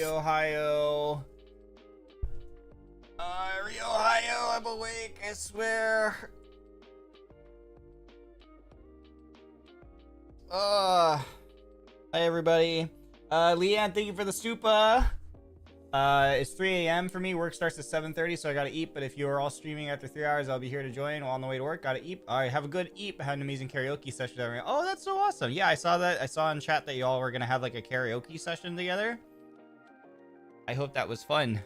Ohio. Ohio, I'm awake, I swear. Hi everybody. Leanne, thank you for the stupa. It's 3 a.m. for me. Work starts at 7:30, so I gotta eat. But if you are all streaming after 3 hours, I'll be here to join while on the way to work. Gotta eat. All right, have a good eat. Had an amazing karaoke session. Oh, that's so awesome. Yeah, I saw that. I saw in chat that y'all were gonna have like a karaoke session together. I hope that was fun.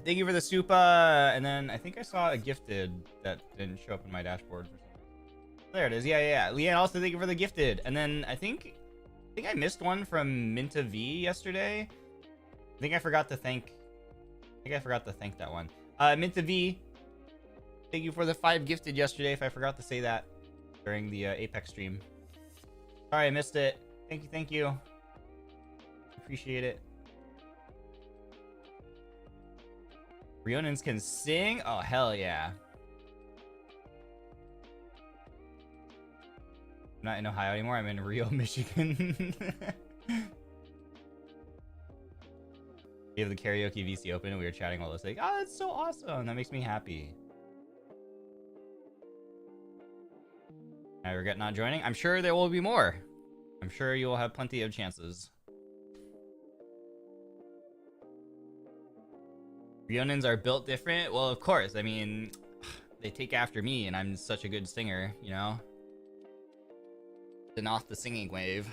Thank you for the supa. And then I think I saw a gifted that didn't show up in my dashboard for some reason. There it is. Yeah. Leanne, also thank you for the gifted. And then I think I missed one from Minta V yesterday. I think I forgot to thank that one. Minta V, thank you for the 5 gifted yesterday. If I forgot to say that during the Apex stream. Sorry, I missed it. Thank you. Appreciate it. Rionins can sing? Oh, hell yeah. I'm not in Ohio anymore. I'm in Rio, Michigan. We have the karaoke VC open and we were chatting while I was like, oh, that's so awesome. That makes me happy. I regret not joining. I'm sure there will be more. I'm sure you will have plenty of chances. Rionins are built different? Well, of course. I mean, they take after me and I'm such a good singer, you know? Denauth the singing wave.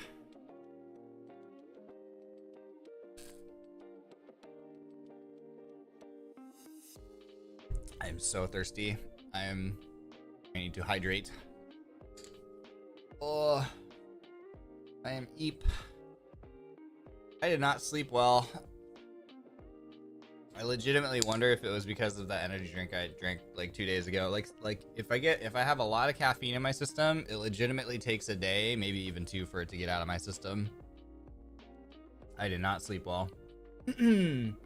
I am so thirsty. I need to hydrate. Oh, I am eep. I did not sleep well. I legitimately wonder if it was because of that energy drink I drank like 2 days ago. Like if I have a lot of caffeine in my system, it legitimately takes a day, maybe even 2, for it to get out of my system. I did not sleep well. I'm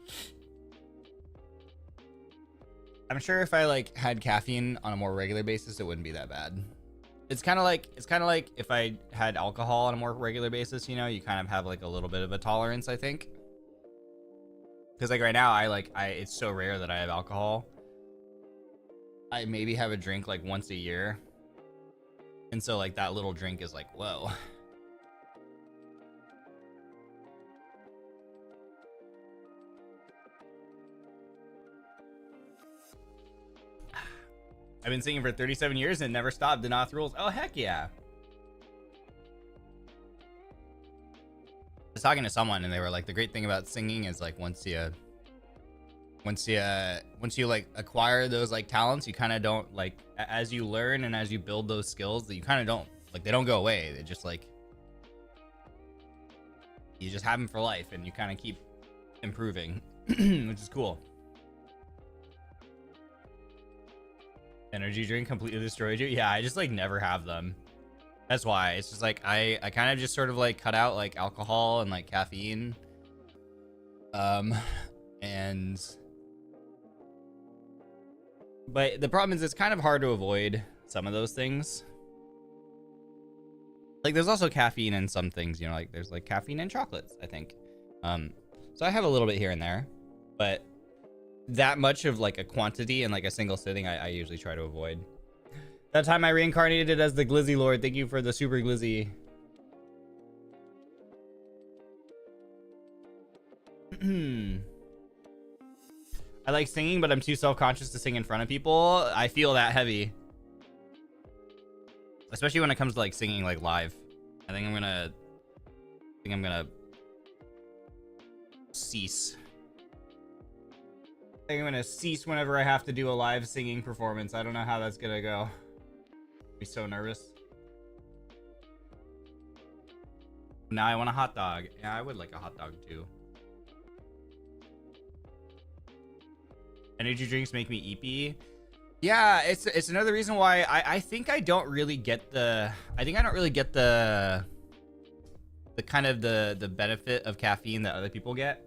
sure if I like had caffeine on a more regular basis, it wouldn't be that bad. It's kind of like if I had alcohol on a more regular basis, you know, you kind of have like a little bit of a tolerance, I think. Because like right now, it's so rare that I have alcohol. I maybe have a drink like once a year. And so like that little drink is like, whoa. I've been singing for 37 years and never stopped. Denauth rules. Oh, heck yeah. I was talking to someone and they were like, the great thing about singing is like once you like acquire those like talents, you kind of don't like, as you learn and as you build those skills, that you kind of don't like, they don't go away. They just like, you just have them for life and you kind of keep improving, which is cool. Energy drink completely destroyed you. Yeah, I just like never have them. That's why it's just like I kind of just sort of like cut out like alcohol and like caffeine, and but the problem is it's kind of hard to avoid some of those things. Like there's also caffeine in some things, you know, like there's like caffeine in chocolates, I think. So I have a little bit here and there, but that much of like a quantity in like a single sitting, I usually try to avoid. That time I reincarnated as the Glizzy Lord. Thank you for the super Glizzy. I like singing, but I'm too self-conscious to sing in front of people. I feel that heavy. Especially when it comes to like singing like live. I think I'm gonna cease. I think I'm gonna cease whenever I have to do a live singing performance. I don't know how that's gonna go. Be so nervous. Now I want a hot dog. Yeah, I would like a hot dog too. Energy drinks make me eepy. Yeah, it's another reason why I think I don't really get the kind of the benefit of caffeine that other people get.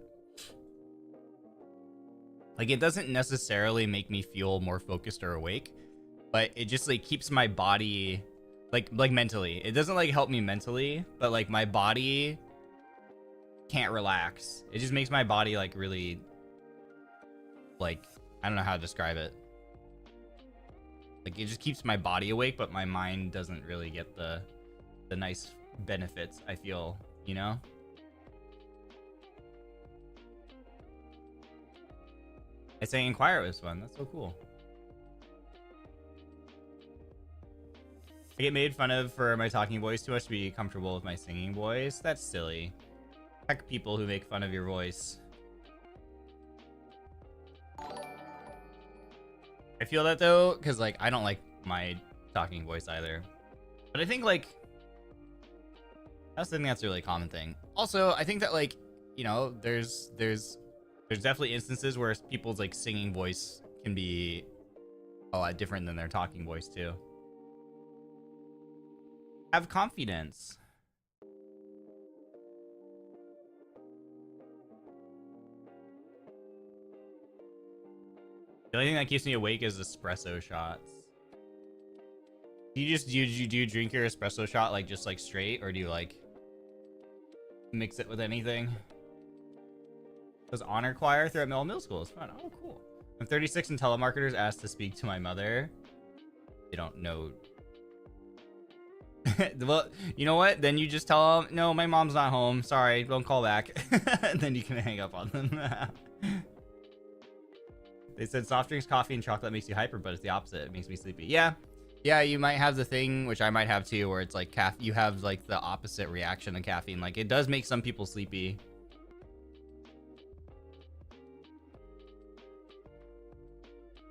Like it doesn't necessarily make me feel more focused or awake, but it just like keeps my body like mentally. It doesn't like help me mentally, but like my body can't relax. It just makes my body like really like, I don't know how to describe it. Like it just keeps my body awake, but my mind doesn't really get the nice benefits, I feel, you know? I sang Inquire was fun. That's so cool. I get made fun of for my talking voice too much to be comfortable with my singing voice. That's silly. Heck, people who make fun of your voice. I feel that though, because like I don't like my talking voice either. But I think like that's the thing that's a really common thing. Also, I think that like, you know, there's definitely instances where people's like singing voice can be a lot different than their talking voice too. Have confidence. The only thing that keeps me awake is espresso shots. Do you drink your espresso shot like just like straight, or do you like mix it with anything? Does honor choir throughout middle school is fun. Oh, cool. I'm 36 and telemarketers asked to speak to my mother. They don't know. Well, you know what? Then you just tell them, no, my mom's not home. Sorry, don't call back. And then you can hang up on them. They said soft drinks, coffee, and chocolate makes you hyper, but it's the opposite. It makes me sleepy. Yeah. Yeah, you might have the thing, which I might have too, where it's like you have like the opposite reaction to caffeine. Like it does make some people sleepy.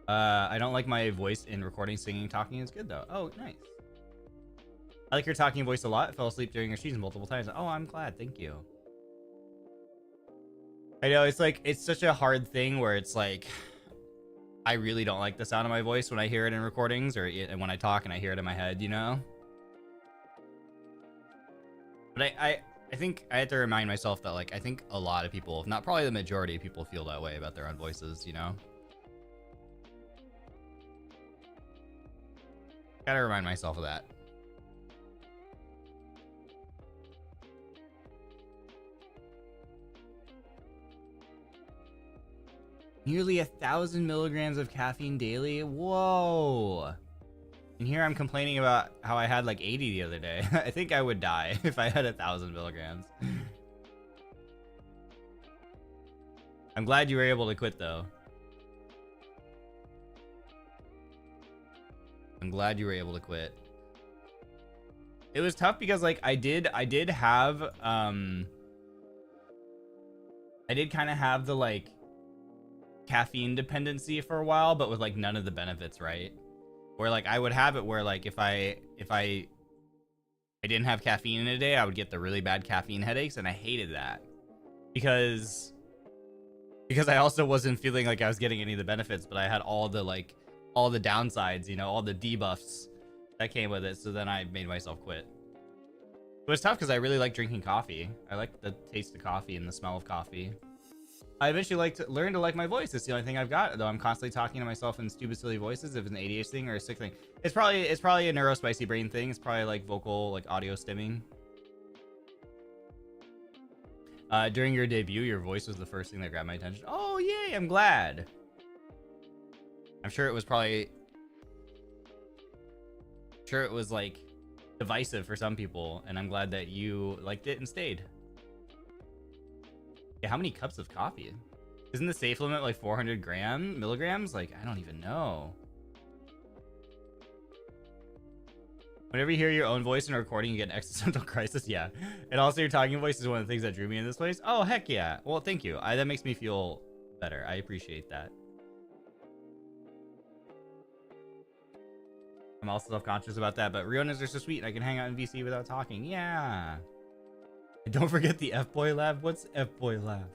I don't like my voice in recording, singing, talking is good though. Oh, nice. I like your talking voice a lot. I fell asleep during your season multiple times. Oh, I'm glad. Thank you. I know it's like, it's such a hard thing where it's like, I really don't like the sound of my voice when I hear it in recordings or when I talk and I hear it in my head, you know? But I think I have to remind myself that like, I think a lot of people, if not probably the majority of people, feel that way about their own voices, you know? Gotta remind myself of that. Nearly 1,000 milligrams of caffeine daily. Whoa. And here I'm complaining about how I had like 80 the other day. I think I would die if I had 1,000 milligrams. I'm glad you were able to quit though. I'm glad you were able to quit. It was tough because like I did have I did kind of have the like caffeine dependency for a while, but with like none of the benefits, right? Where like I would have it where like if I didn't have caffeine in a day, I would get the really bad caffeine headaches, and I hated that because I also wasn't feeling like I was getting any of the benefits, but I had all the downsides, you know, all the debuffs that came with it. So then I made myself quit. It was tough because I really like drinking coffee. I like the taste of coffee and the smell of coffee. I eventually learned to like my voice. It's the only thing I've got, though. I'm constantly talking to myself in stupid, silly voices. If it's an ADHD thing or a sick thing, it's probably a neurospicy brain thing. It's probably like vocal, like audio stimming. During your debut, your voice was the first thing that grabbed my attention. Oh yay! I'm glad. I'm sure it was probably. Sure, it was like divisive for some people, and I'm glad that you liked it and stayed. Yeah, how many cups of coffee? Isn't the safe limit like 400 milligrams? Like, I don't even know. Whenever you hear your own voice in a recording, you get an existential crisis. Yeah. And also your talking voice is one of the things that drew me in this place. Oh, heck yeah. Well, thank you. That makes me feel better. I appreciate that. I'm also self-conscious about that, but Rionas are so sweet and I can hang out in VC without talking. Yeah. And don't forget the F-Boy Lab. What's F-Boy Lab?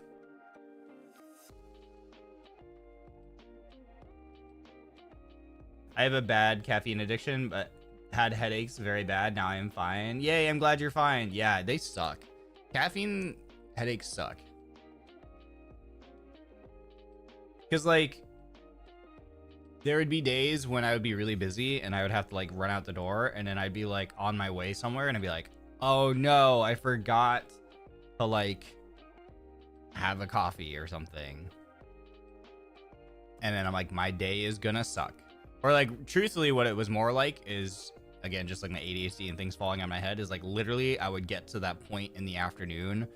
I have a bad caffeine addiction, but had headaches very bad. Now I am fine. Yay, I'm glad you're fine. Yeah, they suck. Caffeine headaches suck. Because, like, there would be days when I would be really busy and I would have to, like, run out the door, and then I'd be, like, on my way somewhere, and I'd be like, oh, no, I forgot to, like, have a coffee or something. And then I'm like, my day is gonna suck. Or, like, truthfully, what it was more like is, again, just like my ADHD and things falling on my head, is like literally I would get to that point in the afternoon.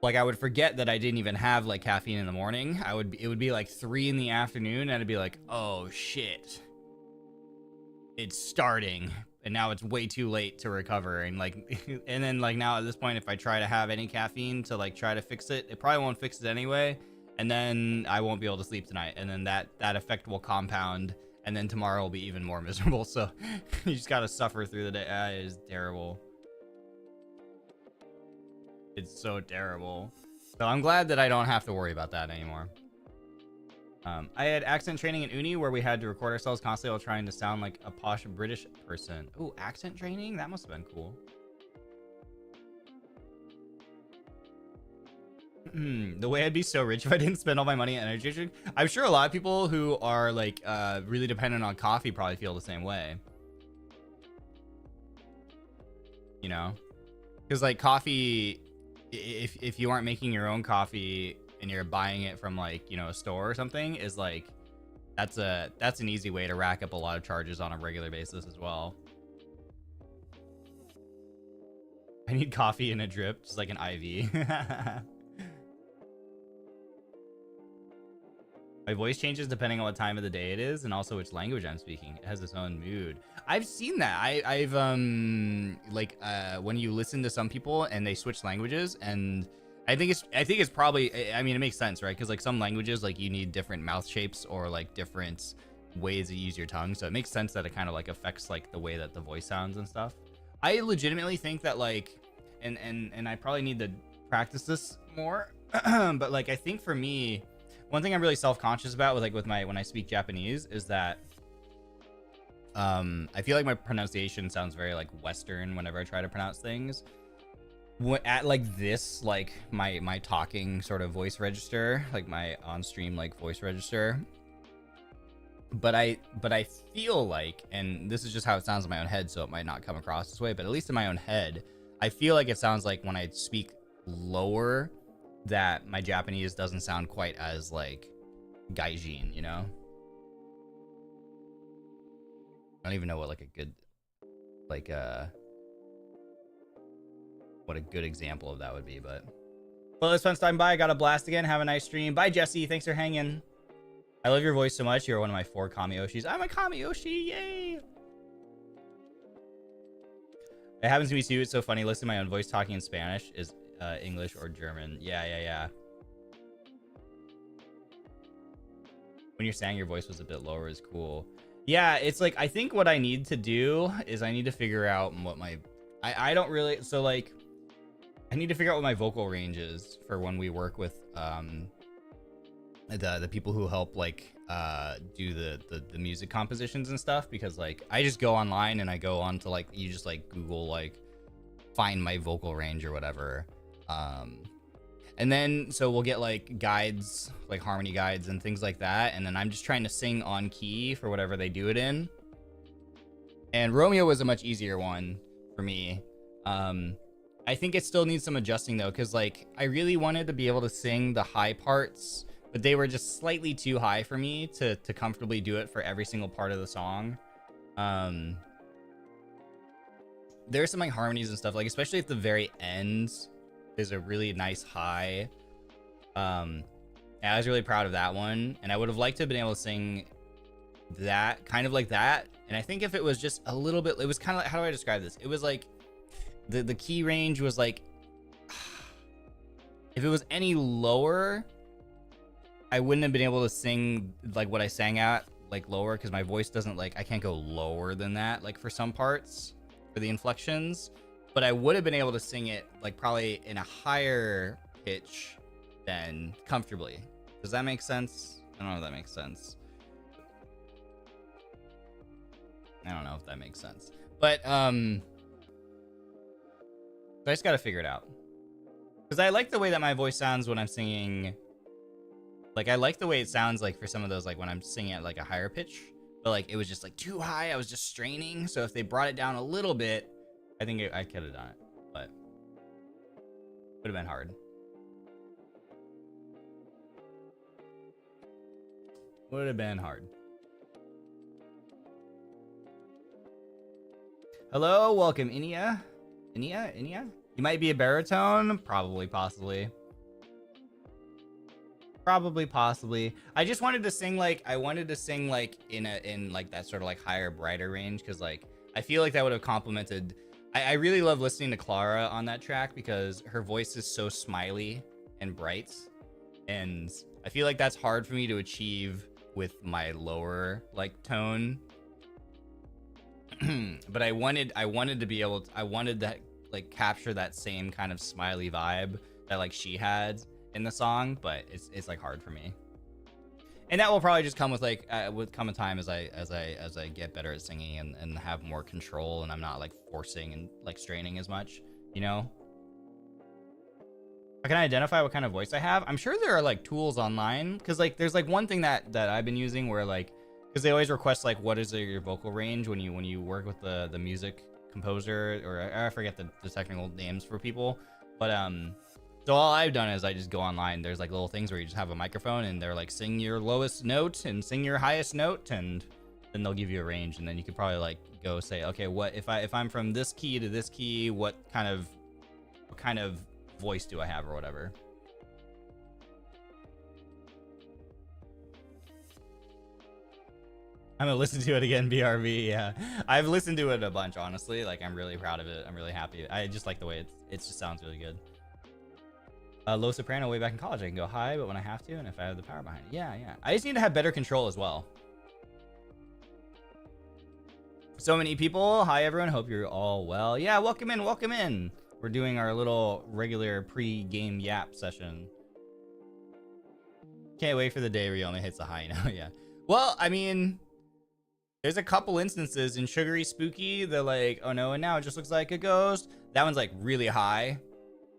Like I would forget that I didn't even have like caffeine in the morning. It would be like 3 in the afternoon, and I'd be like, oh shit, it's starting, and now it's way too late to recover. And like, and then like now at this point, if I try to have any caffeine to like try to fix it, it probably won't fix it anyway. And then I won't be able to sleep tonight. And then that effect will compound. And then tomorrow will be even more miserable. So you just got to suffer through the day. It is terrible. It's so terrible. So I'm glad that I don't have to worry about that anymore. I had accent training in uni where we had to record ourselves constantly while trying to sound like a posh British person. Oh, accent training? That must have been cool. The way I'd be so rich if I didn't spend all my money on energy drink. I'm sure a lot of people who are like really dependent on coffee probably feel the same way. You know, because like coffee, if you aren't making your own coffee and you're buying it from like, you know, a store or something, is like that's an easy way to rack up a lot of charges on a regular basis as well. I need coffee in a drip, just like an IV. My voice changes depending on what time of the day it is, and also which language I'm speaking. It has its own mood. I've seen that. I've like when you listen to some people and they switch languages, and I think it's probably, I mean, it makes sense, right? Because like some languages, like you need different mouth shapes or like different ways to use your tongue, so it makes sense that it kind of like affects like the way that the voice sounds and stuff. I legitimately think that like, and I probably need to practice this more, but like I think for me, one thing I'm really self-conscious about with when I speak Japanese is that I feel like my pronunciation sounds very like Western whenever I try to pronounce things. At like this, like my talking sort of voice register, like my on-stream like voice register. But I feel like, and this is just how it sounds in my own head, so it might not come across this way, but at least in my own head, I feel like it sounds like when I speak lower, that my Japanese doesn't sound quite as like gaijin, you know? I don't even know what like a good like what a good example of that would be, but well, it's fun stopping by. I got a blast again. Have a nice stream. Bye, Jesse. Thanks for hanging. I love your voice so much. You're one of my 4 Kamiyoshis. I'm a Kamiyoshi. Yay! It happens to me too. It's so funny. Listen to my own voice talking in Spanish is English or German. Yeah. When you're saying your voice was a bit lower is cool. Yeah, it's like, I think what I need to do is I need to figure out what my... I don't really... So, like, I need to figure out what my vocal range is for when we work with the people who help, like, do the music compositions and stuff. Because, like, I just go online and I go on to, like, you just, like, Google, like, find my vocal range or whatever. And then, so we'll get, like, guides, like, harmony guides and things like that. And then I'm just trying to sing on key for whatever they do it in. And Romeo was a much easier one for me. I think it still needs some adjusting, though, because, like, I really wanted to be able to sing the high parts, but they were just slightly too high for me to comfortably do it for every single part of the song. There's some, like, harmonies and stuff, like, especially at the very end. There's a really nice high. I was really proud of that one, and I would have liked to have been able to sing that kind of like that. And I think if it was just a little bit, it was kind of like, how do I describe this? It was like the key range was like, if it was any lower, I wouldn't have been able to sing like what I sang at, like lower, because my voice doesn't, like, I can't go lower than that, like for some parts, for the inflections. But I would have been able to sing it, like, probably in a higher pitch than comfortably. Does that make sense? I don't know if that makes sense. I don't know if that makes sense. But, I just gotta figure it out. Because I like the way that my voice sounds when I'm singing. Like, I like the way it sounds, like, for some of those, like, when I'm singing at, like, a higher pitch. But, like, it was just, like, too high. I was just straining. So if they brought it down a little bit, I think I could have done it, but would have been hard. Would have been hard. Hello, welcome, Inia. Inia? You might be a baritone? Probably, possibly. I just wanted to sing, like, in like that sort of, like, higher, brighter range, because, like, I feel like that would have complemented... I really love listening to Clara on that track because her voice is so smiley and bright, and I feel like that's hard for me to achieve with my lower, like, tone. But I wanted to be able to, I wanted to, like, capture that same kind of smiley vibe that, like, she had in the song, but it's like hard for me. And that will probably just come with, like, would come a time as I get better at singing and have more control, and I'm not, like, forcing and, like, straining as much, you know? How can I identify what kind of voice I have? I'm sure there are, like, tools online, because, like, there's, like, one thing that I've been using where, like, because they always request, like, what is your vocal range when you work with the music composer, or I forget the technical names for people, but so all I've done is I just go online. There's, like, little things where you just have a microphone and they're like, sing your lowest note and sing your highest note, and then they'll give you a range, and then you could probably, like, go say, okay, what if I'm from this key to this key, what kind of voice do I have or whatever. I'm gonna listen to it again, BRB. Yeah, I've listened to it a bunch, honestly. Like, I'm really proud of it. I'm really happy. I just like the way it just sounds really good. Low soprano way back in college. I can go high, but when I have to, and if I have the power behind it. Yeah. I just need to have better control as well. So many people. Hi, everyone. Hope you're all well. Yeah, welcome in. We're doing our little regular pre-game yap session. Can't wait for the day Ryoma hits a high now. Yeah. Well, I mean, there's a couple instances in Sugary Spooky. They're like, oh no, and now it just looks like a ghost. That one's, like, really high.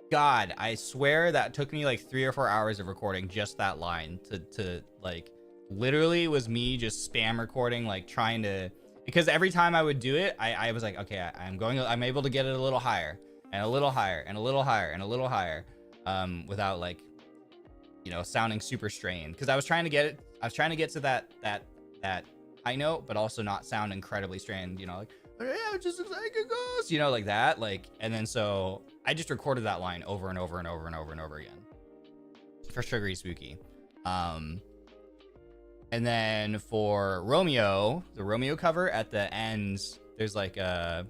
God, I swear that took me, like, 3 or 4 hours of recording just that line to like, literally it was me just spam recording, like, trying to, because every time I would do it, I was like, okay, I'm able to get it a little higher and a little higher and a little higher and a little higher, without, like, you know, sounding super strained, because I was trying to get to that high note, but also not sound incredibly strained, you know, like, yeah, it just looks like a ghost, you know, like that, like, and then so I just recorded that line over and over and over and over and over again for Sugary Spooky. And then for Romeo, the Romeo cover at the end, there's like a,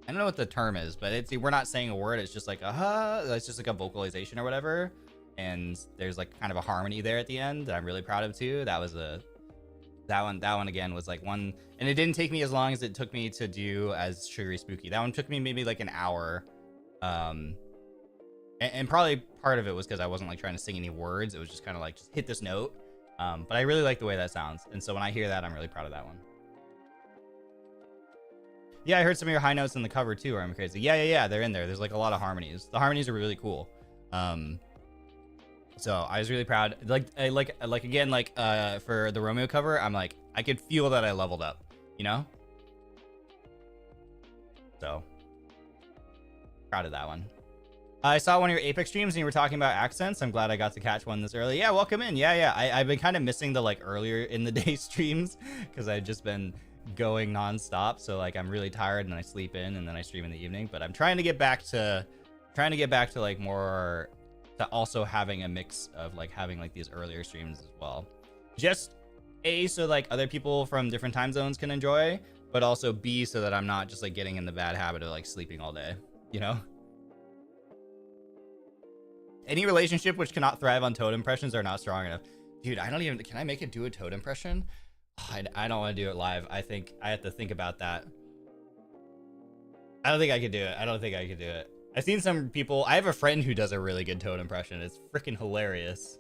I don't know what the term is, but it's, we're not saying a word. It's just like it's just like a vocalization or whatever. And there's like kind of a harmony there at the end that I'm really proud of too. That was that one again was like one, and it didn't take me as long as it took me to do as Sugary Spooky. That one took me maybe like an hour. And probably part of it was because I wasn't like trying to sing any words. It was just kind of like, just hit this note. But I really like the way that sounds. And so when I hear that, I'm really proud of that one. Yeah, I heard some of your high notes in the cover too, or I'm crazy. Yeah, they're in there. There's like a lot of harmonies. The harmonies are really cool. So I was really proud. Like again, like for the Romeo cover, I'm like, I could feel that I leveled up, you know? So proud of that one. I saw one of your Apex streams and you were talking about accents. I'm glad I got to catch one this early. Yeah, welcome in. Yeah. I've been kind of missing the like earlier in the day streams because I've just been going nonstop. So like I'm really tired and I sleep in and then I stream in the evening. But I'm trying to get back to like more to also having a mix of like having like these earlier streams as well. Just A, so like other people from different time zones can enjoy, but also B, so that I'm not just like getting in the bad habit of like sleeping all day, you know? Any relationship which cannot thrive on Toad impressions are not strong enough. Dude, I don't even, can I make it do a Toad impression? Oh, I don't want to do it live. I think I have to think about that. I don't think I could do it. I've seen some people, I have a friend who does a really good Toad impression. It's freaking hilarious.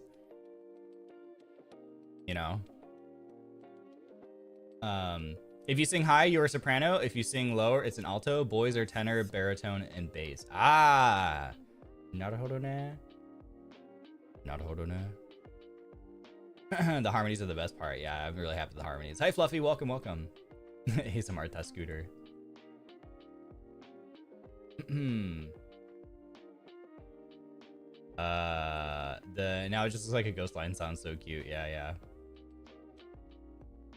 You know? If you sing high, you're a soprano. If you sing lower, it's an alto. Boys are tenor, baritone, and bass. Ah! Naruhodo ne. The harmonies are the best part. Yeah, I'm really happy with the harmonies. Hi, Fluffy. Welcome. ASMR test scooter. Now it just looks like a ghost line. Sounds so cute. Yeah.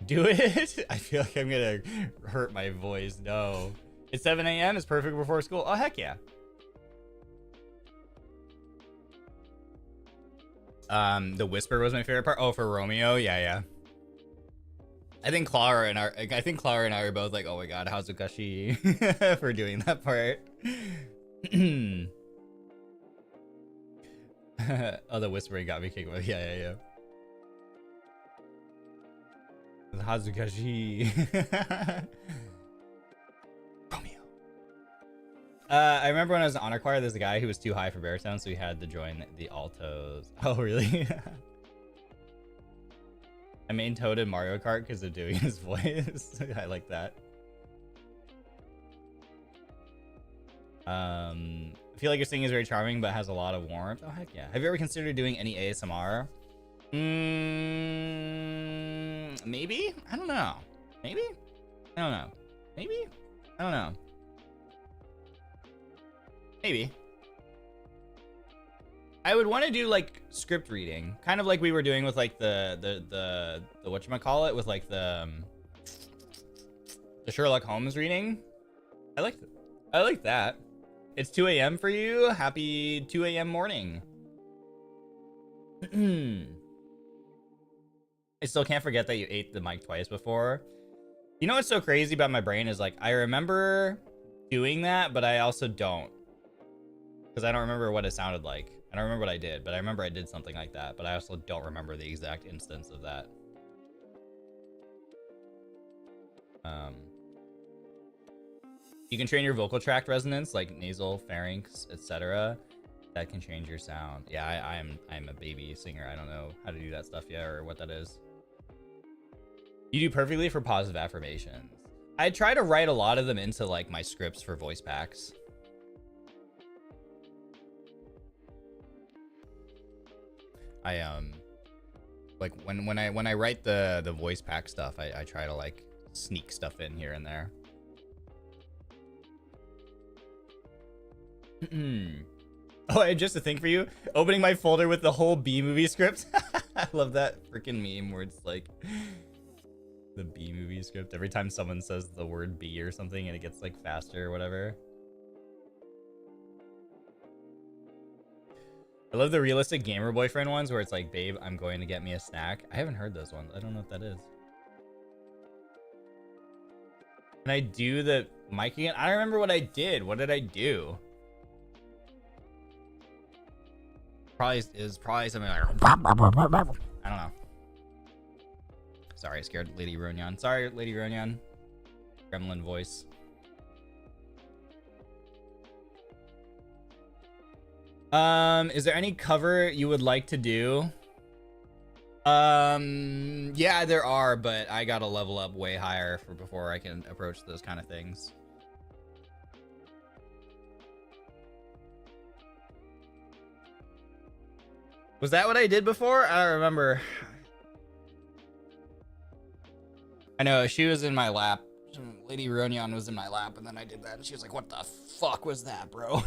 Do it. I feel like I'm gonna hurt my voice. No. It's 7 a.m. It's perfect before school. Oh, heck yeah. The whisper was my favorite part. Oh, for Romeo, yeah. I think Clara and I are both like, oh my god, Hazukashi for doing that part. Oh, the whispering got me kicked. Yeah. Hazukashi. Romeo. I remember when I was in honor choir, there's a guy who was too high for baritone, so he had to join the altos. Oh, really? I main Toad in Mario Kart because of doing his voice. I like that. I feel like your singing is very charming, but has a lot of warmth. Oh, heck yeah. Have you ever considered doing any ASMR? Maybe? I don't know. Maybe? I don't know. Maybe? I don't know. Maybe. I would want to do like script reading, kind of like we were doing with like the whatchamacallit, with like the Sherlock Holmes reading. I like that. It's 2 a.m. for you. Happy 2 a.m. morning. I still can't forget that you ate the mic twice before. You know what's so crazy about my brain is like I remember doing that, but I also don't. Because I don't remember what it sounded like. I don't remember what I did, but I remember I did something like that. But I also don't remember the exact instance of that. You can train your vocal tract resonance, like nasal, pharynx, etc. That can change your sound. Yeah, I'm a baby singer. I don't know how to do that stuff yet or what that is. You do perfectly for positive affirmations. I try to write a lot of them into like my scripts for voice packs. I like when I write the voice pack stuff, I try to like sneak stuff in here and there. Oh, just a thing for you, opening my folder with the whole B movie script. I love that freaking meme where it's like the B movie script every time someone says the word B or something and it gets like faster or whatever. I love the realistic gamer boyfriend ones where it's like, babe, I'm going to get me a snack. I haven't heard those ones. I don't know what that is. Can I do the mic again? I don't remember what I did. What did I do? Probably something like I don't know. Sorry, I scared Lady Ronyan. Sorry, Lady Ronyan. Gremlin voice. Is there any cover you would like to do? Yeah, there are, but I gotta level up way higher before I can approach those kind of things. Was that what I did before? I don't remember. I know, she was in my lap. Lady Ronyan was in my lap, and then I did that, and she was like, what the fuck was that, bro?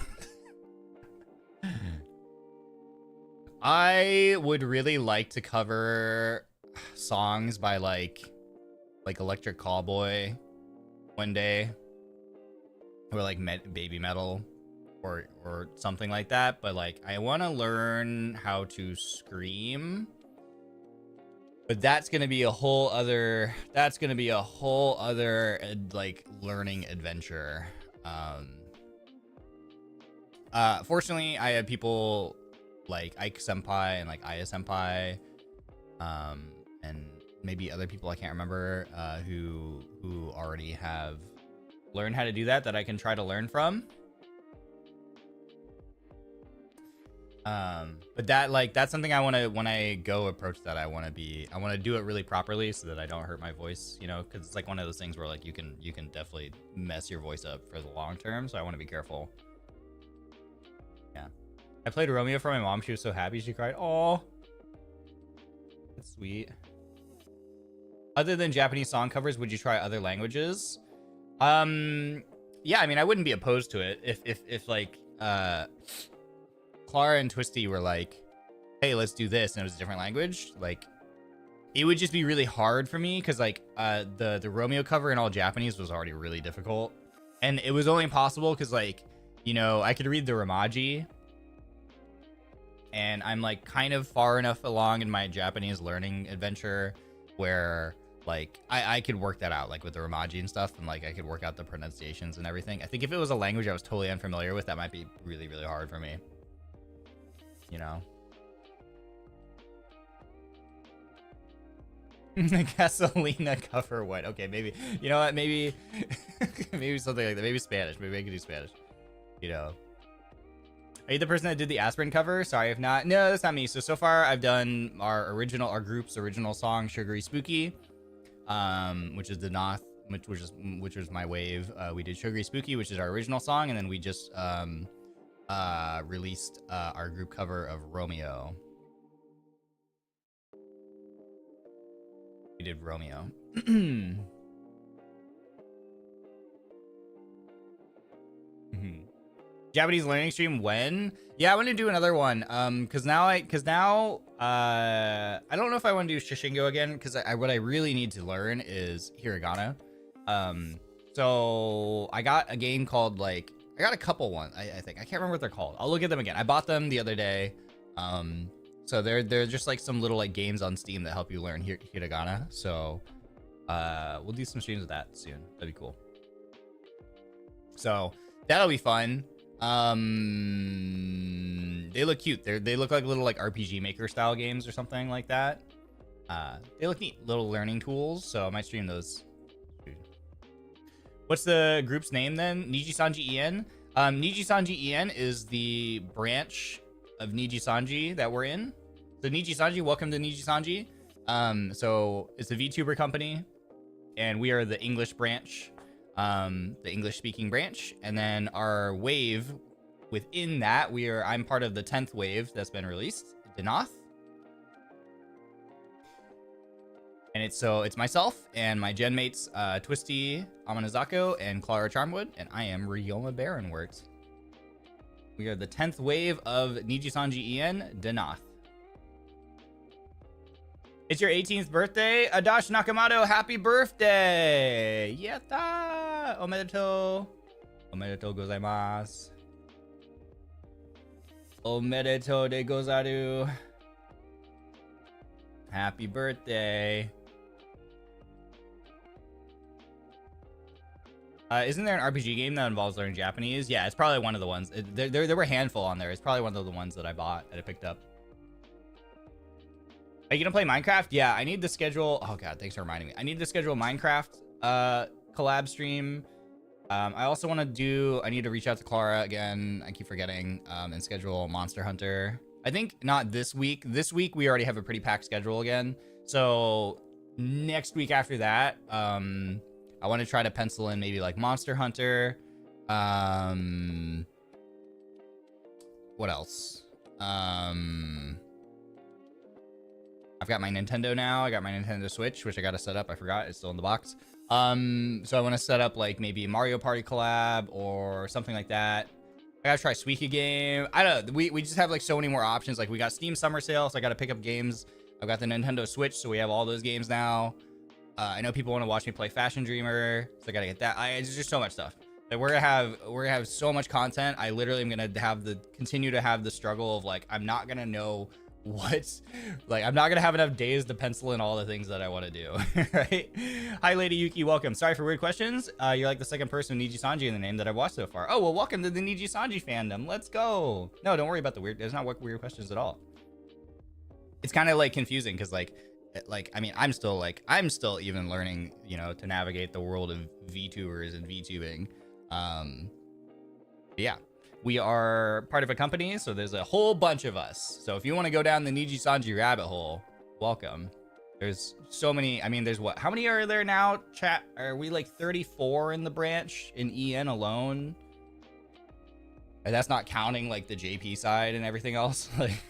I would really like to cover songs by like Electric Callboy one day, or like Baby Metal, or something like that. But like, I want to learn how to scream, but that's gonna be a whole other like learning adventure. Fortunately, I have people like Ike Senpai and like Aya Senpai, and maybe other people I can't remember, who already have learned how to do that I can try to learn from. But that's something I want to, when I go approach that, I want to do it really properly so that I don't hurt my voice, you know, because it's like one of those things where like you can definitely mess your voice up for the long term, so I want to be careful. Yeah, I played Romeo for my mom. She was so happy, she cried. Oh, that's sweet. Other than Japanese song covers, would you try other languages? Yeah, I mean, I wouldn't be opposed to it if like Clara and Twisty were like, hey, let's do this, and it was a different language. Like, it would just be really hard for me because like the Romeo cover in all Japanese was already really difficult, and it was only possible because, like, you know, I could read the Romaji, and I'm like kind of far enough along in my Japanese learning adventure where like I could work that out, like with the Romaji and stuff, and like I could work out the pronunciations and everything. I think if it was a language I was totally unfamiliar with, that might be really, really hard for me, you know. The Gasolina cover what? Okay, maybe, you know what, maybe maybe something like that. Maybe Spanish. Maybe I could do Spanish, you know. Are you the person that did the aspirin cover? Sorry if not. No, that's not me. So far I've done our group's original song, Sugary Spooky, which is Denauth, which was my wave. We did Sugary Spooky, which is our original song, and then we just released our group cover of Romeo. We did Romeo. Japanese learning stream when? Yeah, I want to do another one. Cause now I don't know if I want to do Shishingo again, because what I really need to learn is hiragana. So I got a game called, like, I got a couple ones, I think. I can't remember what they're called. I'll look at them again. I bought them the other day. So they're just like some little like games on Steam that help you learn hiragana. So we'll do some streams of that soon. That'd be cool. So that'll be fun. They look cute. They look like little like RPG Maker style games or something like that. They look neat, little learning tools. So I might stream those. What's the group's name then? NIJISANJI EN. NIJISANJI EN is the branch of NIJISANJI that we're in. So NIJISANJI, welcome to NIJISANJI. So it's a VTuber company, and we are the English branch, the English speaking branch. And then our wave within that, I'm part of the 10th wave that's been released, Denauth. And it's myself and my genmates, Twisty Amanazako and Clara Charmwood, and I am Ryoma Barrenwort. We are the 10th wave of NIJISANJI EN, Denauth. It's your 18th birthday, Adash Nakamoto. Happy birthday! Yatta! Omedetou! Omedetou gozaimasu. Omedetou de gozaru. Happy birthday. Isn't there an RPG game that involves learning Japanese? Yeah, it's probably one of the ones. There were a handful on there. It's probably one of the ones that I bought, that I picked up. Are you gonna play Minecraft? Yeah, I need to schedule. Oh god, thanks for reminding me. I need to schedule a Minecraft collab stream. I also want to do. I need to reach out to Clara again. I keep forgetting. And schedule Monster Hunter. I think not this week. This week we already have a pretty packed schedule again. So next week after that, I want to try to pencil in maybe like Monster Hunter. What else? I've got my Nintendo now. I got my Nintendo Switch, which I got to set up. I forgot. It's still in the box. So I want to set up like maybe a Mario Party collab or something like that. I gotta try Suika game. I don't know. We just have like so many more options. Like we got Steam Summer Sale, so I got to pick up games. I've got the Nintendo Switch, so we have all those games now. I know people want to watch me play Fashion Dreamer, so I gotta get that. It's just so much stuff. Like we're gonna have so much content. I literally am gonna continue to have the struggle of like I'm not gonna know what, like I'm not gonna have enough days to pencil in all the things that I want to do. Right? Hi, Lady Yuki. Welcome. Sorry for weird questions. You're like the second person with NIJISANJI in the name that I've watched so far. Oh well, welcome to the NIJISANJI fandom. Let's go. No, don't worry about the weird. There's not weird questions at all. It's kind of like confusing because like I mean I'm still even learning, you know, to navigate the world of VTubers and VTubing. Yeah, we are part of a company, so there's a whole bunch of us. So if you want to go down the NIJISANJI rabbit hole, welcome. There's so many. I mean, there's what? How many are there now? Chat? Are we like 34 in the branch in EN alone? And that's not counting like the JP side and everything else. Like.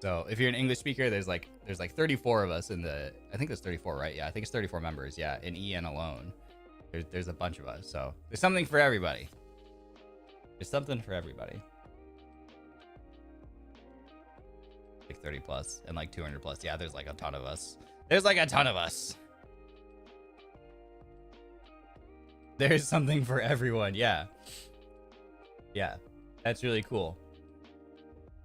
So if you're an English speaker, there's like 34 of us in the, I think there's 34, right? Yeah, I think it's 34 members. Yeah, in EN alone, there's a bunch of us. So there's something for everybody. There's something for everybody. Like 30 plus and like 200 plus. Yeah, there's like a ton of us. There's like a ton of us. There's something for everyone. Yeah. Yeah, that's really cool.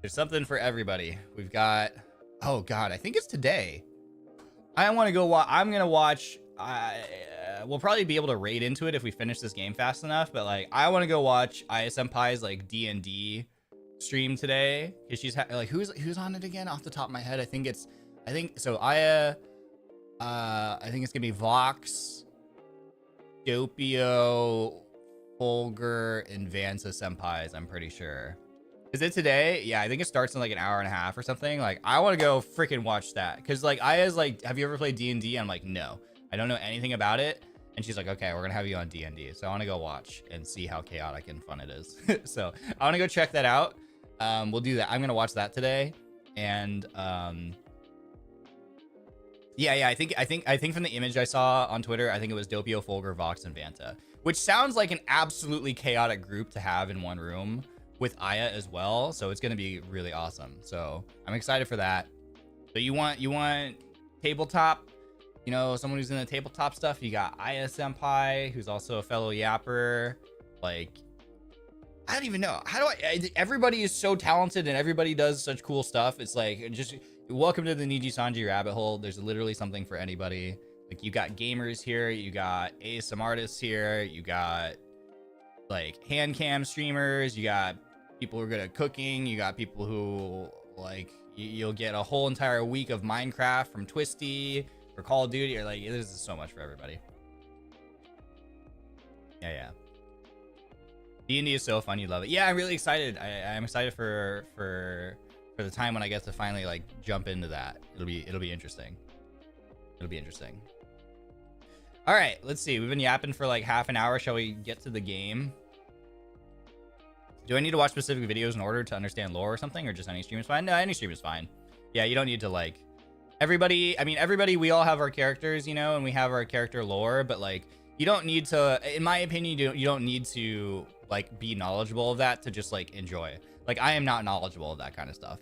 There's something for everybody. We've got, oh god, I think it's today. I want to go watch. I'm gonna watch. We'll probably be able to raid into it if we finish this game fast enough. But like, I want to go watch Aya Senpai's like D&D stream today because she's like, who's on it again off the top of my head? I think so. Aya, I think it's gonna be Vox, Doppio, Folger, and Vansa Senpai's. I'm pretty sure. Is it today? Yeah, I think it starts in like an hour and a half or something. Like, I want to go freaking watch that. Because, like, Aya's like, have you ever played D&D? I'm like, no. I don't know anything about it. And she's like, okay, we're going to have you on D&D. So I want to go watch and see how chaotic and fun it is. So I want to go check that out. We'll do that. I'm going to watch that today. And, yeah, I think from the image I saw on Twitter, I think it was Doppio, Folger, Vox, and Vanta. Which sounds like an absolutely chaotic group to have in one room. With Aya as well, so it's gonna be really awesome. So I'm excited for that. So you want tabletop, you know, someone who's in the tabletop stuff. You got Aya Senpai, who's also a fellow yapper. Like, I don't even know everybody is so talented and everybody does such cool stuff. It's like, just welcome to the NIJISANJI rabbit hole. There's literally something for anybody. Like, you got gamers here, you got ASM artists here, you got like hand cam streamers, you got people who are good at cooking, you got people who like you'll get a whole entire week of Minecraft from Twisty or Call of Duty, or like there's so much for everybody. Yeah. D&D is so fun, you love it. Yeah, I'm really excited. I'm excited for the time when I get to finally like jump into that. It'll be interesting. It'll be interesting. All right, let's see. We've been yapping for like half an hour. Shall we get to the game? Do I need to watch specific videos in order to understand lore or something, or just any stream is fine? No, any stream is fine. Yeah, you don't need to like everybody. I mean, everybody, we all have our characters, you know, and we have our character lore, but like you don't need to, in my opinion, you don't need to like be knowledgeable of that to just like enjoy. Like, I am not knowledgeable of that kind of stuff.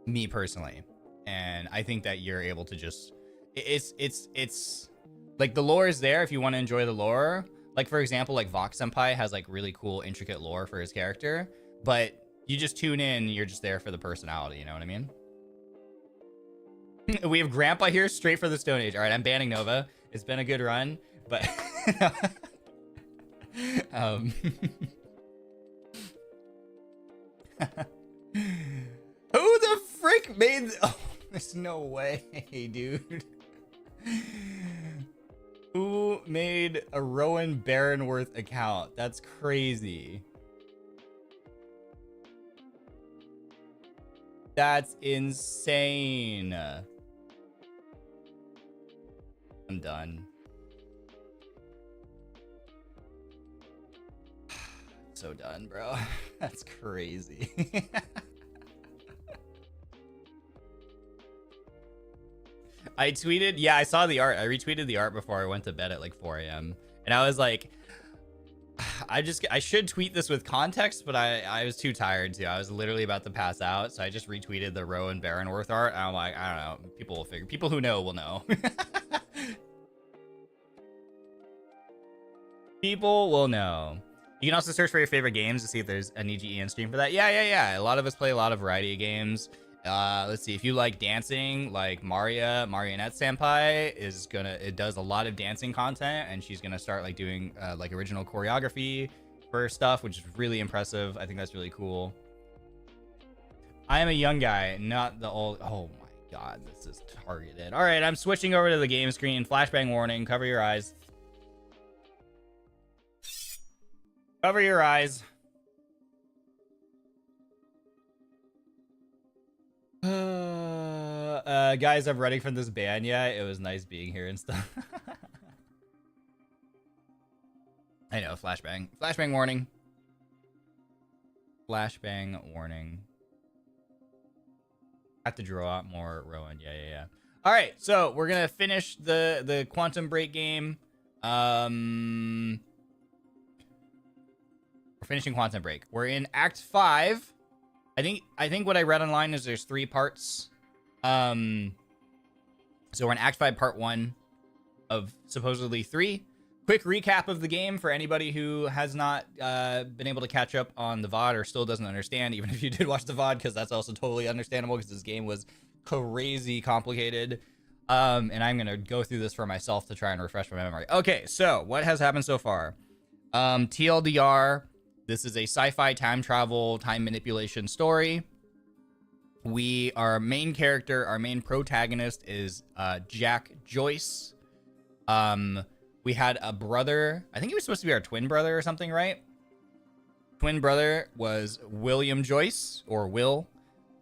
Me personally. And I think that you're able to just, it's like the lore is there if you want to enjoy the lore. Like, for example, like Vox Senpai has like really cool, intricate lore for his character, but you just tune in, you're just there for the personality, you know what I mean? We have Grandpa here straight for the Stone Age. All right, I'm banning Nova. It's been a good run, but who the frick made oh, there's no way, dude. Who made a Ryoma Barrenwort account? That's crazy. That's insane. I'm done. So done, bro. That's crazy. I tweeted, yeah, I saw the art. I retweeted the art before I went to bed at like 4 a.m. And I was like, I should tweet this with context, but I was too tired to. I was literally about to pass out, so I just retweeted the Ryoma Barrenwort art. And I'm like, I don't know. People will figure. People who know will know. People will know. You can also search for your favorite games to see if there's a NIJISANJI EN stream for that. Yeah. A lot of us play a lot of variety of games. Let's see, if you like dancing, like Marionette Senpai it does a lot of dancing content, and she's gonna start like doing like original choreography for stuff, which is really impressive. I think that's really cool. I am a young guy, not the old. Oh my god, this is targeted. All right, I'm switching over to the game screen. Flashbang warning, cover your eyes. Cover your eyes. Guys, I'm running from this ban. Yeah, it was nice being here and stuff. I know, flashbang. Flashbang warning. Flashbang warning. Have to draw out more Rowan. Yeah. All right, so we're gonna finish the Quantum Break game. We're finishing Quantum Break. We're in Act 5. I think what I read online is there's 3 parts. So we're in Act 5, Part 1 of supposedly 3. Quick recap of the game for anybody who has not been able to catch up on the VOD or still doesn't understand, even if you did watch the VOD, because that's also totally understandable because this game was crazy complicated. And I'm going to go through this for myself to try and refresh my memory. Okay, so what has happened so far? TLDR, this is a sci-fi time travel, time manipulation story. Our main character, our main protagonist is Jack Joyce. We had a brother. I think he was supposed to be our twin brother or something, right? Twin brother was William Joyce, or Will,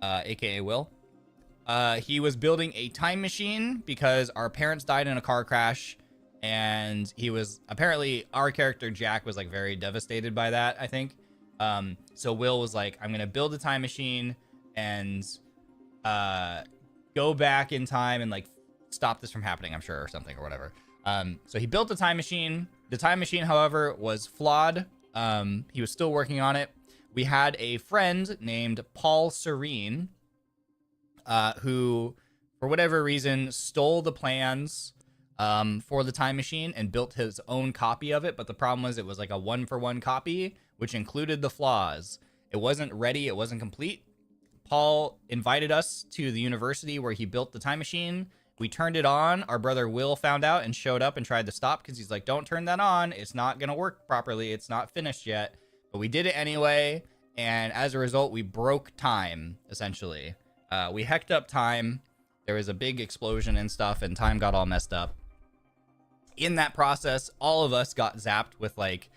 aka Will. He was building a time machine because our parents died in a car crash, and he was apparently, our character Jack was like very devastated by that, I think. So Will was like, I'm gonna build a time machine and go back in time and like stop this from happening, I'm sure, or something, or whatever. So he built the time machine. The time machine, however, was flawed. He was still working on it. We had a friend named Paul Serene, who, for whatever reason, stole the plans for the time machine and built his own copy of it. But the problem was it was like a 1-for-1 copy, which included the flaws. It wasn't ready. It wasn't complete. Paul invited us to the university where he built the time machine. We turned it on. Our brother Will found out and showed up and tried to stop because he's like, don't turn that on. It's not going to work properly. It's not finished yet. But we did it anyway. And as a result, we broke time, essentially. We hecked up time. There was a big explosion and stuff, and time got all messed up. In that process, all of us got zapped with like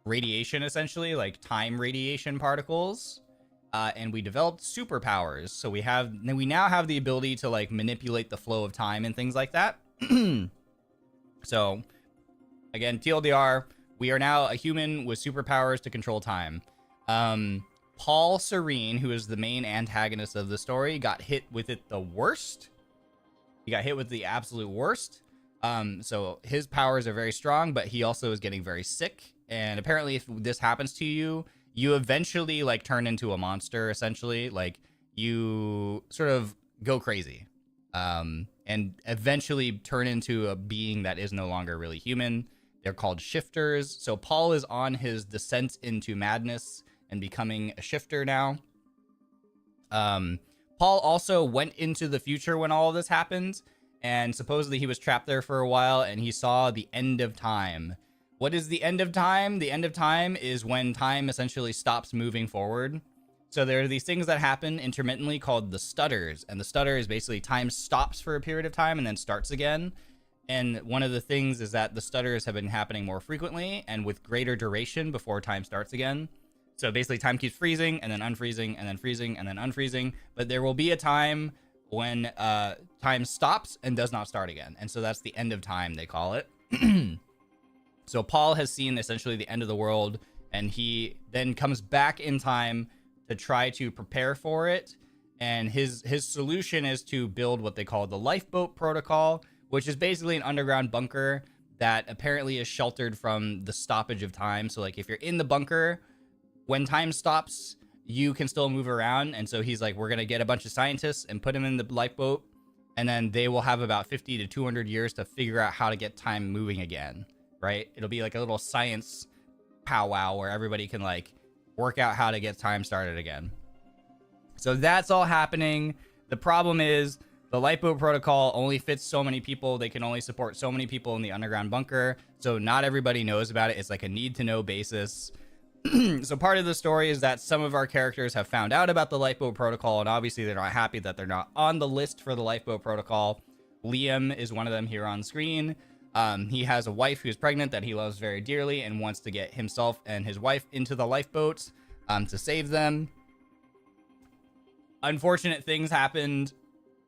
radiation, essentially, like time radiation particles. And we developed superpowers. So we now have the ability to like manipulate the flow of time and things like that. So again, TLDR, we are now a human with superpowers to control time. Paul Serene, who is the main antagonist of the story, got hit with it the worst. He got hit with the absolute worst. So his powers are very strong, but he also is getting very sick. And apparently if this happens to you, you eventually like turn into a monster, essentially. Like you sort of go crazy, and eventually turn into a being that is no longer really human. They're called shifters. So Paul is on his descent into madness and becoming a shifter now. Paul also went into the future when all of this happened, and supposedly he was trapped there for a while, and he saw the end of time. What is the end of time? The end of time is when time essentially stops moving forward. So there are these things that happen intermittently called the stutters, and the stutter is basically time stops for a period of time and then starts again. And one of the things is that the stutters have been happening more frequently and with greater duration before time starts again. So basically time keeps freezing and then unfreezing and then freezing and then unfreezing. But there will be a time when time stops and does not start again. And so that's the end of time, they call it. So Paul has seen essentially the end of the world, and he then comes back in time to try to prepare for it. And his solution is to build what they call the lifeboat protocol, which is basically an underground bunker that apparently is sheltered from the stoppage of time. So like if you're in the bunker, when time stops, you can still move around. And so he's like, we're going to get a bunch of scientists and put them in the lifeboat, and then they will have about 50 to 200 years to figure out how to get time moving again, right? It'll be like a little science powwow where everybody can like work out how to get time started again. So that's all happening. The problem is the lifeboat protocol only fits so many people. They can only support so many people in the underground bunker. So not everybody knows about it. It's like a need to know basis. So part of the story is that some of our characters have found out about the lifeboat protocol, and obviously they're not happy that they're not on the list for the lifeboat protocol. Liam is one of them here on screen. He has a wife who's pregnant that he loves very dearly and wants to get himself and his wife into the lifeboats to save them. Unfortunate things happened.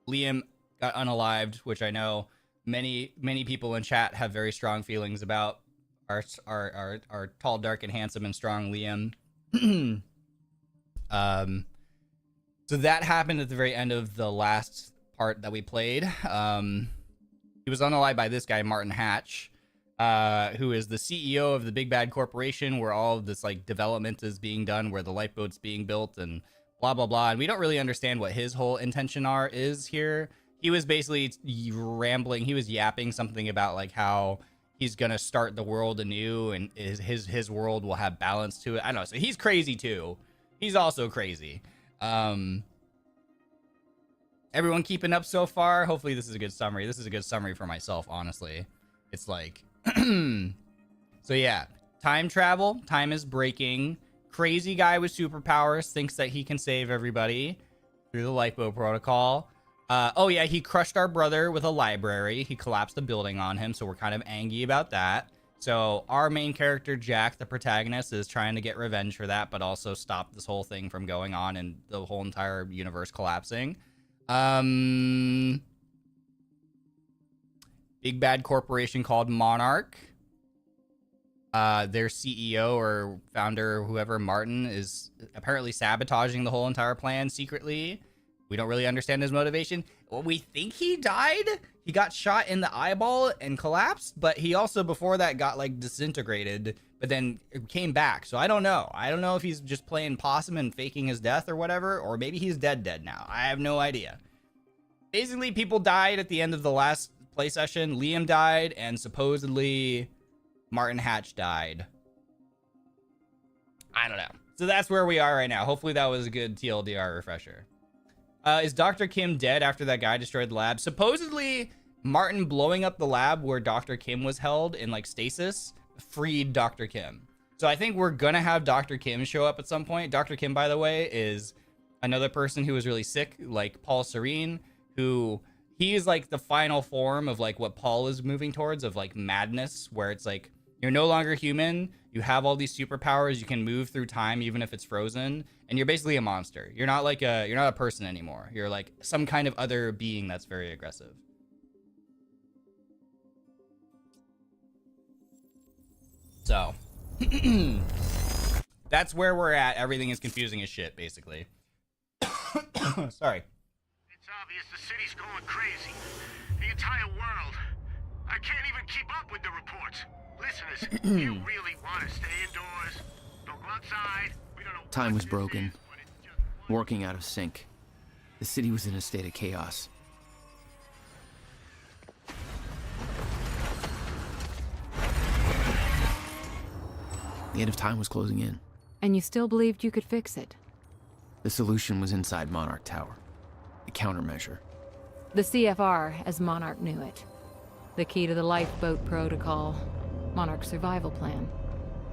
Liam got unalived, which I know many people in chat have very strong feelings about. Our tall, dark, and handsome and strong Liam. So that happened at the very end of the last part that we played. He was unalived by this guy, Martin Hatch, who is the CEO of the Big Bad Corporation, where all of this like development is being done, where the lifeboat's being built and blah, blah, blah. And we don't really understand what his whole intention is here. He was basically rambling. He was yapping something about like how he's going to start the world anew and his world will have balance to it. I don't know. So he's crazy too. He's also crazy. Everyone keeping up so far? Hopefully this is a good summary. This is a good summary for myself, honestly. It's like, so yeah, time travel, time is breaking. Crazy guy with superpowers thinks that he can save everybody through the lifeboat protocol. Oh yeah, he crushed our brother with a library. He collapsed a building on him, so we're kind of angry about that. So our main character, Jack, the protagonist, is trying to get revenge for that, but also stop this whole thing from going on and the whole entire universe collapsing. Big bad corporation called Monarch. Their CEO or founder, whoever, Martin, is apparently sabotaging the whole entire plan secretly. We don't really understand his motivation. Well, we think he died. He got shot in the eyeball and collapsed, but he also before that got like disintegrated, but then came back. So I don't know. I don't know if he's just playing possum and faking his death or whatever, or maybe he's dead now. I have no idea. Basically, people died at the end of the last play session. Liam died, and supposedly Martin Hatch died. I don't know. So that's where we are right now. Hopefully that was a good TLDR refresher. Is Dr. Kim dead after that guy destroyed the lab? Supposedly, Martin blowing up the lab where Dr. Kim was held in like stasis freed Dr. Kim. So I think we're gonna have Dr. Kim show up at some point. Dr. Kim, by the way, is another person who was really sick, like Paul Serene, who he is like the final form of like what Paul is moving towards, of like madness, where it's like you're no longer human, you have all these superpowers, you can move through time even if it's frozen, and you're basically a monster. You're not a person anymore. You're like some kind of other being that's very aggressive. So that's where we're at. Everything is confusing as shit, basically. Sorry. It's obvious the city's going crazy. The entire world. I can't even keep up with the reports. Listeners, you really want to stay indoors? Don't go outside. We don't know. Time was broken. Working out of sync. The city was in a state of chaos. The end of time was closing in. And you still believed you could fix it? The solution was inside Monarch Tower. The countermeasure. The CFR, as Monarch knew it. The key to the lifeboat protocol. Monarch's survival plan.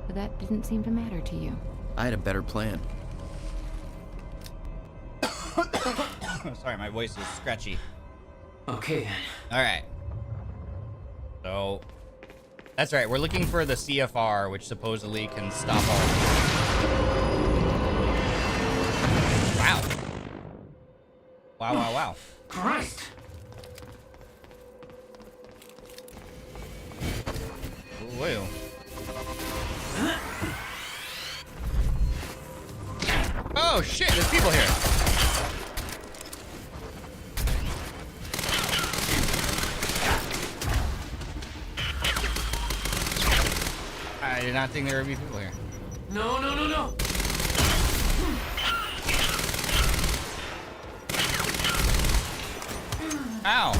But that didn't seem to matter to you. I had a better plan. Sorry, my voice is scratchy. Okay then. Alright. So, that's right, we're looking for the CFR, which supposedly can stop all... Wow. Wow, wow, wow. Christ! Whoa. Oh shit, there's people here. I did not think there would be people here. No, no, no, no! Ow.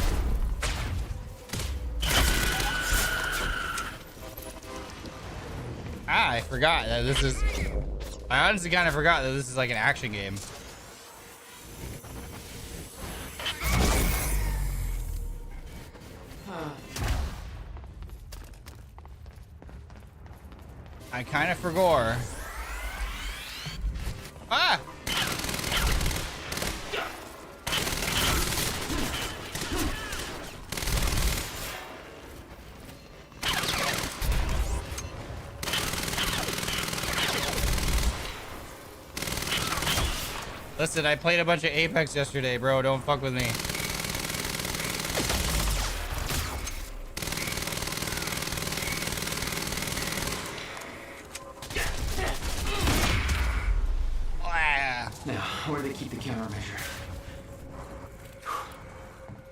Ah, I forgot that this is... I honestly kind of forgot that this is like an action game. I kind of forgot. Ah! Listen, I played a bunch of Apex yesterday, bro. Don't fuck with me. Now, where do they keep the countermeasure?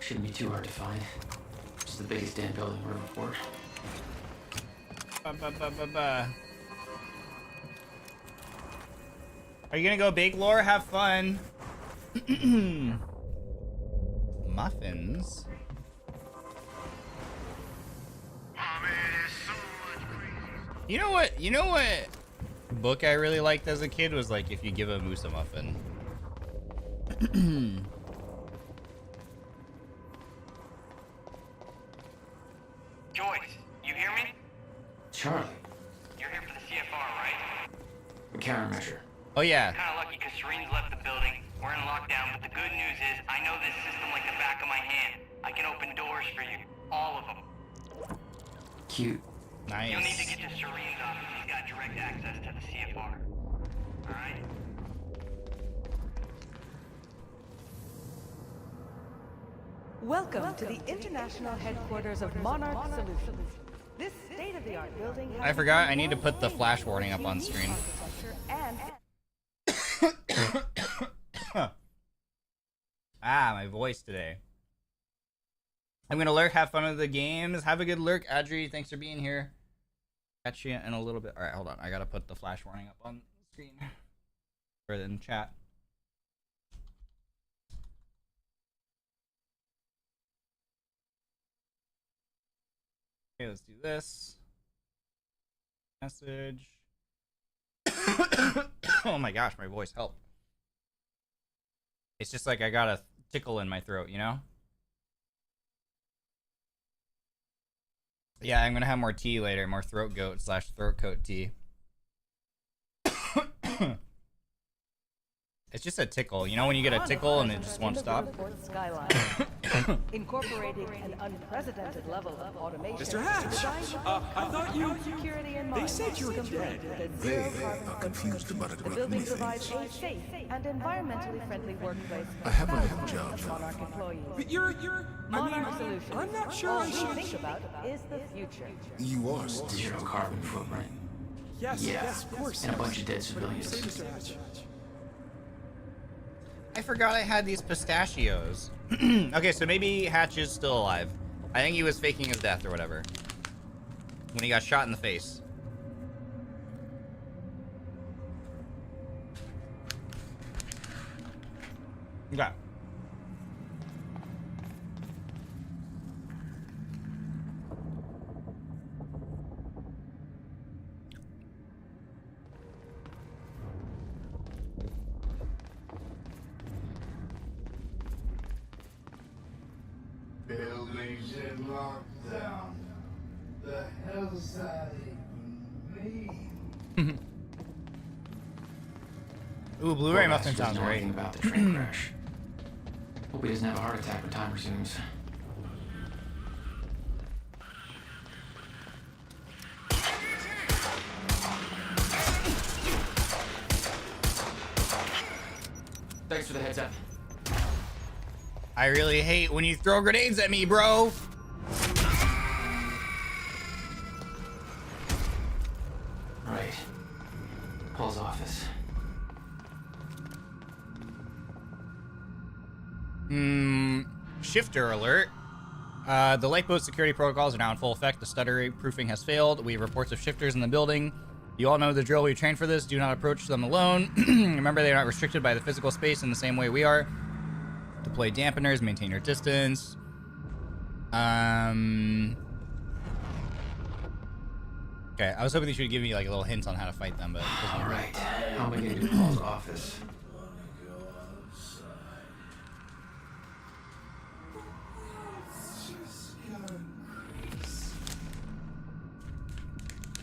Shouldn't be too hard to find. It's the biggest damn building we're in for. Are you gonna go big, lore? Have fun. Muffins. You know what? You know what book I really liked as a kid was like if you give a moose a muffin. Joyce, you hear me? Charlie, You're here for the CFR, right? the countermeasure. Oh yeah. Kinda lucky because Serene's left the building. We're in lockdown, but the good news is I know this system like the back of my hand. I can open doors for you. All of them. Cute. Nice. You'll need to get to Serene's office. He's got direct access to the CFR. Alright? Welcome to the international headquarters of Monarch Solutions. This state-of-the-art building has I forgot I need to put the flash warning up on screen. and Ah, my voice today. I'm gonna lurk, have fun with the games. Have a good lurk, Adri. Thanks for being here. Catch you in a little bit. Alright, hold on. I gotta put the flash warning up on screen. Or in chat. Okay, let's do this. Message. Oh my gosh, my voice help. It's just like I got a tickle in my throat, you know? Yeah, I'm gonna have more tea later, more throat goat / throat coat tea. It's just a tickle, you know when you get a tickle and it just won't stop? incorporating an unprecedented level of automation. Mr. Hatch, I thought you... Security in They mind, said you were complete dead. with a They zero-carbon are confused about a The group of building new provides things. a safe and environmentally friendly workplace for I have a thousands job of for Monarch you. employees. But you're... Monarch Solutions. I'm not sure All I we should... think about is the future. You are still Zero carbon footprint. Yes, Yeah, yes, of course. and a bunch of dead Say, civilians. Mr. Hatch. I forgot I had these pistachios. Okay, so maybe Hatch is still alive. I think he was faking his death or whatever. When he got shot in the face. Okay. locked down. The hell's that even mean? Ooh, Blu-ray muffin Doesn't sounds know great. anything about the train crash. Hope he doesn't have a heart attack when time resumes. Thanks for the heads up. I really hate when you throw grenades at me, bro. Right. Paul's office. Shifter alert. The lifeboat security protocols are now in full effect. The stutter proofing has failed. We have reports of shifters in the building. You all know the drill. We trained for this. Do not approach them alone. Remember, they are not restricted by the physical space in the same way we are. Deploy dampeners. Maintain your distance. Okay, I was hoping they should give me like a little hint on how to fight them, but All right. How am I going to do Paul's office?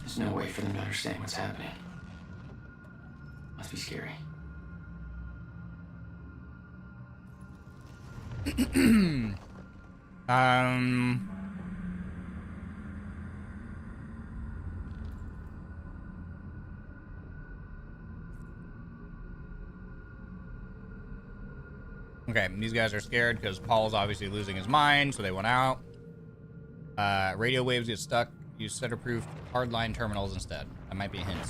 There's no way for them to understand what's happening. Must be scary. Okay, these guys are scared because Paul's obviously losing his mind, so they went out. Radio waves get stuck. Use stutter-proof hardline terminals instead. That might be a hint.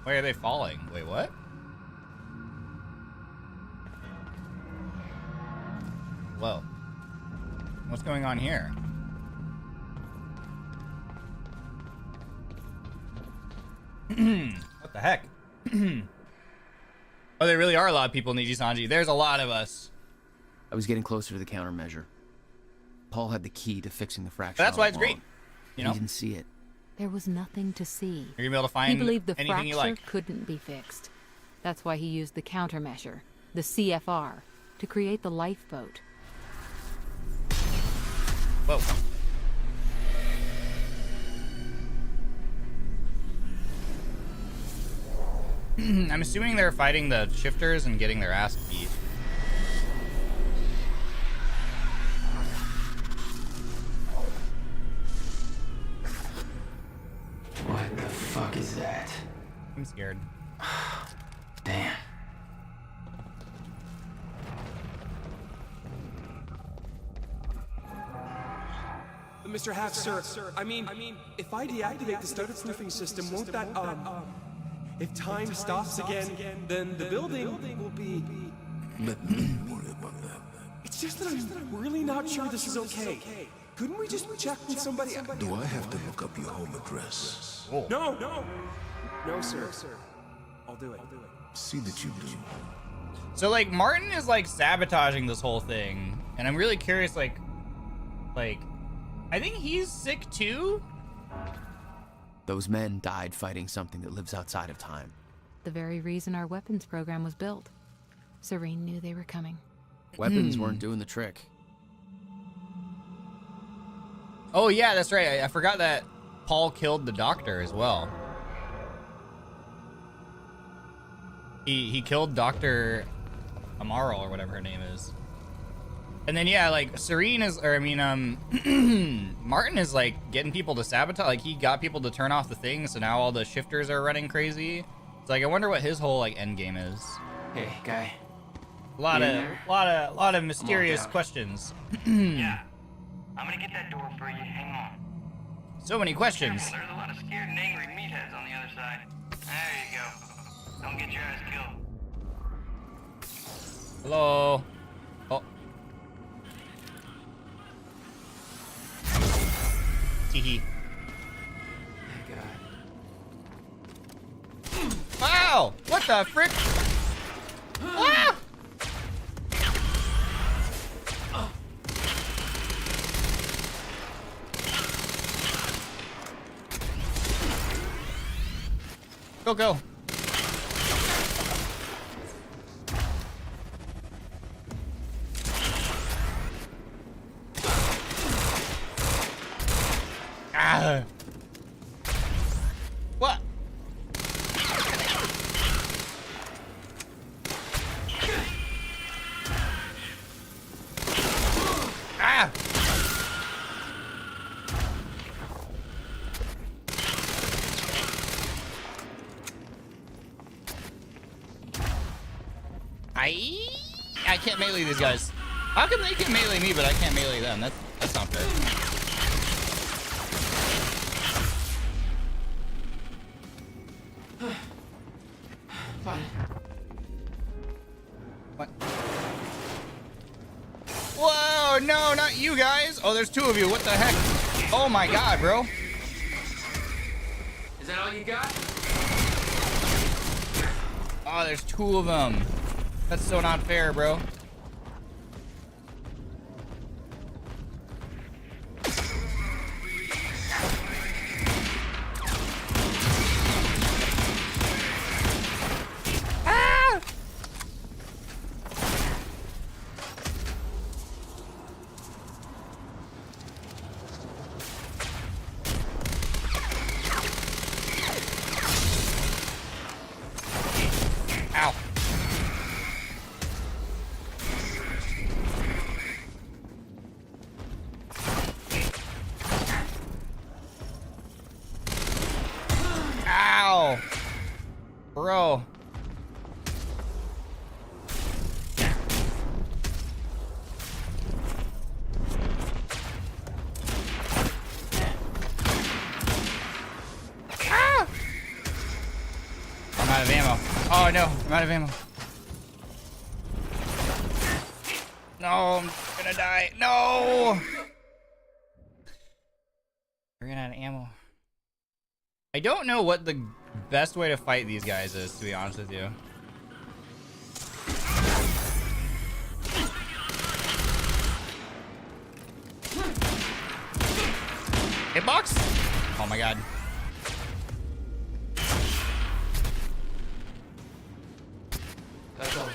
Why are they falling? Wait, what? Whoa. What's going on here? What the heck? Oh, there really are a lot of people in NIJISANJI. There's a lot of us. I was getting closer to the countermeasure. Paul had the key to fixing the fracture. That's all why it's great. along. You know, He didn't see it. There was nothing to see. you're gonna be able to He find believed the anything you fracture like. couldn't be fixed. That's why he used the countermeasure, the CFR, to create the lifeboat. Whoa. I'm assuming they're fighting the shifters and getting their ass beat. What the fuck is that? I'm scared. Damn. Mr. Hack, sir, I mean, if I deactivate the stutter-proofing system, won't that, if time stops again, then the building will be... Let me worry about that. It's just that I'm really not sure this is okay. Couldn't we just check with somebody? Do I have to look up your home address? No, sir. I'll do it. See that you do. So like Martin is like sabotaging this whole thing, and I'm really curious. Like, I think he's sick too. Those men died fighting something that lives outside of time. The very reason our weapons program was built. Serene knew they were coming. Weapons weren't doing the trick. Oh yeah, that's right. I forgot that Paul killed the doctor as well. He killed Dr. Amaro or whatever her name is. And then yeah, like Serene is, or I mean, Martin is like getting people to sabotage. Like he got people to turn off the thing, so now all the shifters are running crazy. It's like I wonder what his whole like end game is. Hey, guy. A lot there? of mysterious down. questions. Yeah. I'm gonna get that door for you. Hang on. So many questions. Careful, there's a lot of scared and angry meatheads on the other side. There you go. Don't get your ass killed. Hello. Oh. Teehee. Wow! What the frick? Ah! Go, go. Ah! What? Ah! I can't melee these guys. How come they can melee me, but I can't melee them? That's not fair. Fine. What? Whoa, no, not you guys. Oh, there's two of you. What the heck? Oh my god, bro. Is that all you got? Oh, there's two of them. That's so not fair, bro. Ah! Ow. Ow. Bro. Ah! I'm out of ammo. Oh no, I'm out of ammo. No, I'm gonna die. No! We're gonna out of ammo. I don't know what the best way to fight these guys is, to be honest with you. Hitbox? Oh my god. That's all.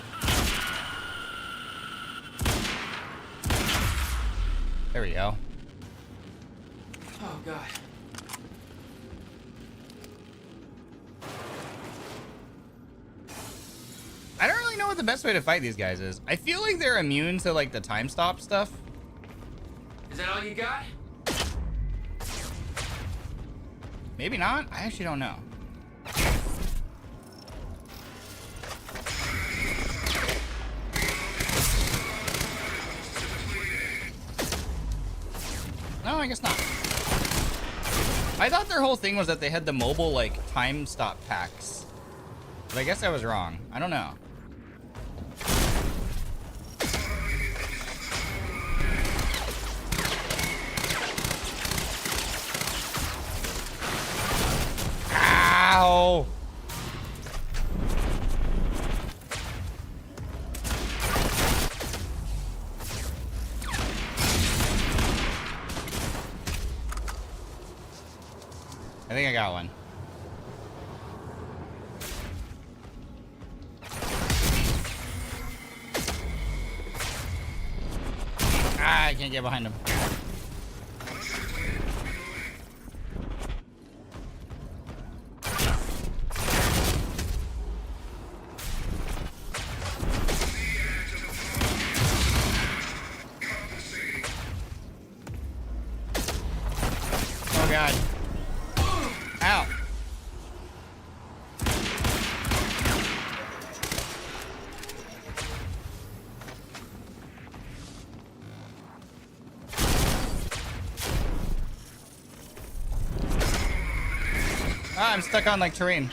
There we go. Oh god. I don't really know what the best way to fight these guys is. I feel like they're immune to like the time stop stuff. Is that all you got? Maybe not. I actually don't know. No, I guess not. I thought their whole thing was that they had the mobile like time stop packs. But I guess I was wrong. I don't know. Ow! I think I got one. Ah, I can't get behind him. Oh god. Ow. Ah, I'm stuck on like terrain.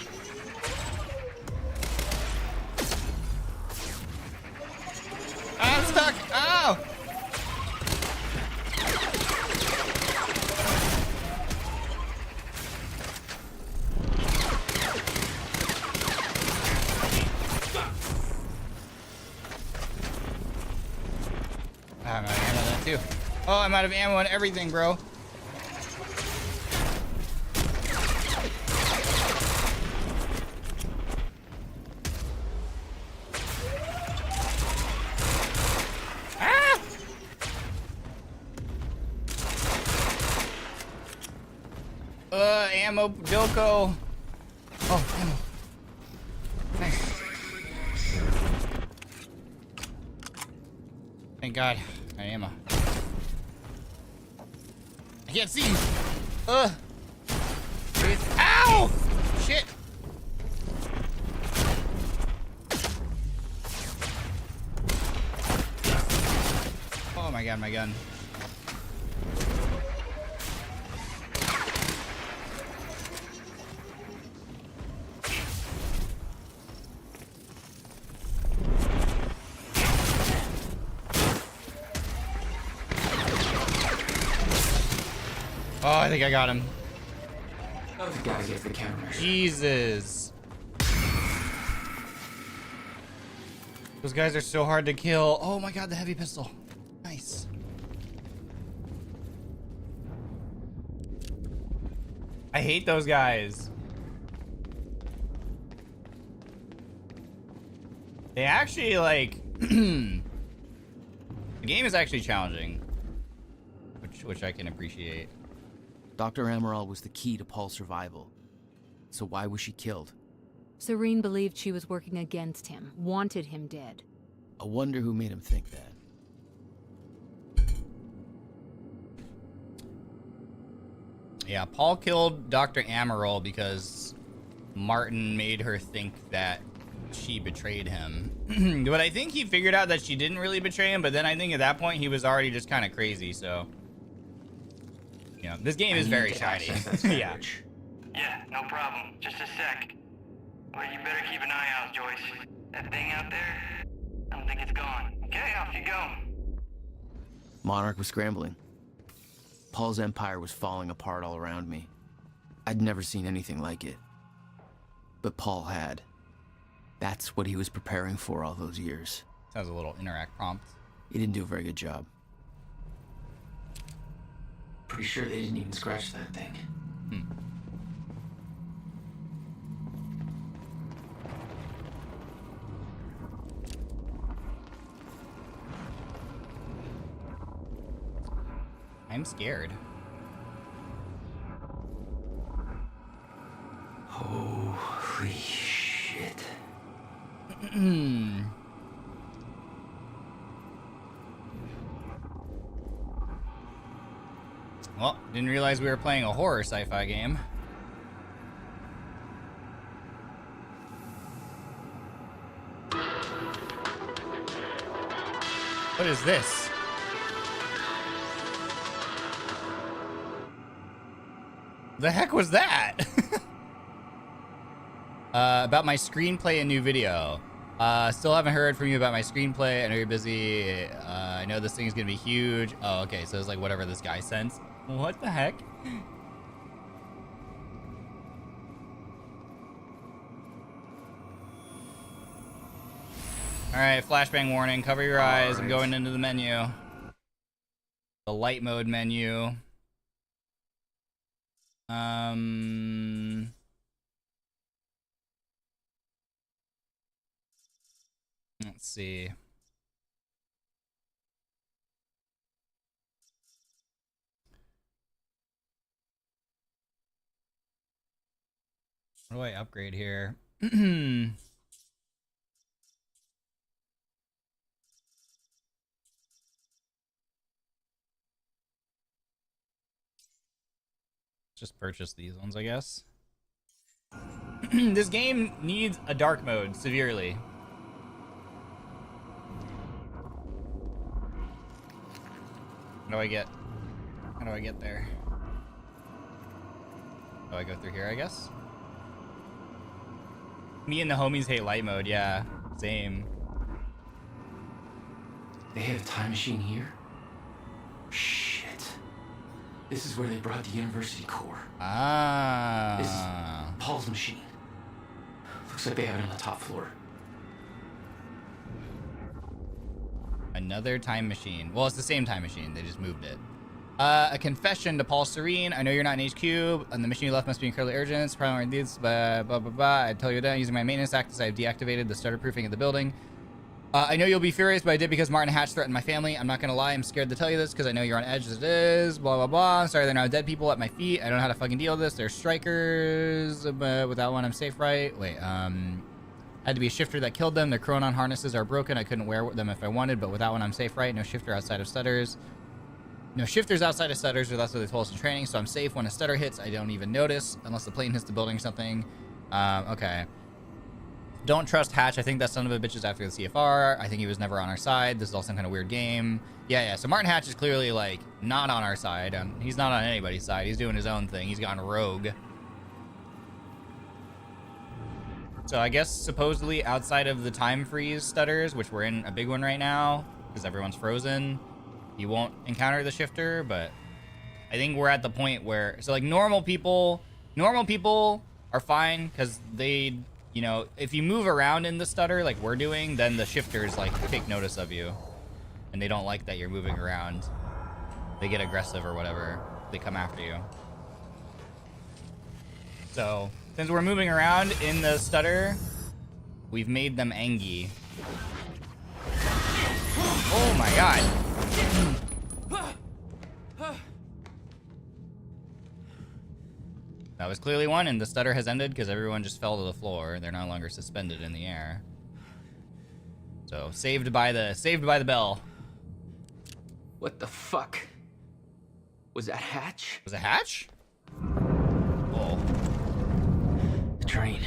Ah, I'm stuck. Ow. I'm out of ammo then too. Oh, I'm out of ammo and everything, bro. Ah! ammo, Dilko. Oh, ammo. Nice. Thank God. I ammo. I can't see. Ow! Shit. Oh my God, my gun. Oh, I think I got him. The guy gets the countermeasure. Jesus. Those guys are so hard to kill. Oh my God, the heavy pistol. Nice. I hate those guys. They actually like the game is actually challenging, which I can appreciate. Dr. Amaral was the key to Paul's survival. So why was she killed? Serene believed she was working against him, wanted him dead. I wonder who made him think that. Yeah, Paul killed Dr. Amaral because Martin made her think that she betrayed him. But I think he figured out that she didn't really betray him, but then I think at that point he was already just kind of crazy, so... You know, this game is very shiny. Yeah. Yeah, no problem. Just a sec. Well, you better keep an eye out, Joyce. That thing out there, I don't think it's gone. Okay, off you go. Monarch was scrambling. Paul's empire was falling apart all around me. I'd never seen anything like it. But Paul had. That's what he was preparing for all those years. Sounds a little interact prompt. He didn't do a very good job. Pretty sure they didn't even scratch that thing. I'm scared. Holy shit. Well, didn't realize we were playing a horror sci-fi game. What is this? The heck was that? About my screenplay and new video. Still haven't heard from you about my screenplay. I know you're busy. I know this thing is gonna be huge. Oh, okay, so it's like whatever this guy sends. What the heck? Alright, flashbang warning. Cover your eyes. I'm going into the menu. The light mode menu. Let's see. What do I upgrade here? Just purchase these ones, I guess. This game needs a dark mode severely. How do I get there? Oh, I go through here, I guess? Me and the homies hate light mode, yeah. Same. They have a time machine here? Shit. This is where they brought the university core. Ah. This is Paul's machine. Looks like they have it on the top floor. Another time machine. Well, it's the same time machine. They just moved it. A confession to Paul Serene. I know you're not in HQ, and the mission you left must be incredibly urgent. It's probably these, blah, blah, blah, blah. I tell you that using my maintenance access, I have deactivated the starter proofing of the building. I know you'll be furious, but I did because Martin Hatch threatened my family. I'm not gonna lie, I'm scared to tell you this because I know you're on edge as it is. Blah, blah, blah. I'm sorry, there are now dead people at my feet. I don't know how to fucking deal with this. They're strikers, but with that one, I'm safe, right? Wait, had to be a shifter that killed them. Their chronon harnesses are broken. I couldn't wear them if I wanted, but with that one, I'm safe, right? No shifter outside of stutters. No shifters outside of stutters, or that's what they told us in training, so I'm safe. When a stutter hits, I don't even notice, unless the plane hits the building or something. Okay. Don't trust Hatch. I think that son of a bitch is after the CFR. I think he was never on our side. This is all some kind of weird game. Yeah. So Martin Hatch is clearly, like, not on our side. He's not on anybody's side. He's doing his own thing. He's gone rogue. So I guess supposedly outside of the time freeze stutters, which we're in a big one right now, because everyone's frozen, you won't encounter the shifter, but I think we're at the point where, so like normal people are fine because they, you know, if you move around in the stutter like we're doing, then the shifters like take notice of you and they don't like that you're moving around. They get aggressive or whatever. They come after you. So since we're moving around in the stutter, we've made them angry. Oh my god. That was clearly one, and the stutter has ended because everyone just fell to the floor. They're no longer suspended in the air. So saved by the bell. What the fuck? Was that Hatch? Was it Hatch? Oh. The train.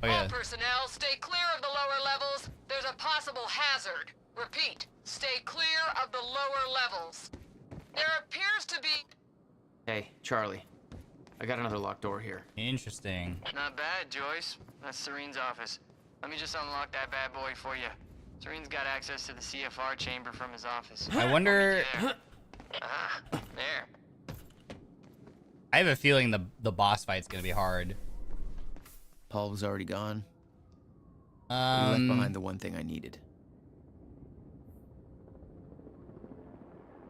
Oh yeah. All personnel, stay clear of the lower levels. There's a possible hazard. Repeat, stay clear of the lower levels. There appears to be... Hey, Charlie. I got another locked door here. Interesting. Not bad, Joyce. That's Serene's office. Let me just unlock that bad boy for you. Serene's got access to the CFR chamber from his office. I wonder... There. I have a feeling the boss fight's gonna be hard. Paul was already gone. He left behind the one thing I needed.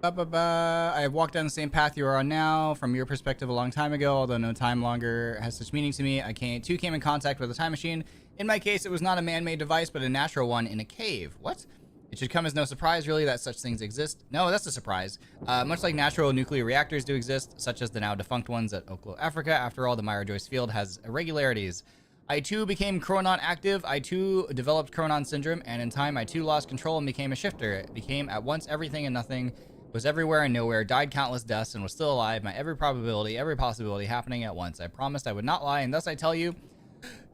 I have walked down the same path you are on now, from your perspective a long time ago, although no time longer has such meaning to me. I came in contact with a time machine. In my case, it was not a man-made device, but a natural one in a cave. What? It should come as no surprise, really, that such things exist. No, that's a surprise. Much like natural nuclear reactors do exist, such as the now defunct ones at Oklo, Africa. After all, the Myra-Joyce field has irregularities. I too became chronon active. I too developed chronon syndrome, and in time, I too lost control and became a shifter. It became at once everything and nothing. Was everywhere and nowhere, died countless deaths, and was still alive. My every probability, every possibility happening at once. I promised I would not lie, and thus I tell you,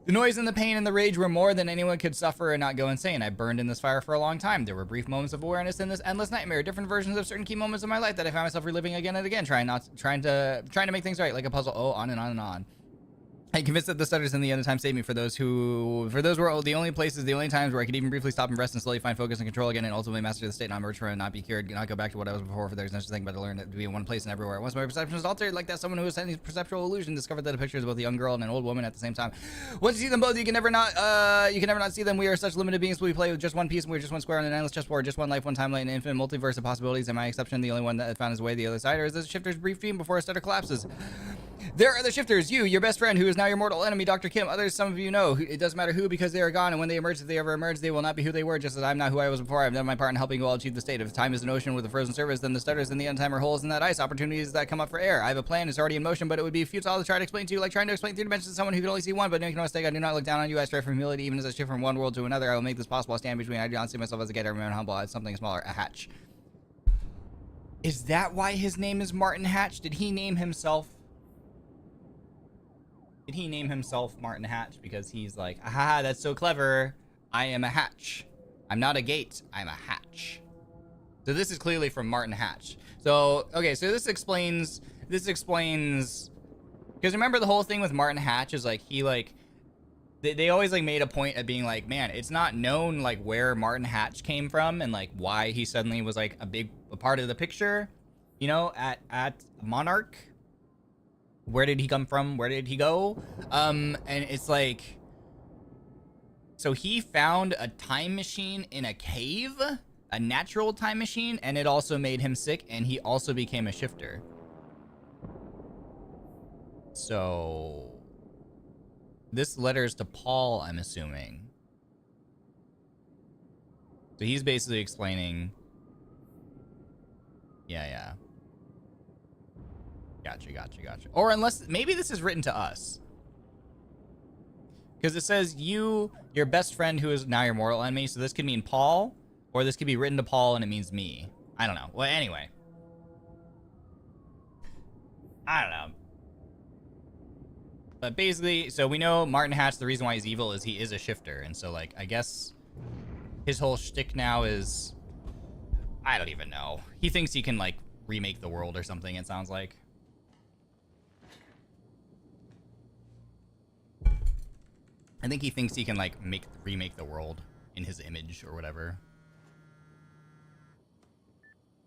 the noise and the pain and the rage were more than anyone could suffer and not go insane. I burned in this fire for a long time. There were brief moments of awareness in this endless nightmare, different versions of certain key moments of my life that I found myself reliving again and again, trying to make things right, like a puzzle. Oh, on and on and on. I'm convinced that the stutters in the end of time saved me. For those were the only places, the only times where I could even briefly stop and rest and slowly find focus and control again, and ultimately master the state, not emerge from it, not be cured, not go back to what I was before. For there's no such thing but to learn to be in one place and everywhere. Once my perception was altered, like that, someone who was sending perceptual illusion discovered that a picture is both a young girl and an old woman at the same time. Once you see them both, you can never not see them. We are such limited beings. We play with just one piece, and we're just one square on an endless chessboard, just one life, one timeline, an infinite multiverse of possibilities. Am I exception, the only one that found his way to the other side, or is this shifter's brief dream before a stutter collapses? There are the shifters, you, your best friend, who is now your mortal enemy, Dr. Kim. Others, some of you know. It doesn't matter who, because they are gone, and when they emerge, if they ever emerge, they will not be who they were, just as I'm not who I was before. I've done my part in helping you all achieve the state. If time is an ocean with a frozen surface, then the stutters in the end time are holes in that ice, opportunities that come up for air. I have a plan, it's already in motion, but it would be futile to try to explain to you, like trying to explain 3 dimensions to someone who can only see one, but make no mistake, I do not look down on you. I strive for humility, even as I shift from one world to another. I will make this possible. I stand between. I do not see myself as a getter, I remain humble, as something smaller, a Hatch. Is that why his name is Martin Hatch? Did he name himself? Did he name himself Martin Hatch because he's like, aha, that's so clever. I am a hatch. I'm not a gate. I'm a hatch. So this is clearly from Martin Hatch. So, okay, so this explains, because remember the whole thing with Martin Hatch is like, he like, they always like made a point of being like, man, it's not known like where Martin Hatch came from and like why he suddenly was like a part of the picture, you know, at Monarch. Where did he come from? Where did he go? And it's like, so he found a time machine in a cave, a natural time machine, and it also made him sick, and he also became a shifter. So this letter is to Paul, I'm assuming. So he's basically explaining. Yeah. Gotcha. Or unless maybe this is written to us. Because it says your best friend who is now your mortal enemy. So this could mean Paul, or this could be written to Paul and it means me. I don't know. Well, anyway. I don't know. But basically, so we know Martin Hatch, the reason why he's evil is he is a shifter. And so, like, I guess his whole shtick now is, I don't even know. He thinks he can, like, remake the world or something, it sounds like. I think he thinks he can, like, remake the world in his image or whatever.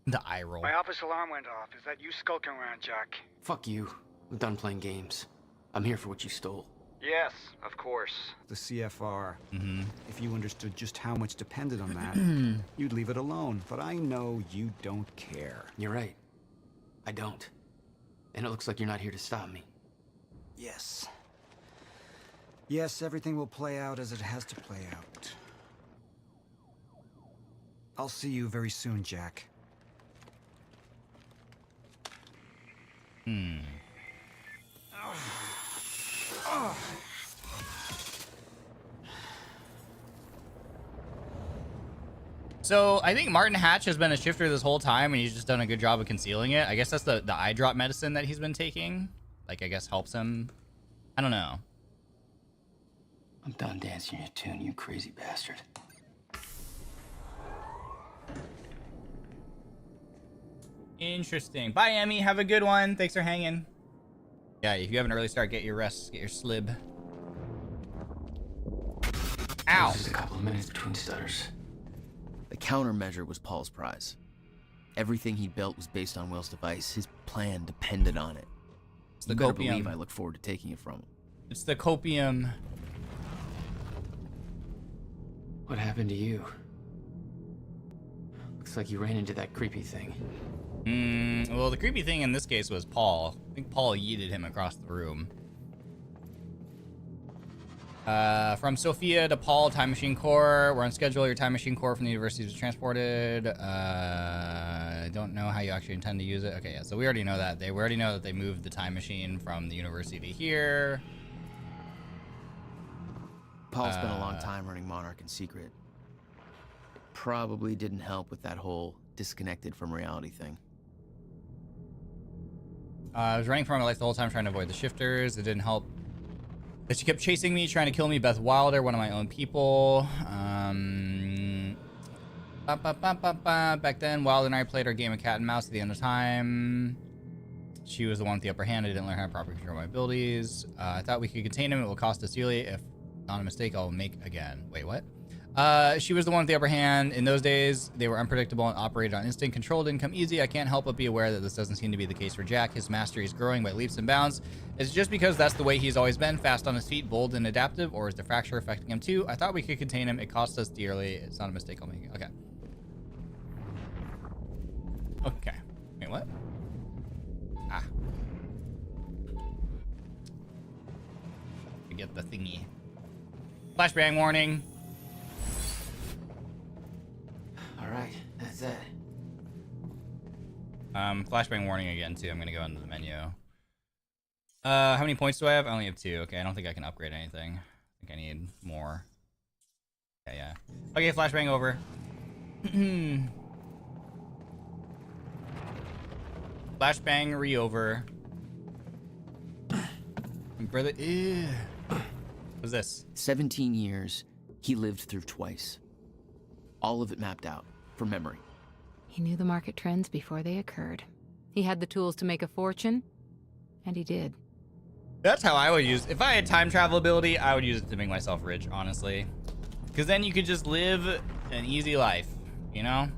The eye roll. My office alarm went off. Is that you skulking around, Jack? Fuck you. I'm done playing games. I'm here for what you stole. Yes, of course. The CFR. Mm-hmm. If you understood just how much depended on that, you'd leave it alone. But I know you don't care. You're right. I don't. And it looks like you're not here to stop me. Yes. Yes, everything will play out as it has to play out. I'll see you very soon, Jack. So I think Martin Hatch has been a shifter this whole time, and he's just done a good job of concealing it. I guess that's the eye drop medicine that he's been taking. Like, I guess helps him. I don't know. I'm done dancing your tune, you crazy bastard. Interesting. Bye, Emmy. Have a good one. Thanks for hanging. Yeah, if you have an early start, get your rest. Get your slib. Ow. Just a couple of minutes between stutters. The countermeasure was Paul's prize. Everything he built was based on Will's device. His plan depended on it. It's the You better copium. believe I look forward to taking it from him. It's the copium. What happened to you? Looks like you ran into that creepy thing. Well, the creepy thing in this case was Paul. I think Paul yeeted him across the room. From Sophia to Paul, Time Machine Core. We're on schedule. Your Time Machine Core from the university was transported. I don't know how you actually intend to use it. Okay, yeah, so we already know that. We already know that they moved the time machine from the university to here. Paul spent a long time running Monarch in secret. It probably didn't help with that whole disconnected from reality thing. I was running for my life the whole time trying to avoid the shifters. It didn't help that she kept chasing me, trying to kill me. Beth Wilder, one of my own people. Back then, Wilder and I played our game of cat and mouse at the end of time. She was the one with the upper hand. I didn't learn how to properly control my abilities. I thought we could contain him. It will cost us dearly. If not a mistake, I'll make again. Wait, what? She was the one with the upper hand. In those days, they were unpredictable and operated on instinct. Control didn't come easy. I can't help but be aware that this doesn't seem to be the case for Jack. His mastery is growing by leaps and bounds. Is it just because that's the way he's always been? Fast on his feet, bold and adaptive? Or is the fracture affecting him too? I thought we could contain him. It cost us dearly. It's not a mistake. I'll make it. Okay. Okay. Wait, what? Ah. We get the thingy. Flashbang warning. Alright, that's it. Flashbang warning again too. I'm gonna go into the menu. How many points do I have? I only have 2. Okay, I don't think I can upgrade anything. I think I need more. Yeah. Okay, flashbang over. Flashbang over. Brother, ew. What's this? 17 years, he lived through twice. All of it mapped out, from memory. He knew the market trends before they occurred. He had the tools to make a fortune, and he did. That's how I would use. If I had time travel ability, I would use it to make myself rich, honestly. Because then you could just live an easy life, you know?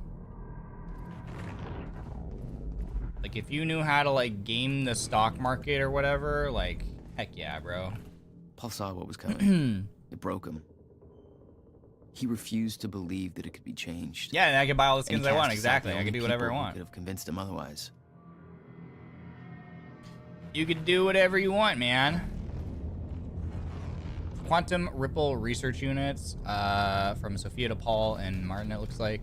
Like, if you knew how to, like, game the stock market or whatever, like, heck yeah, bro. Paul saw what was coming. It broke him. He refused to believe that it could be changed. Yeah, and I could buy all the skins I want, cast exactly. aside the I could do only whatever I people who want. could have convinced him otherwise. You could do whatever you want, man. quantum ripple research units from Sophia to Paul and Martin, it looks like.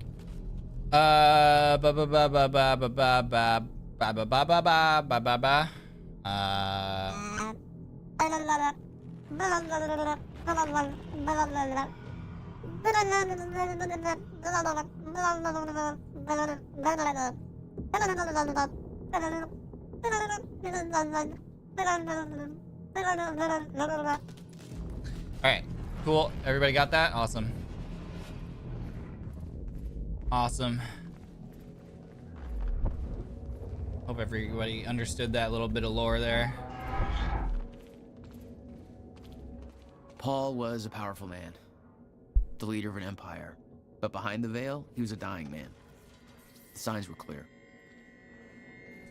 Alright, cool. Everybody got that? Awesome. Awesome. Hope everybody understood that little bit of lore there. Paul was a powerful man, the leader of an empire, but behind the veil, he was a dying man. The signs were clear.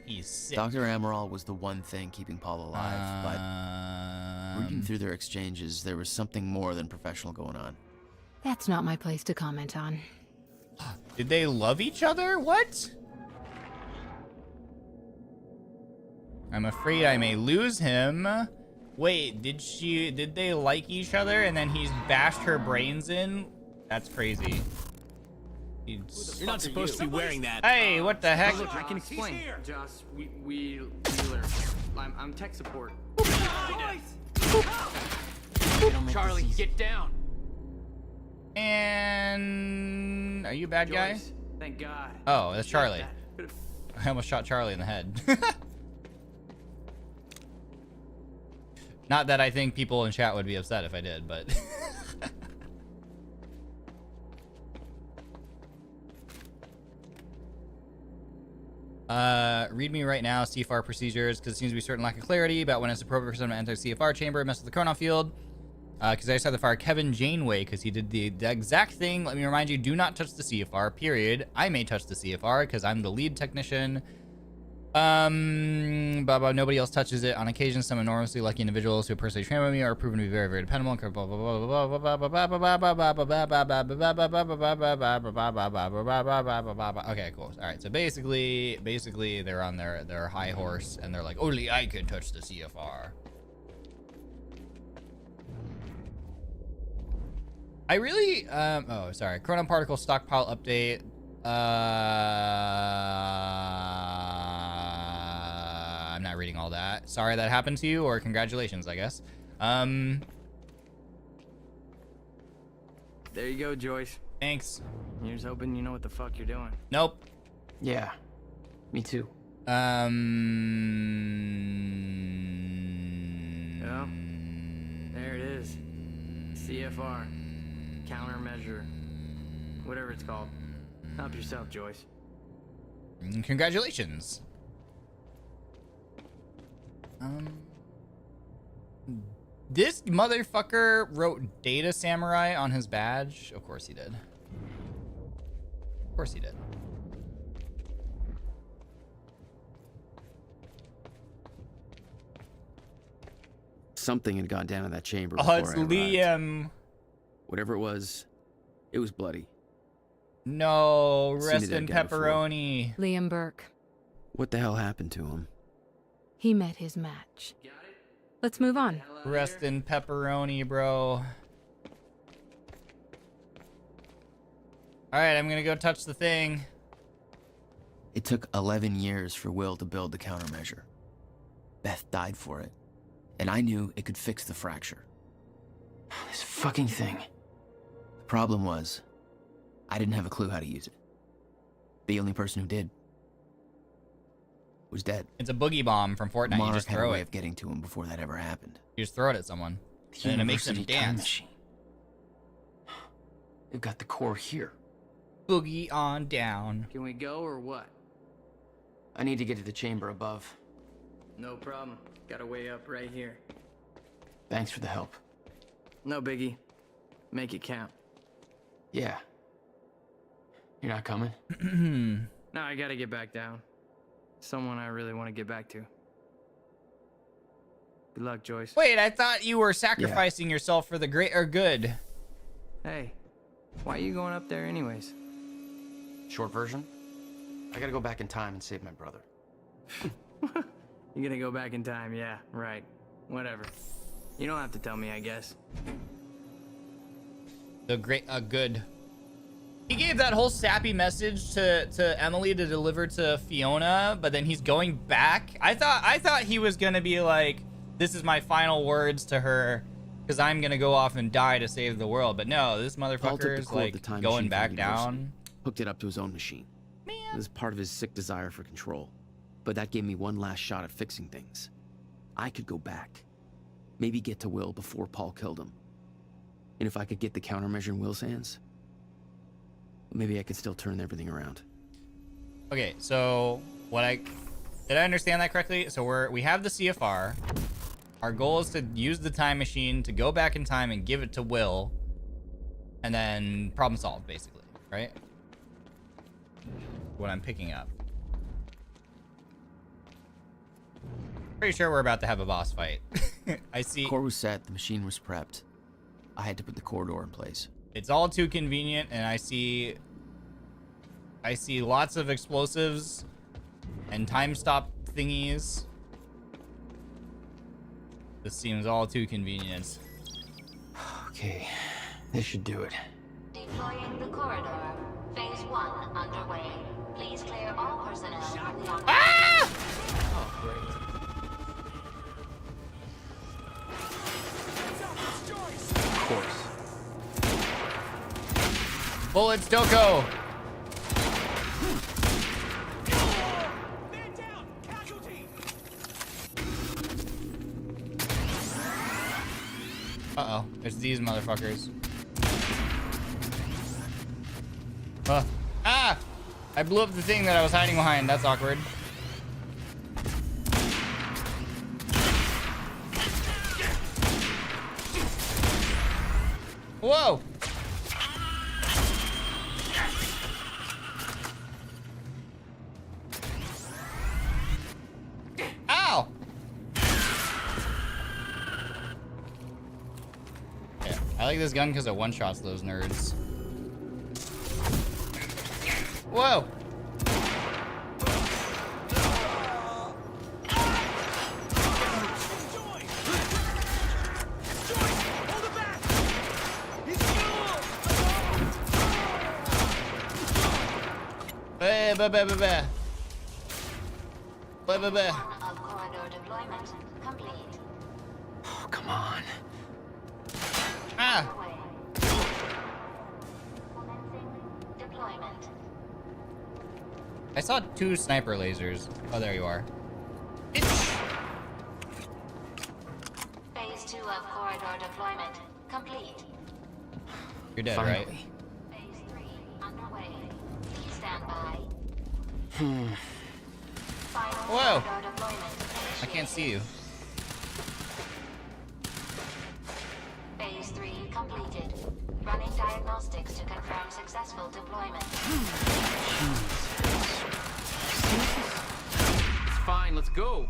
He's sick. Dr. Amaral was the one thing keeping Paul alive, but reading through their exchanges, there was something more than professional going on. That's not my place to comment on. Did they love each other? What? I'm afraid I may lose him. Wait, did they like each other and then he's bashed her brains in? That's crazy. You're not supposed to be wearing that. Hey, what the heck? Look, I can explain. Joss, we learn. I'm tech support. Charlie, get down. And are you a bad guy? Joyce, thank God. Oh, that's Charlie. I almost shot Charlie in the head. Not that I think people in chat would be upset if I did, but read me right now CFR procedures, because it seems to be a certain lack of clarity about when it's appropriate for someone to enter the CFR chamber, mess with the chrono field. Because I just had to fire Kevin Janeway because he did the exact thing. Let me remind you, do not touch the CFR, period. I may touch the CFR because I'm the lead technician. Nobody else touches it. On occasion, some enormously lucky individuals who personally trained with me are proven to be very, very dependable. Okay, cool. All right, so basically, they're on their high horse and they're like, only I can touch the CFR. I really, oh, sorry. Chrono particle stockpile update. I'm not reading all that. Sorry that happened to you, or congratulations, I guess. There you go, Joyce. Thanks. You're just hoping you know what the fuck you're doing. Nope. Yeah, me too. Yeah. There it is. CFR. Countermeasure. Whatever it's called. Help yourself, Joyce. Congratulations. This motherfucker wrote Data Samurai on his badge. Of course he did. Of course he did. Something had gone down in that chamber. Oh, it's Liam. Whatever it was bloody. No, rest in pepperoni. Liam Burke. What the hell happened to him? He met his match. Let's move on. Rest in pepperoni, bro. Alright, I'm gonna go touch the thing. It took 11 years for Will to build the countermeasure. Beth died for it, and I knew it could fix the fracture. This fucking thing. The problem was, I didn't have a clue how to use it. The only person who did was dead. It's a boogie bomb from Fortnite. Monarch You just had a throw way it. of getting to him before that ever happened. You just throw it at someone, and then it makes them University time dance. machine. They've got the core here. Boogie on down. Can we go or what? I need to get to the chamber above. No problem. Got a way up right here. Thanks for the help. No biggie. Make it count. Yeah. You're not coming? No, I gotta get back down. Someone I really want to get back to. Good luck, Joyce. Wait, I thought you were sacrificing yourself for the greater good. Hey, why are you going up there anyways? Short version? I gotta go back in time and save my brother. You're gonna go back in time, yeah, right. Whatever. You don't have to tell me, I guess. The great, good. He gave that whole sappy message to Emily to deliver to Fiona, but then he's going back. I thought he was gonna be like, this is my final words to her, because I'm gonna go off and die to save the world. But no, this motherfucker is like going back down. Hooked it up to his own machine. Man. It was part of his sick desire for control. But that gave me one last shot at fixing things. I could go back. Maybe get to Will before Paul killed him. And if I could get the countermeasure in Will's hands, maybe I could still turn everything around. Okay, so did I understand that correctly? So we have the CFR. Our goal is to use the time machine to go back in time and give it to Will, and then problem solved, basically, right? What I'm picking up. Pretty sure we're about to have a boss fight. I see. The core was set, the machine was prepped. I had to put the corridor in place. It's all too convenient, and I see lots of explosives and time stop thingies. This seems all too convenient. Okay, this should do it. Deploying the corridor. Phase 1 underway. Please clear all personnel from the Ah! Oh, great. Of course. Bullets, Doko! Man down! Casualty! Uh-oh, it's these motherfuckers. Ah! I blew up the thing that I was hiding behind. That's awkward. Whoa! Ow! Yeah, I like this gun because it one-shots those nerds. Whoa! Corridor deployment complete. Oh, come on. Ah! Deployment. I saw 2 sniper lasers. Oh, there you are. Phase 2 of corridor deployment complete. You're dead, Finally. right? Phase 3 underway. Please stand by. Whoa! I can't see you. Phase 3 completed. Running diagnostics to confirm successful deployment. It's fine, let's go.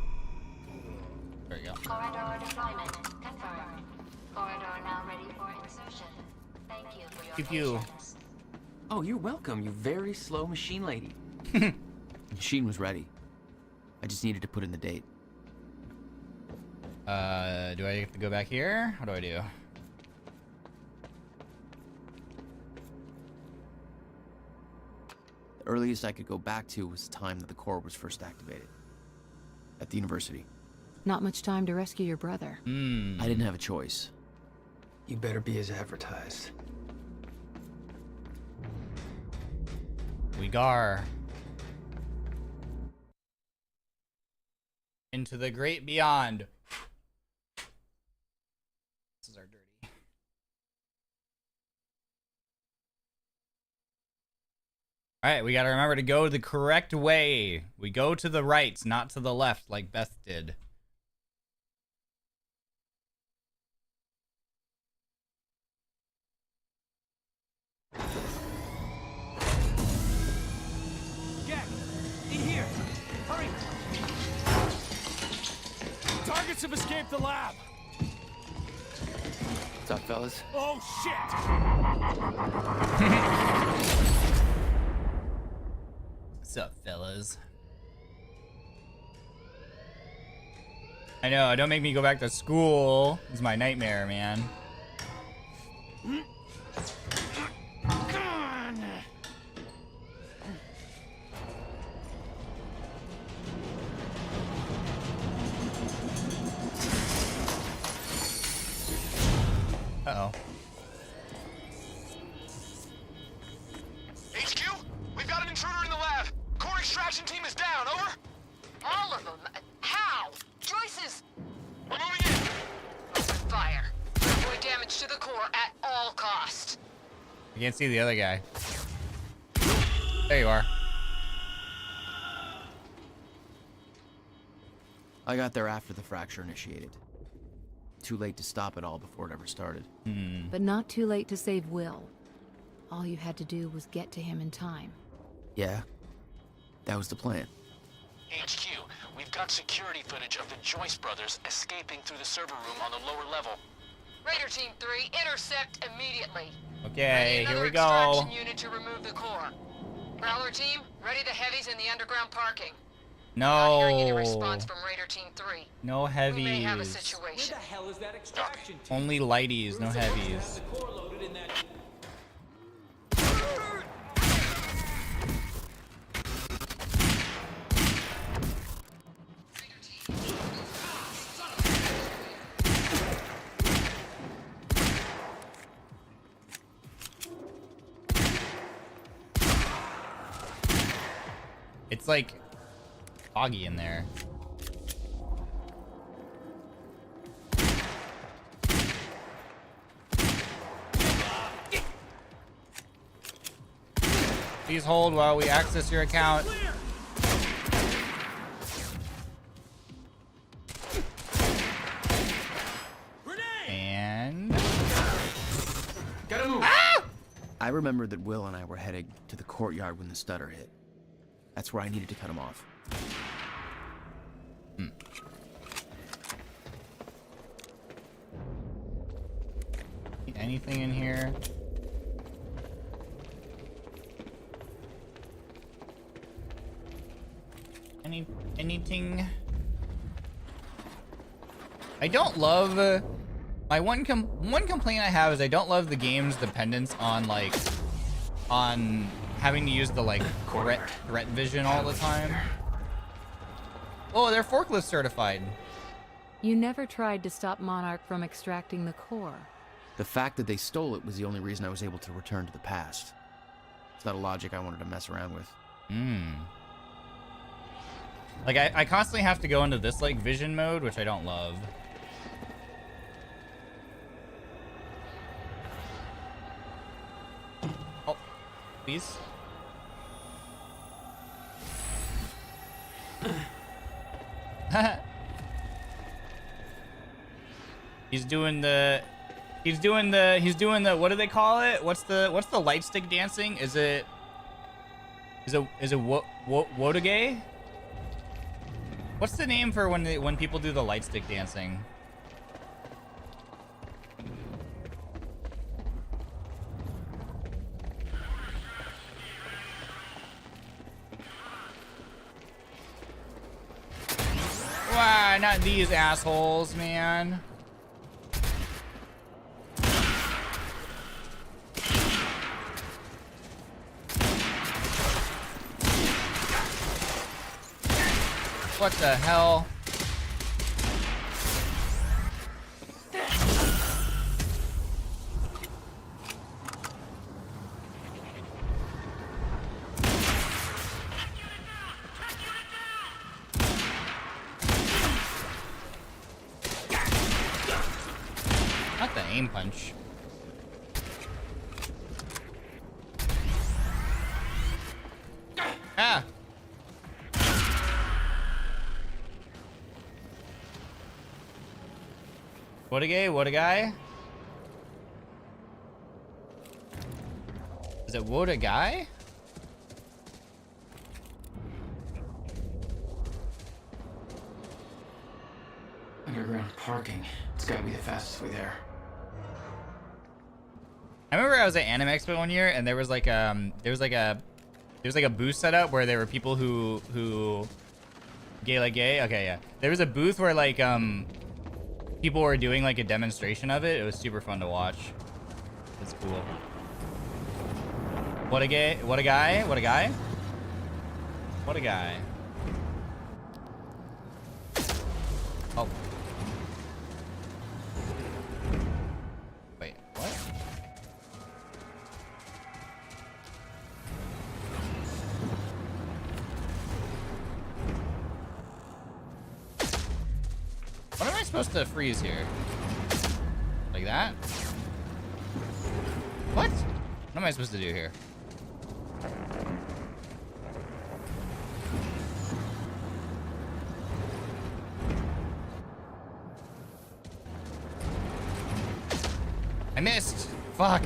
There you go. Corridor deployment confirmed. Corridor now ready for insertion. Thank you for your patience. Oh, you're welcome, you very slow machine lady. The machine was ready. I just needed to put in the date. Do I have to go back here? What do I do? The earliest I could go back to was the time that the core was first activated. At the university. Not much time to rescue your brother. I didn't have a choice. You better be as advertised. We gar. Into the great beyond. This is our dirty. Alright, we gotta remember to go the correct way. We go to the right, not to the left like Beth did. Get! In here! Hurry! Targets have escaped the lab! What's up, fellas? Oh, shit! What's up, fellas? I know, don't make me go back to school. It's my nightmare, man. Uh-oh. HQ, we've got an intruder in the lab. Core extraction team is down, over. All of them? How? Joyce's... We're moving in. Open fire. Avoid damage to the core at all cost. I can't see the other guy. There you are. I got there after the fracture initiated. Too late to stop it all before it ever started. But not too late to save Will. All you had to do was get to him in time. Yeah, that was the plan. HQ, we've got security footage of the Joyce brothers escaping through the server room on the lower level. Raider Team 3, intercept immediately. Okay, here we go. Extraction unit to remove the core. Prowler Team, ready the heavies in the underground parking. Not hearing any response No. from Raider Team 3. No We may have a heavies. situation. Where the hell is that extraction team? Only lighties, no heavies. The core loaded in that. It's like foggy in there. Please hold while we access your account. And Gotta move. I remember that Will and I were heading to the courtyard when the stutter hit. That's where I needed to cut him off. anything in here? Anything? I don't love my one complaint I have is I don't love the game's dependence on like having to use the like threat vision all the time. Oh, they're forklift certified. You never tried to stop Monarch from extracting the core. The fact that they stole it was the only reason I was able to return to the past. It's not a logic I wanted to mess around with. Like I constantly have to go into this like vision mode, which I don't love. Oh, please. He's doing the what do they call it? What's the light stick dancing? Is it wotage? What's the name for when people do the light stick dancing? Why not these assholes, man? What the hell? Not the aim punch. Ah! What a gay, what a guy? Is it what a guy? Underground parking. It's gotta be the fastest way there. I remember I was at Anime Expo one year and there was like a booth set up where there were people who Gay like gay? Okay, yeah. There was a booth where like people were doing like a demonstration of it. It was super fun to watch. It's cool. What a gay, what a guy, what a guy. What a guy. Oh. Wait, what? What am I supposed to freeze here? Like that? What? What am I supposed to do here? I missed. Fuck.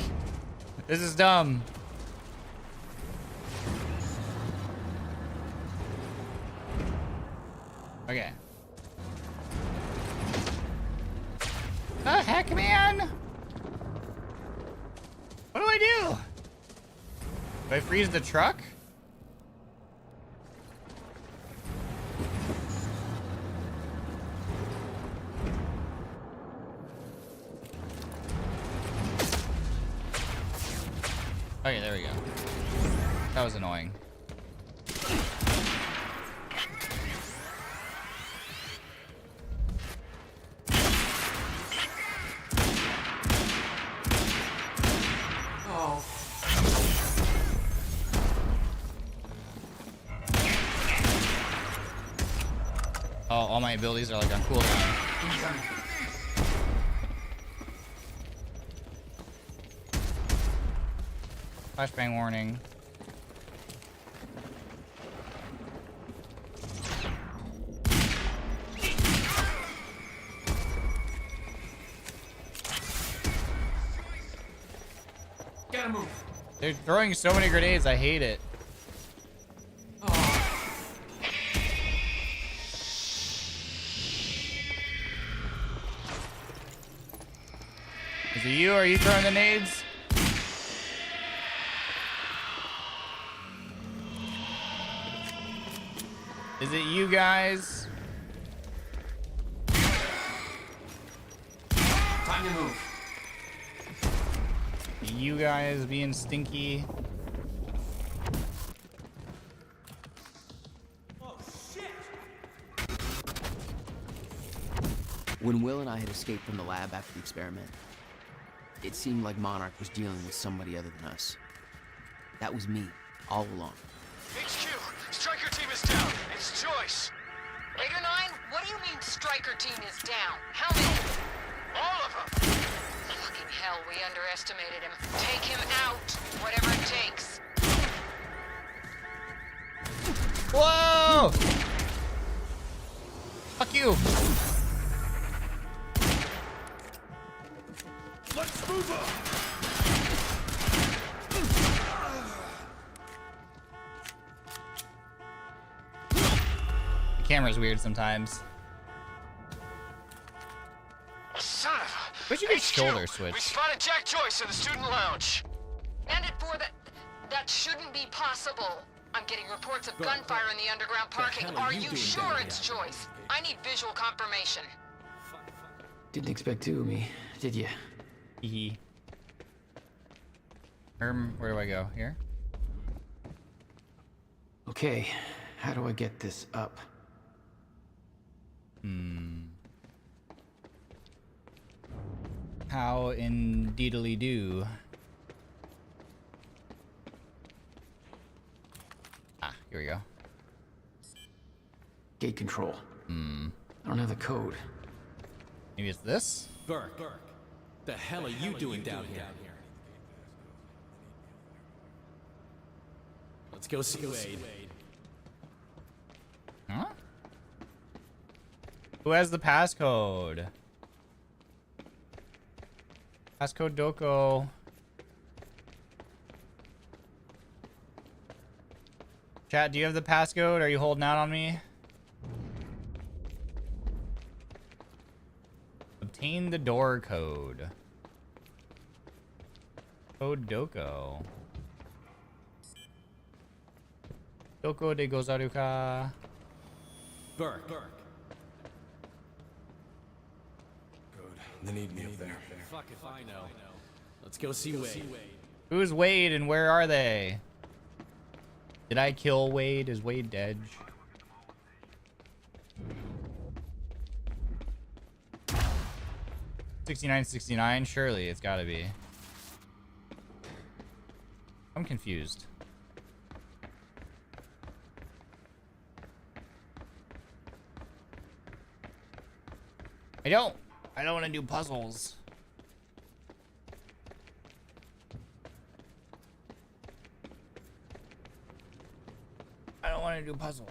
This is dumb. Okay. The heck, man? What do I do? Do I freeze the truck? Okay, there we go. That was annoying. Oh. Oh, all my abilities are like on cooldown. Flashbang warning. Gotta move. They're throwing so many grenades, I hate it. Oh. Is it you? Are you throwing the nades? Is it you guys? Time to move. You guys being stinky. Oh shit! When Will and I had escaped from the lab after the experiment, it seemed like Monarch was dealing with somebody other than us. That was me, all along. HQ, Striker team is down. It's Joyce. 8 or 9? What do you mean Striker team is down? How many? All of them. Fucking hell, we underestimated him. Take him out, whatever it takes. Whoa! Fuck you! Let's move up. The camera's weird sometimes. Son of a... Where'd you get HQ, shoulder switch? We spotted Jack Joyce in the student lounge. And at 4, that shouldn't be possible. I'm getting reports of gunfire in the underground parking. hell are Are you you doing sure down it's here? Joyce? I need visual confirmation. Didn't expect two of me, did you? Hee. Where do I go? Here? Okay, how do I get this up? How indeedly do? Ah, here we go. Gate control. I don't have the code. Maybe it's this? Burke, the hell are you doing down here? Let's go see Wade. Huh? Who has the passcode? Passcode Doko. Chat, do you have the passcode? Are you holding out on me? Obtain the door code. Code Doko. Doko de gozaru ka. Burke. Good. They need me up there. Fuck if I know. Let's go see Wade. Who's Wade and where are they? Did I kill Wade? Is Wade dead? $69.69? Surely it's gotta be. I'm confused. I don't want to do puzzles. I don't want to do puzzles.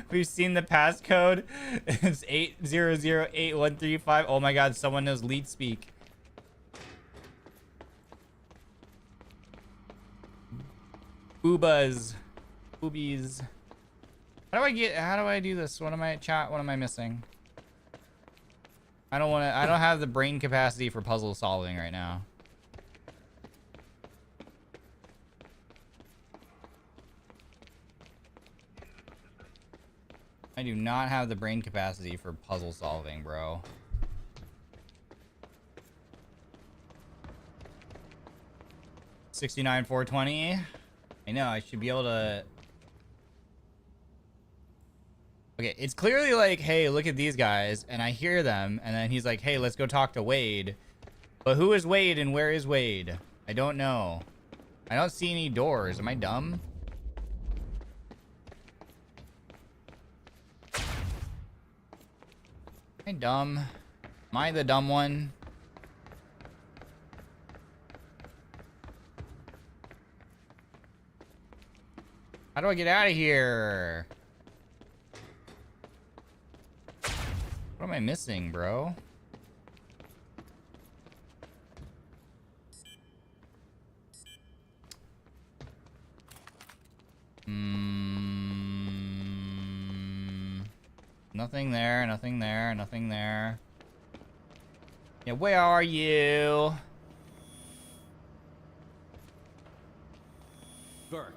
We've seen the passcode. It's 8008135. Oh my god, someone knows leet speak. Boobas. Boobies. How do I do this? What am I missing? I don't have the brain capacity for puzzle solving right now. I do not have the brain capacity for puzzle solving, bro. $69,420. I know, I should be able to... Okay, it's clearly like, hey, look at these guys, and I hear them, and then he's like, hey, let's go talk to Wade. But who is Wade and where is Wade? I don't know. I don't see any doors. Am I dumb? Am I dumb? Am I the dumb one? How do I get out of here? What am I missing, bro? Nothing there, nothing there, nothing there. Yeah, where are you? Burke.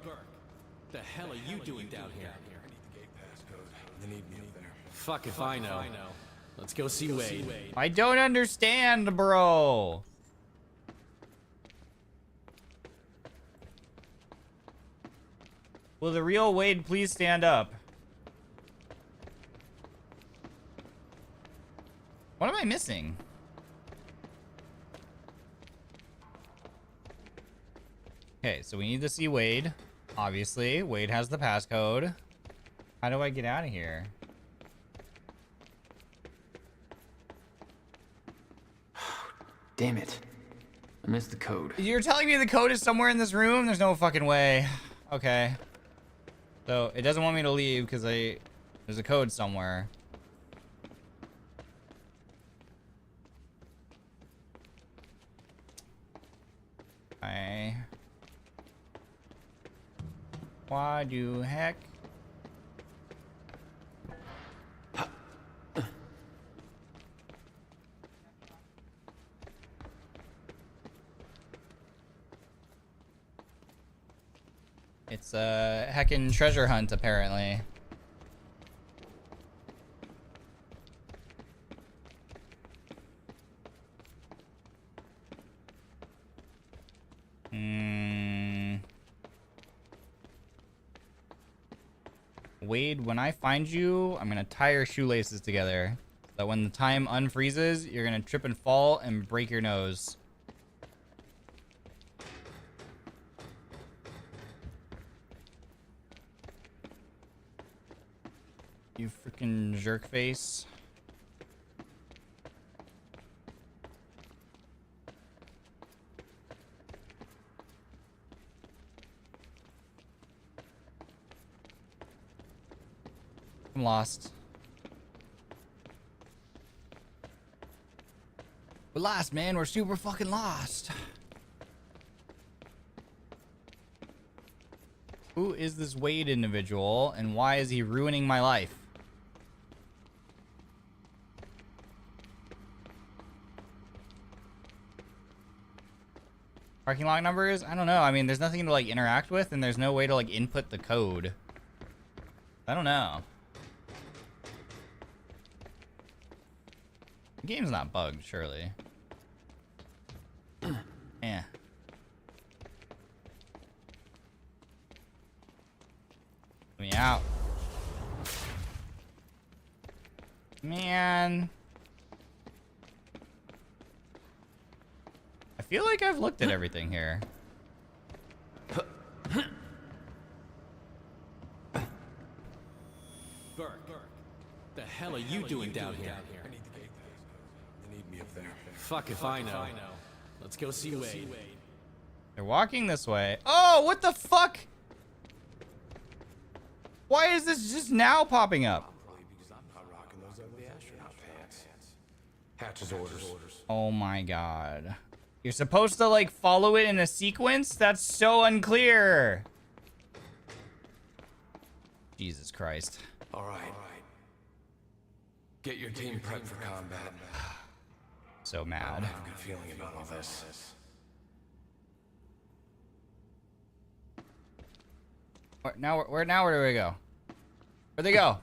The hell are you doing down here? I need the gate passcode. They need me up there. Fuck if I know. Let's go see Wade. I don't understand, bro. Will the real Wade please stand up? What am I missing? Okay, so we need to see Wade. Obviously, Wade has the passcode. How do I get out of here? Damn it. I missed the code. You're telling me the code is somewhere in this room? There's no fucking way. Okay. So, it doesn't want me to leave because there's a code somewhere. Why do heck? It's a heckin' treasure hunt, apparently. Wade, when I find you, I'm gonna tie your shoelaces together. So that when the time unfreezes, you're gonna trip and fall and break your nose. You freaking jerk face. I'm lost. We're lost, man. We're super fucking lost. Who is this Wade individual, and why is he ruining my life? Parking lot numbers? I don't know. I mean, there's nothing to like interact with, and there's no way to like input the code. I don't know. The game's not bugged, surely. Yeah. Let me out. Man. I feel like I've looked at everything here. Burke, the hell are you doing down here? I need the gate passcode. They need me up there. Fuck if I know. Let's go see Wade. They're walking this way. Oh, what the fuck? Why is this just now popping up? Probably because I'm not rocking those ugly astronaut pants. Hatch's orders. Oh my god. You're supposed to like follow it in a sequence? That's so unclear. Jesus Christ. All right. Get your team prepped for combat. So I mad. don't have a good feeling about all this. Where do we go? Where'd they go?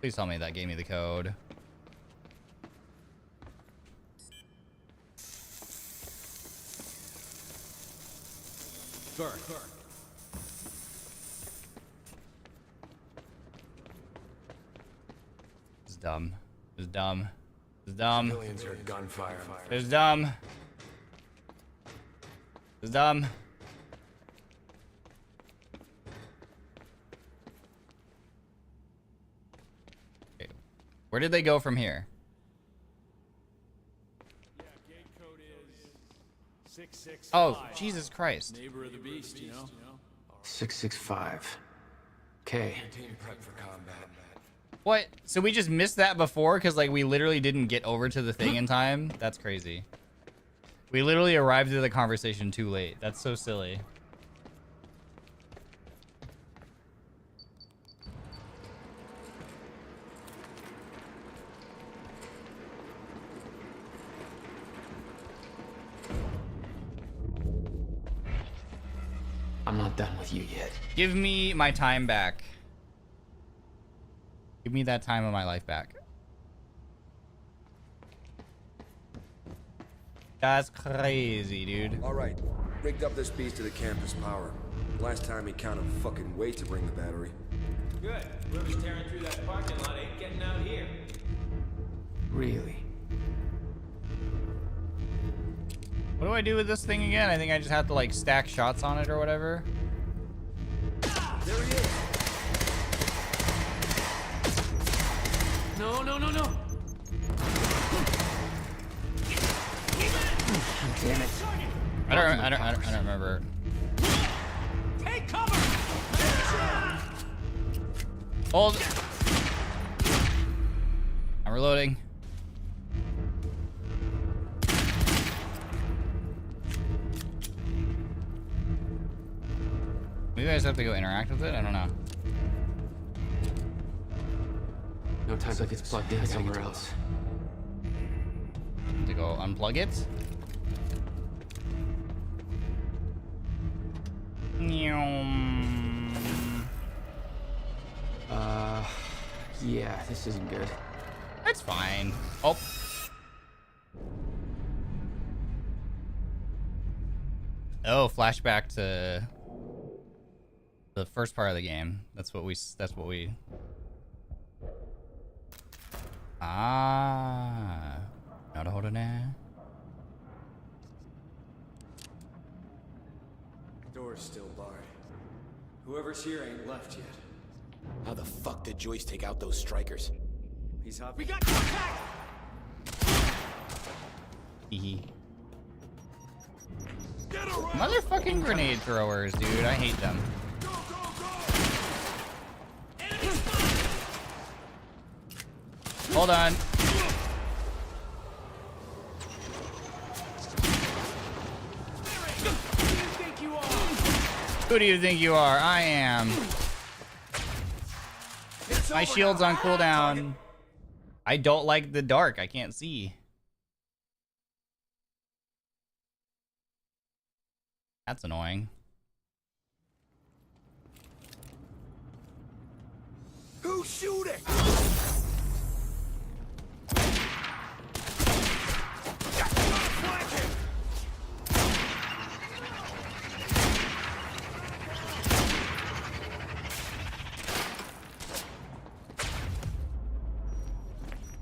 Please tell me that gave me the code. Burke. It's dumb. It's dumb. It's dumb. Civilians heard gunfire. It's dumb. It's dumb. Okay. Where did they go from here? Yeah, gate code is 665. Oh, Jesus Christ. Neighbor of the beast, you know? 665. Okay. Team prepped for combat. What? So we just missed that before because like we literally didn't get over to the thing in time? That's crazy. We literally arrived at the conversation too late. That's so silly. I'm not done with you yet. Give me my time back. Give me that time of my life back. That's crazy, dude. All right, rigged up this beast to the campus power. Last time he counted fucking weight to bring the battery. Good. Whoever's tearing through that parking lot ain't getting out here. Really? What do I do with this thing again? I think I just have to like stack shots on it or whatever. There he is. No. Damn it. I don't remember. Take cover! Hold. I'm reloading. Maybe I just have to go interact with it? I don't know. No time like it's plugged in somewhere else. To go unplug it? Yeah, this isn't good. That's fine. Oh. Oh, flashback to the first part of the game. That's what we. Ah. Not a hold on there. Door's still barred. Whoever's here ain't left yet. How the fuck did Joyce take out those strikers? He's hopping. We got contact! Motherfucking grenade throwers, dude. I hate them. Hold on. Who do you think you are? I am. My shield's on cooldown. I don't like the dark. I can't see. That's annoying. Who's shooting?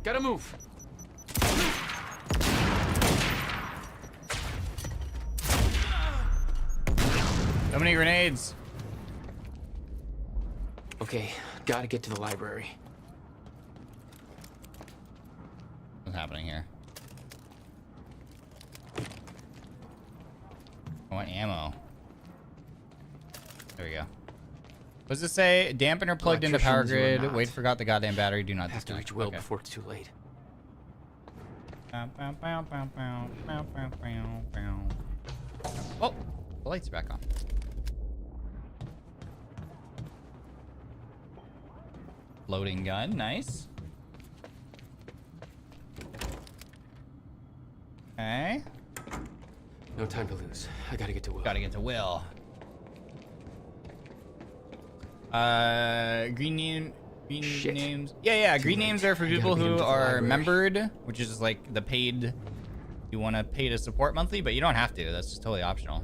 Gotta move. So many grenades. Okay, gotta get to the library. What's happening here? I want ammo. There we go. What does it say? Dampener plugged into power grid. Electricians or not. Wait, forgot the goddamn battery. Do not Have to disconnect. reach Will Okay. before it's too late. Oh, the lights are back on. Loading gun, nice. Okay. No time to lose. I gotta get to Will. Gotta get to Will. Green names. Yeah, green names are for people who are membered, which is like the paid. You want to pay to support monthly, but you don't have to. That's just totally optional.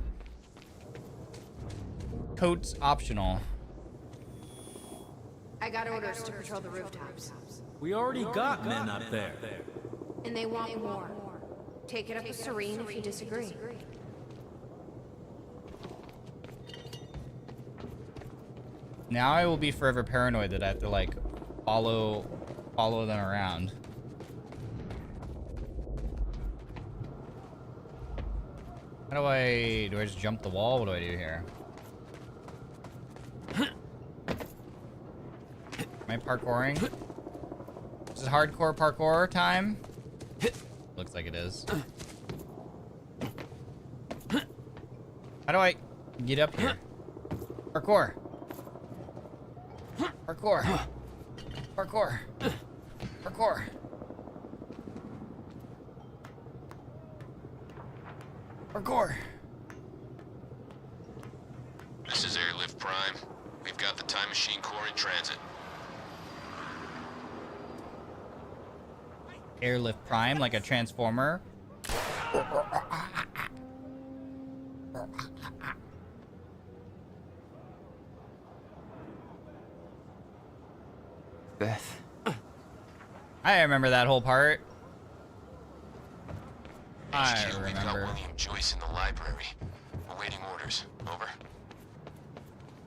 Coats optional. I got orders to patrol the rooftops. We already got men up there. And they want more. Take it up with Serene if you disagree. Now I will be forever paranoid that I have to like follow them around. How do I just jump the wall? What do I do here? Am I parkouring? This is hardcore parkour time. Looks like it is. How do I get up here? Parkour. Parkour. Parkour. Parkour. Parkour. This is Airlift Prime. We've got the Time Machine Core in transit. Airlift Prime, like a transformer. Beth. I remember that whole part. I HQ, we've got remember. William Joyce in the library. Awaiting orders. Over.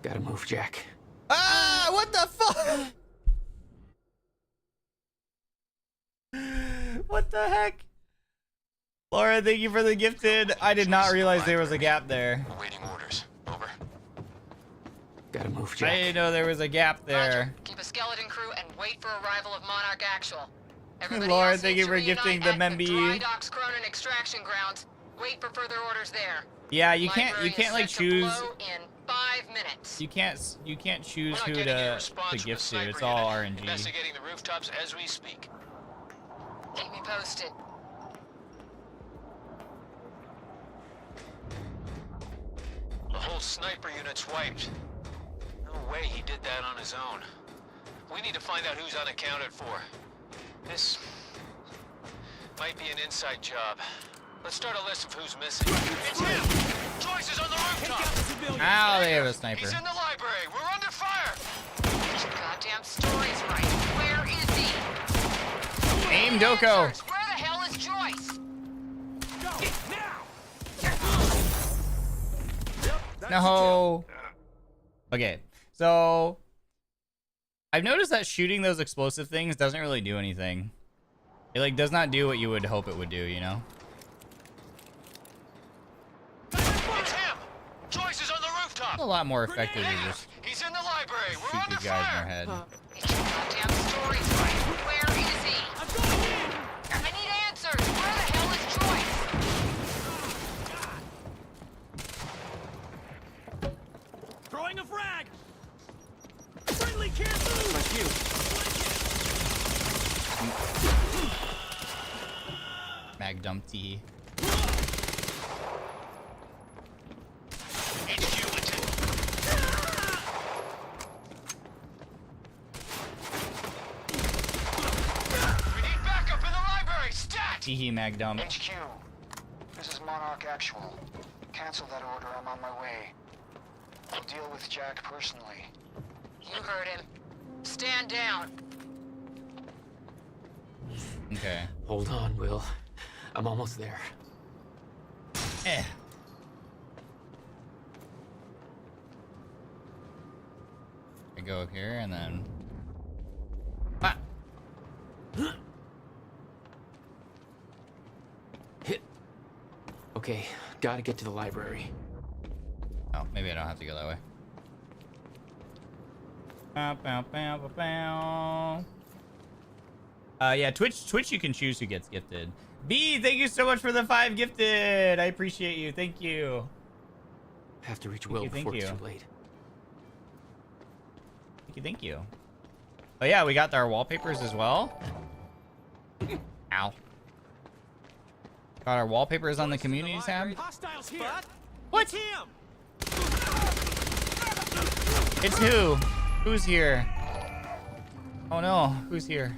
Gotta move, Jack. Ah, what the fuck? What the heck? Laura, thank you for the gifted. I did not realize there was a gap there. Awaiting orders. Over. Gotta move, I Jack. didn't know there was a gap there. Keep a skeleton crew and wait for arrival of Monarch Actual. Everybody Laura, else thank you needs for to gifting reunite the at Memby. Dry Docks Cronin extraction grounds. Wait for further orders there. Yeah, you can't Library is like set to choose. blow in 5 minutes. You can't choose We're not who getting any to response from the gift to. sniper It's all unit. RNG. Investigating the rooftops as we speak. Keep me posted. The whole sniper unit's wiped. No way he did that on his own. We need to find out who's unaccounted for. This might be an inside job. Let's start a list of who's missing. It's him! Joyce is on the rooftop! Ow, they have a sniper. He's in the library! We're under fire! Goddamn story's right. Where is he? Aim Doko. Where the hell is Joyce? No. Okay, so I've noticed that shooting those explosive things doesn't really do anything. It like does not do what you would hope it would do, you know? It's him! Joyce is on the rooftop! It's a lot more effective to just He's in the library! We're shoot under these guys in fire! their head. Goddamn story's right. Where is he? I need answers. Where the hell is Joyce? Throwing a frag! Friendly can't move! Like you. Mag Dumpty. Teehee mag dump. HQ, this is Monarch Actual. Cancel that order, I'm on my way. I'll deal with Jack personally. You heard him. Stand down. Okay. Hold on, Will. I'm almost there. Eh. I go up here and then. Ah. Hit. Okay, gotta get to the library. Oh, maybe I don't have to go that way. Bow, bow, bow, bow, bow. Yeah, Twitch you can choose who gets gifted. B, thank you so much for the 5 gifted. I appreciate you. Thank you. Have to reach Will before it's too late. Thank you. Oh yeah, we got our wallpapers as well. Ow. Got our wallpapers on the community tab. Hostiles here. What? Him. It's who? Who's here? Oh no, who's here?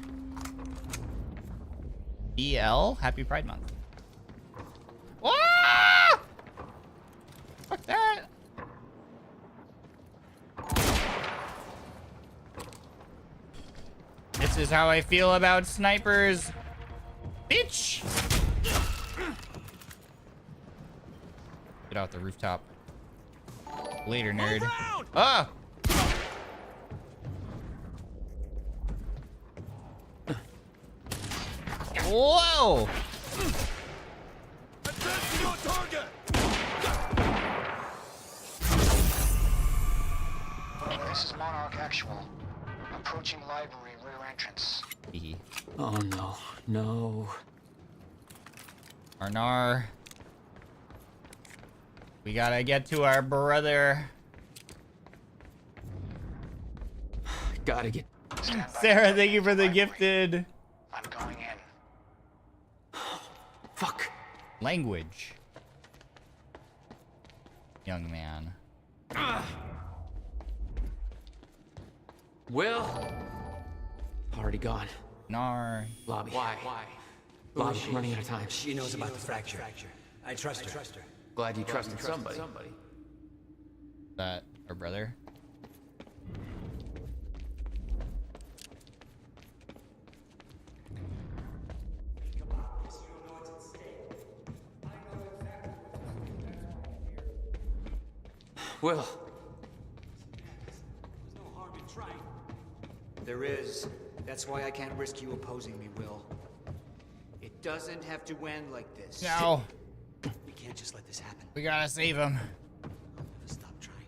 EL? Happy Pride Month. Ah! Fuck that. This is how I feel about snipers. Bitch! Get off the rooftop. Later, nerd. Ah! Whoa! This is Monarch Actual. Approaching library rear entrance. Oh no, no. Arnar. We gotta get to our brother. Gotta get. Sarah, thank you for the gifted. I'm going in. Fuck. Language. Young man. Will. Already gone. Nar. Lobby. Why? Lobby, running out of time. She knows about the fracture. I trust her. Glad you trusted somebody. That our brother? Will. There is. That's why I can't risk you opposing me, Will. It doesn't have to end like this. No. We can't just let this happen. We gotta save him. Stop trying.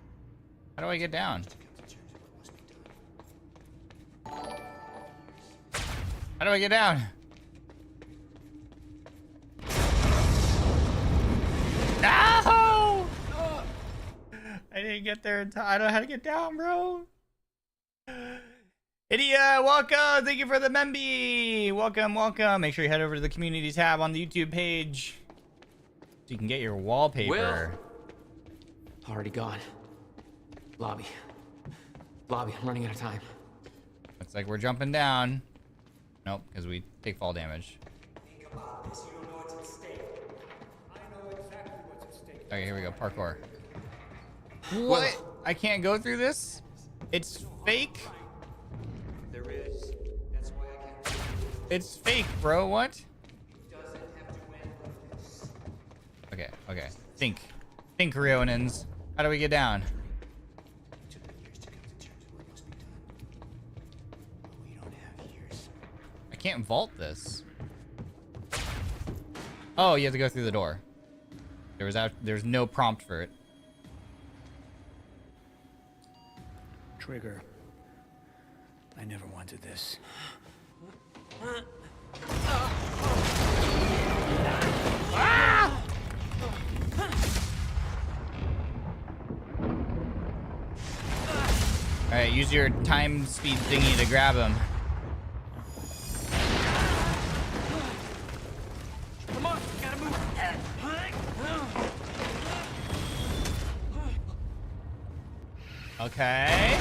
How do I get down? How do I get down? No! I didn't get there in time. I don't know how to get down, bro. Idia, welcome. Thank you for the memby. Welcome, welcome. Make sure you head over to the community tab on the YouTube page so you can get your wallpaper. Will. Already gone. Lobby. Lobby, I'm running out of time. Looks like we're jumping down. Nope, because we take fall damage. Okay, here we go. Parkour. What? I can't go through this? It's fake? There is. That's why I can't. It's fake, bro. What? Okay, okay. Think. Think, Rionans. How do we get down? I can't vault this. Oh, you have to go through the door. There's no prompt for it. Trigger. I never wanted this. Ah! Alright, use your time speed thingy to grab him. Come on, gotta move. Okay.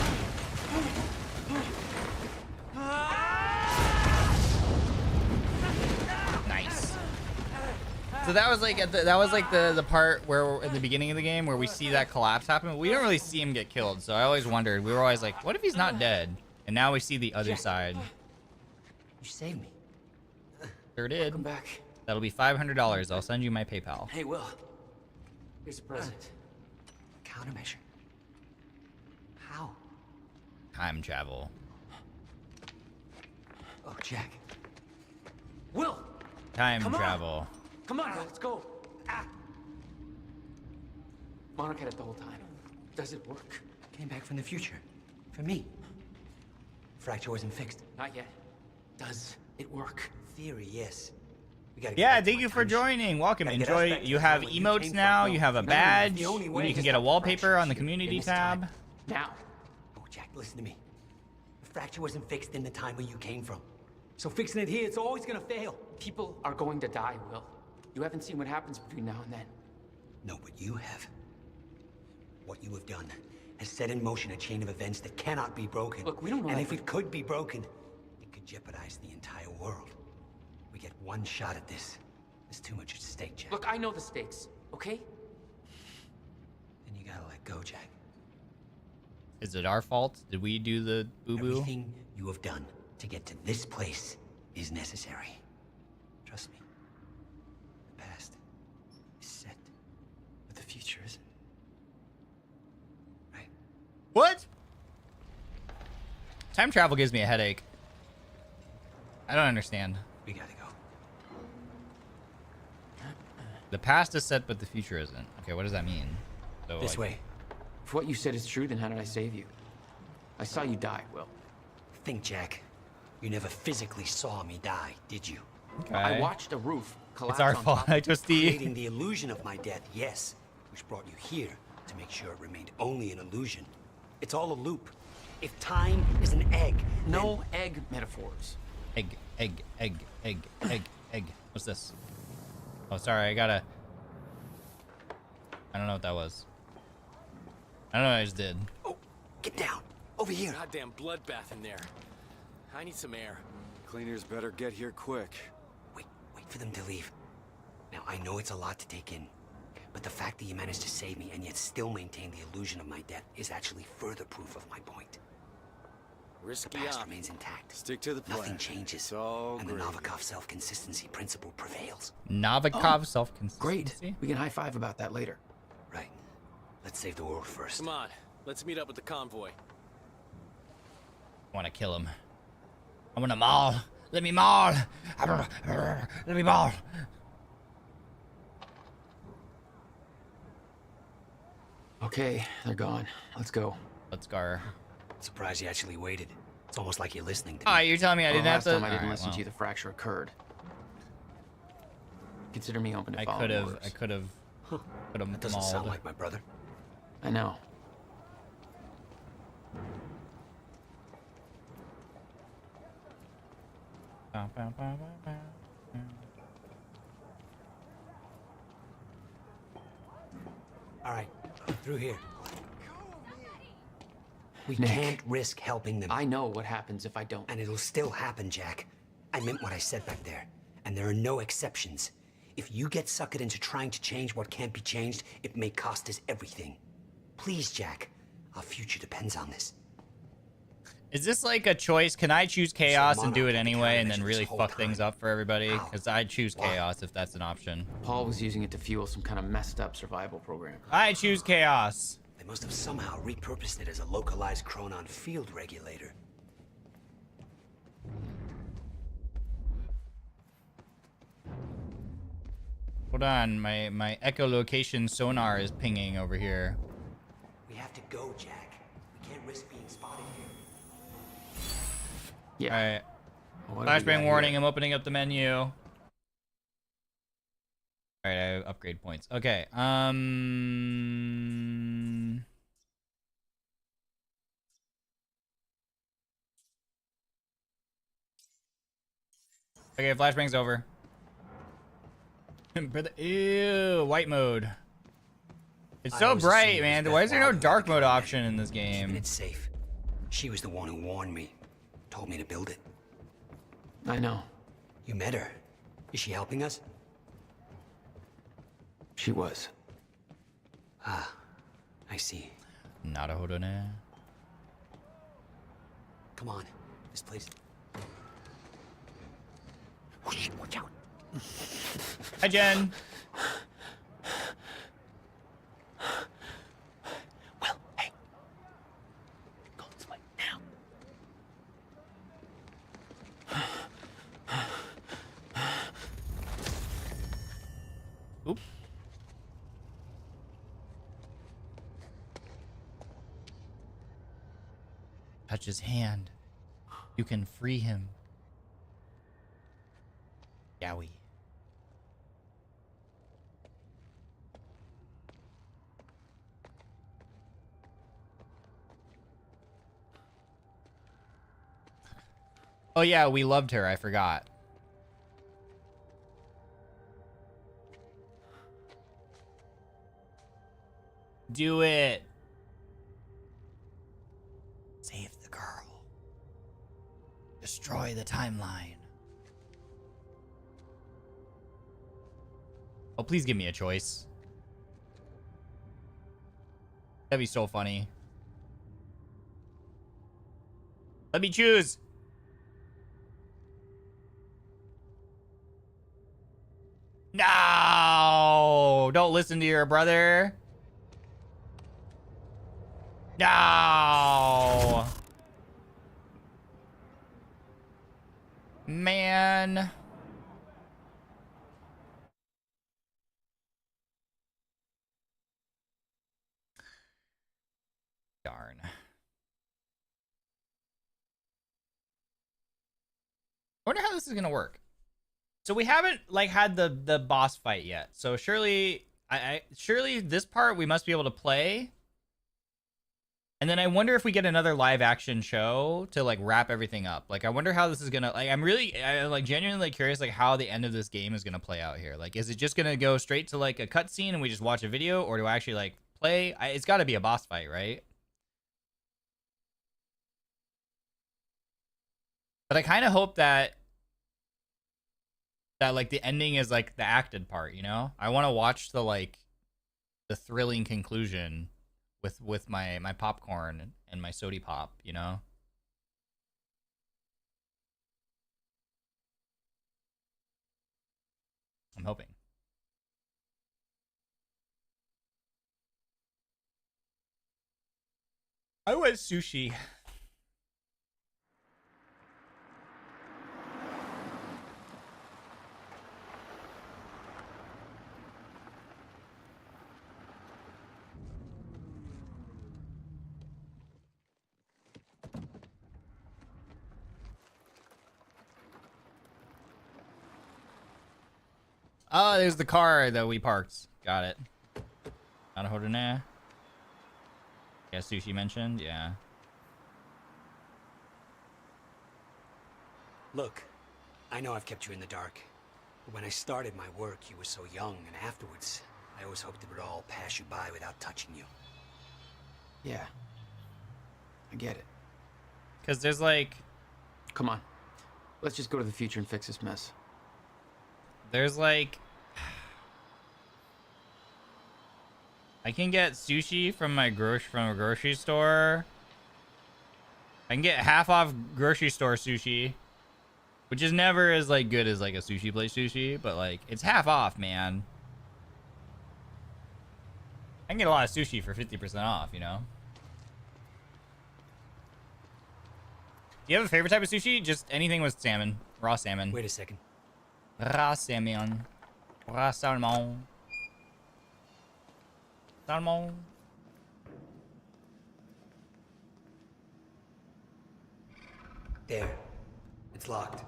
Nice. So that was like the part where in the beginning of the game where we see that collapse happen. But we don't really see him get killed. So I always wondered. We were always like, what if he's not dead? And now we see the other side. You saved me. Sure did. Welcome back. That'll be $500. I'll send you my PayPal. Hey, Will. Here's a present. Countermeasure. How? Time travel. Oh, Jack. Will! Time travel. Come on, let's go. Ah. Monarch had it the whole time. Does it work? Came back from the future. For me. Fracture wasn't fixed. Not yet. Does it work? Theory, yes. We gotta Yeah, thank you for joining. Welcome. Enjoy. You have emotes now. You have a badge. You can get a wallpaper on the community tab. Now. Oh, Jack, listen to me. The fracture wasn't fixed in the time where you came from. So fixing it here, it's always gonna fail. People are going to die, Will. You haven't seen what happens between now and then. No, but you have. What you have done has set in motion a chain of events that cannot be broken. Look, we don't know. And if it could be broken, it could jeopardize the entire world. We get one shot at this. There's too much at stake, Jack. Look, I know the stakes, okay? Then you gotta let go, Jack. Is it our fault? Did we do the boo-boo? Everything you have done to get to this place is necessary. Trust me. The past is set, but the future isn't. Right? What? Time travel gives me a headache. I don't understand. We gotta go. The past is set, but the future isn't. Okay, what does that mean? So, This way. If what you said is true, then how did I save you? I saw you die, Will. Think, Jack. You never physically saw me die, did you? Okay. I watched a roof collapse. It's our on fault. top, I just creating the illusion of my death, yes, which brought you here to make sure it remained only an illusion. It's all a loop. If time is an egg, no egg metaphors. Egg. What's this? Oh, sorry. I don't know what that was. I don't know what I just did. Oh, get down. Over here. Goddamn bloodbath in there. I need some air. Cleaners better get here quick. Wait for them to leave. Now, I know it's a lot to take in, but the fact that you managed to save me and yet still maintain the illusion of my death is actually further proof of my point. Risky the past remains intact. Stick to the plan. Nothing changes. It's all and gravy. the Novikov self-consistency principle prevails. Novikov self-consistency? Great. We can high-five about that later. Right. Let's save the world first. Come on. Let's meet up with the convoy. I want to kill him. I want to maul. Let me maul. Let me maul. Okay, they're gone. Let's go. Let's go. Surprised you actually waited. It's almost like you're listening to me. Ah, you're telling me I didn't have to. Last time I didn't listen to you, the fracture occurred. Consider me open to following orders. I could have That doesn't sound like my brother. I know. All right, through here. We can't risk helping them. I know what happens if I don't. And it'll still happen, Jack. I meant what I said back there. And there are no exceptions. If you get suckered into trying to change what can't be changed, it may cost us everything. Please, Jack. Our future depends on this. Is this like a choice? Can I choose chaos and do it anyway and then really fuck things up for everybody? Because I'd choose chaos if that's an option. Paul was using it to fuel some kind of messed up survival program. I choose chaos. They must have somehow repurposed it as a localized Chronon field regulator. Hold on, my echolocation sonar is pinging over here. We have to go, Jack. We can't risk being spotted here. Yeah. All right. Flashbang warning. I'm opening up the menu. All right, I have upgrade points. Okay. Okay, flashbang's over. Ew, white mode. It's so bright, man. Why is there no dark mode option in this game? It's safe. She was the one who warned me. Told me to build it. I know. You met her. Is she helping us? She was. Ah, I see. Naruhodo ne. Come on, this place. Watch out. Hi, Jen. Well, hey. Go this way now. Oop. Touch his hand. You can free him. Yowie. Oh yeah, we loved her. I forgot. Do it. Save the girl. Destroy the timeline. Oh, please give me a choice. That'd be so funny. Let me choose. No! Don't listen to your brother. No! Man. Darn. I wonder how this is gonna work. So we haven't like had the boss fight yet. So surely surely this part we must be able to play. And then I wonder if we get another live action show to like wrap everything up. Like I wonder how this is gonna like I'm like genuinely curious like how the end of this game is gonna play out here. Like is it just gonna go straight to like a cutscene and we just watch a video, or do I actually like play? It's got to be a boss fight, right? But I kind of hope that like the ending is like the acted part, you know? I want to watch the like the thrilling conclusion with my popcorn and my sody pop, you know? I'm hoping. I want sushi. Oh, there's the car that we parked. Got it. Naruhodo. Yeah, sushi mentioned. Yeah. Look, I know I've kept you in the dark. But when I started my work, you were so young, and afterwards, I always hoped it would all pass you by without touching you. Yeah. I get it. Because there's like... Come on. Let's just go to the future and fix this mess. There's like... I can get sushi from a grocery store. I can get half off grocery store sushi, which is never as like good as like a sushi place sushi, but like it's half off, man. I can get a lot of sushi for 50% off, you know? Do you have a favorite type of sushi? Just anything with salmon. Raw salmon. Wait a second. Raw salmon. Raw salmon. Salmon. There. It's locked.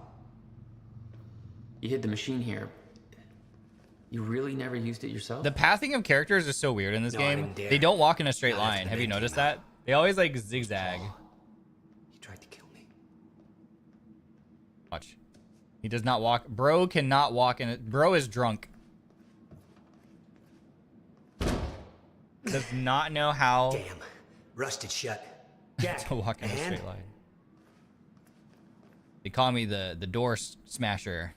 You hid the machine here. You really never used it yourself? The pathing of characters is so weird in this game. They don't walk in a straight line. Have you noticed that? They always like zigzag. He tried to kill me. Watch. He does not walk. Bro cannot walk in it. Bro is drunk. Does not know how Damn. Rusted shut. Jack, to walk in a straight line. They call me the door smasher.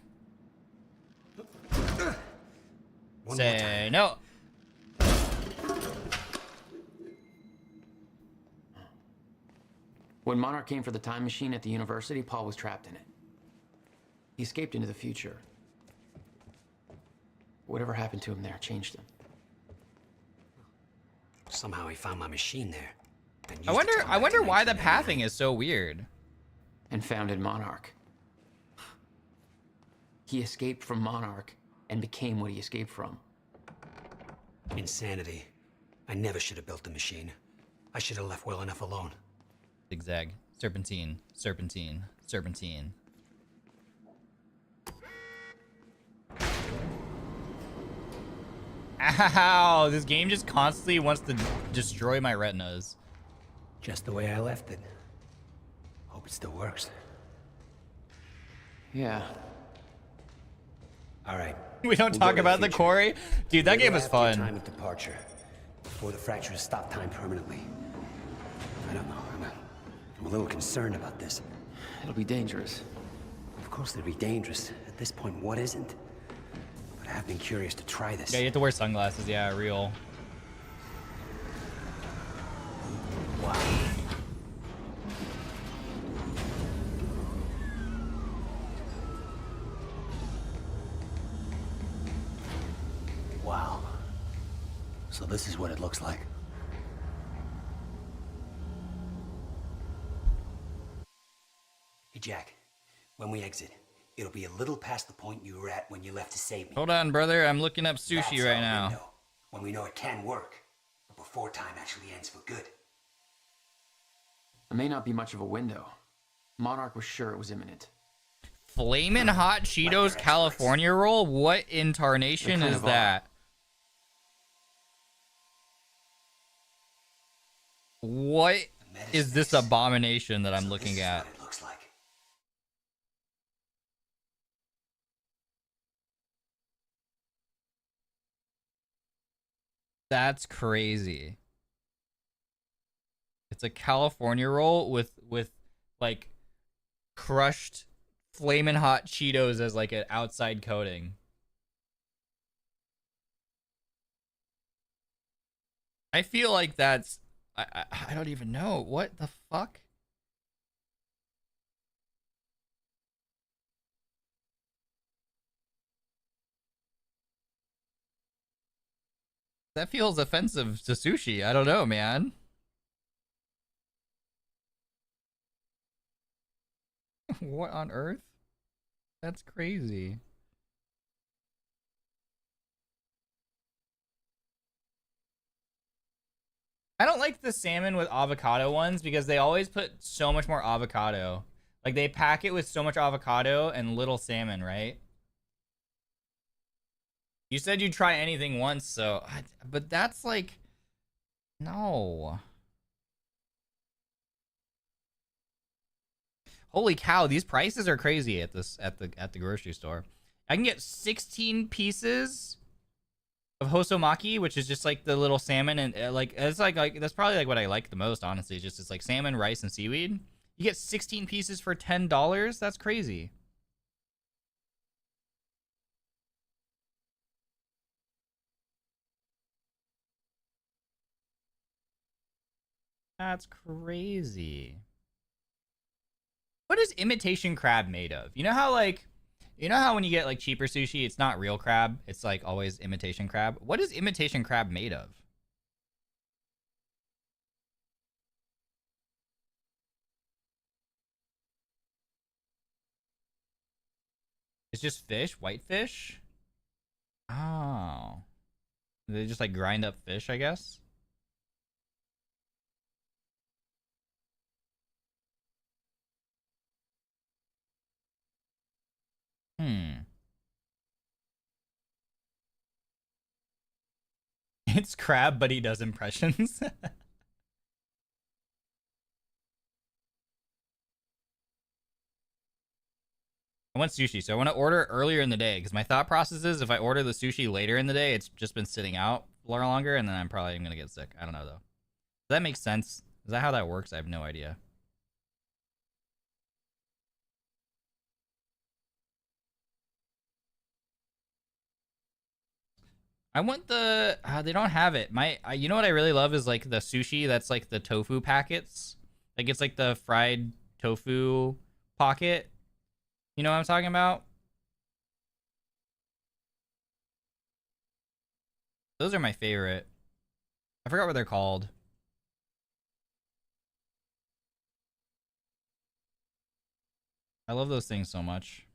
One more Say time. no. When Monarch came for the time machine at the university, Paul was trapped in it. He escaped into the future. Whatever happened to him there changed him. Somehow he found my machine there. I wonder why the pathing is so weird. And founded Monarch. He escaped from Monarch and became what he escaped from. Insanity. I never should have built the machine. I should have left well enough alone. Zigzag. Serpentine. Serpentine. Serpentine. Ow! This game just constantly wants to destroy my retinas. Just the way I left it. Hope it still works. Yeah. All right. We don't talk about the quarry? Dude, that game was fun. Time of departure. Before the fracture has stopped time permanently. I don't know. I'm a little concerned about this. It'll be dangerous. Of course it'll be dangerous. At this point, what isn't? But I have been curious to try this. Yeah, you have to wear sunglasses. Yeah, real. Wow. Wow. So this is what it looks like. Hey, Jack. When we exit, it'll be a little past the point you were at when you left to save me. Hold on, brother. I'm looking up sushi That's right our now. window, when we know it can work, but before time actually ends for good. It may not be much of a window. Monarch was sure it was imminent. Flamin' Hot Cheetos California roll? What in tarnation is that? What is this abomination that I'm looking at? It looks like. That's crazy. It's a California roll with like crushed Flamin' Hot Cheetos as like an outside coating. I feel like that's I don't even know. What the fuck? That feels offensive to sushi. I don't know, man. What on earth? That's crazy. I don't like the salmon with avocado ones because they always put so much more avocado. Like they pack it with so much avocado and little salmon, right? You said you'd try anything once, so but that's like no. Holy cow, these prices are crazy at the grocery store. I can get 16 pieces of hosomaki, which is just like the little salmon and like it's like that's probably like what I like the most, honestly. Just it's like salmon, rice, and seaweed. You get 16 pieces for $10. That's crazy. That's crazy. What is imitation crab made of? You know how like, you know how when you get like cheaper sushi, it's not real crab. It's like always imitation crab. What is imitation crab made of? It's just fish, white fish. Oh, they just like grind up fish, I guess. It's crab, but he does impressions. I want sushi, so I want to order earlier in the day because my thought process is if I order the sushi later in the day, it's just been sitting out longer, and then I'm probably gonna get sick. I don't know though. Does that make sense? Is that how that works? I have no idea. I want the they don't have it. You know what I really love is like the sushi that's like the tofu packets Like it's like the fried tofu pocket. You know what I'm talking about? Those are my favorite. I forgot what they're called. I love those things so much.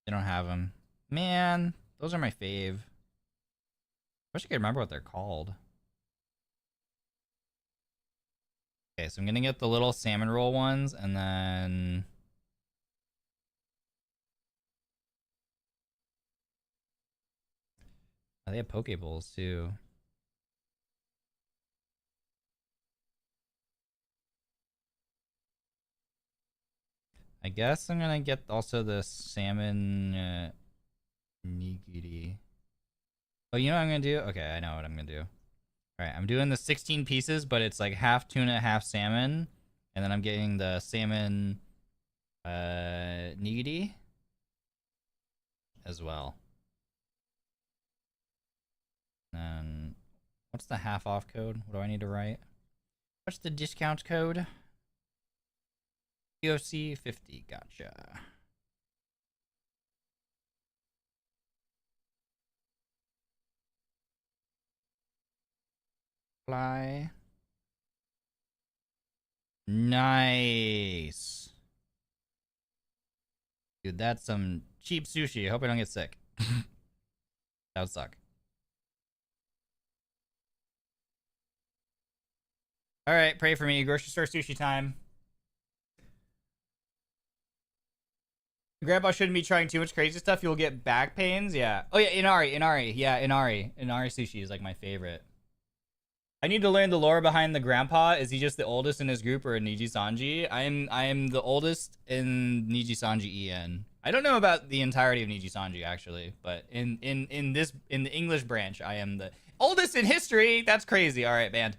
They don't have them. Man, those are my fave. Wish I could remember what they're called. Okay, so I'm gonna get the little salmon roll ones, and then... Oh, they have poke bowls too. I guess I'm gonna get also the salmon nigiri. Oh, you know what I'm gonna do? Okay, I know what I'm gonna do. Alright, I'm doing the 16 pieces, but it's like half tuna, half salmon. And then I'm getting the salmon nigiri as well. And what's the half off code? What do I need to write? What's the discount code? POC 50, gotcha. Fly. Nice. Dude, that's some cheap sushi. I hope I don't get sick. That would suck. Alright, pray for me. Grocery store sushi time. Grandpa shouldn't be trying too much crazy stuff. You'll get back pains. Yeah. Oh, yeah. Inari. Yeah, Inari. Inari sushi is like my favorite. I need to learn the lore behind the grandpa. Is he just the oldest in his group or a NIJISANJI? I am the oldest in NIJISANJI EN. I don't know about the entirety of NIJISANJI actually, but in the English branch, I am the oldest in history. That's crazy. All right, band.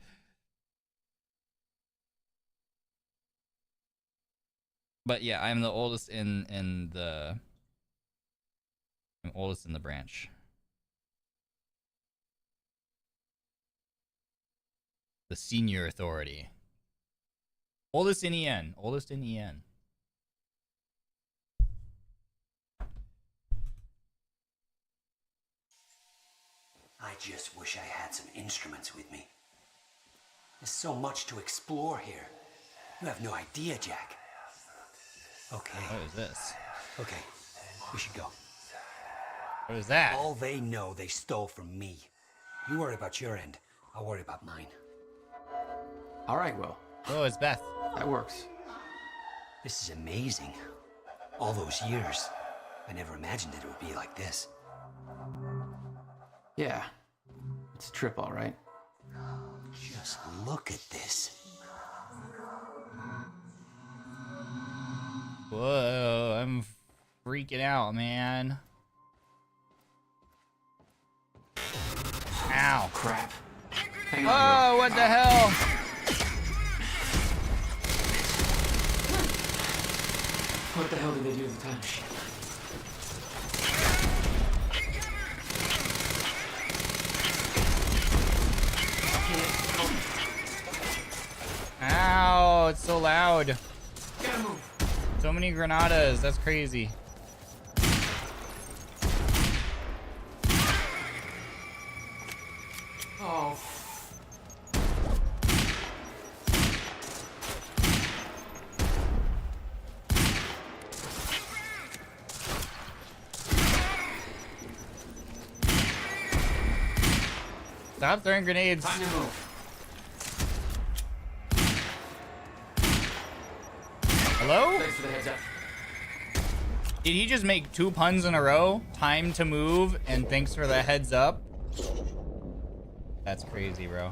But yeah, I'm the oldest in the... I'm oldest in the branch. The senior authority. Oldest in EN. Oldest in EN. I just wish I had some instruments with me. There's so much to explore here. You have no idea, Jack. Okay. What is this? Okay, we should go. What is that? All they know they stole from me. You worry about your end. I'll worry about mine. All right, Will. Oh, it's Beth. That works. This is amazing. All those years. I never imagined it would be like this. Yeah. It's a trip, all right. Just look at this. Whoa, I'm freaking out, man. Ow. Crap. Hang on, oh, what the hell? What the hell did they do with the time machine? Ow, it's so loud. Gotta move. So many granadas, that's crazy. Oh. Stop throwing grenades. Time to move. Hello? Thanks for the heads up. Did he just make 2 puns in a row? Time to move and thanks for the heads up? That's crazy, bro.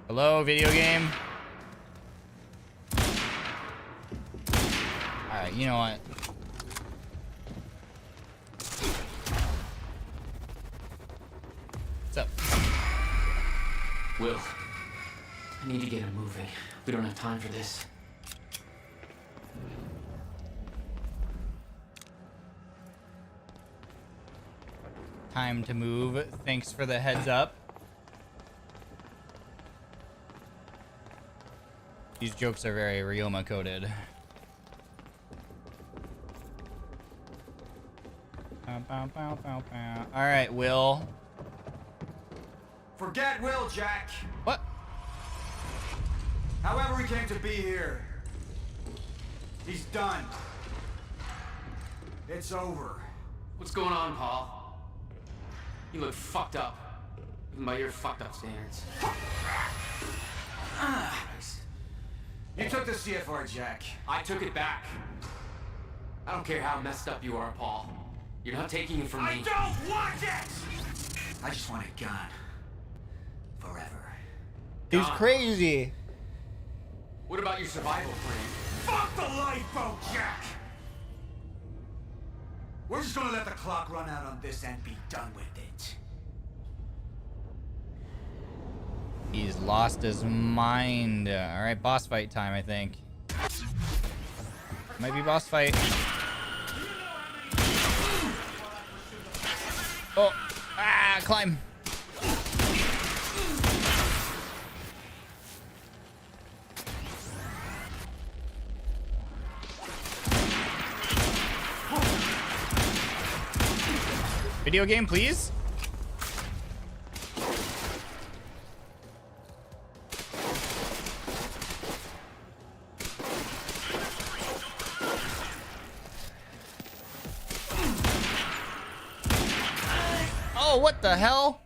Hello, video game? Alright, you know what? What's up? Will, I need to get him moving. We don't have time for this. Time to move. Thanks for the heads up. These jokes are very Ryoma coded. Alright, Will. Forget Will, Jack. What? However he came to be here, he's done. It's over. What's going on, Paul? You look fucked up. Even by your fucked up standards. You took the CFR, Jack. I took it back. I don't care how messed up you are, Paul. You're not taking it from me. I don't want it! I just want it gone. Forever. He's crazy. What about your survival plan? Fuck the lifeboat, Jack! We're just gonna let the clock run out on this and be done with it. He's lost his mind. Alright, boss fight time, I think. Might be boss fight. Oh, climb. Video game, please. Oh, what the hell?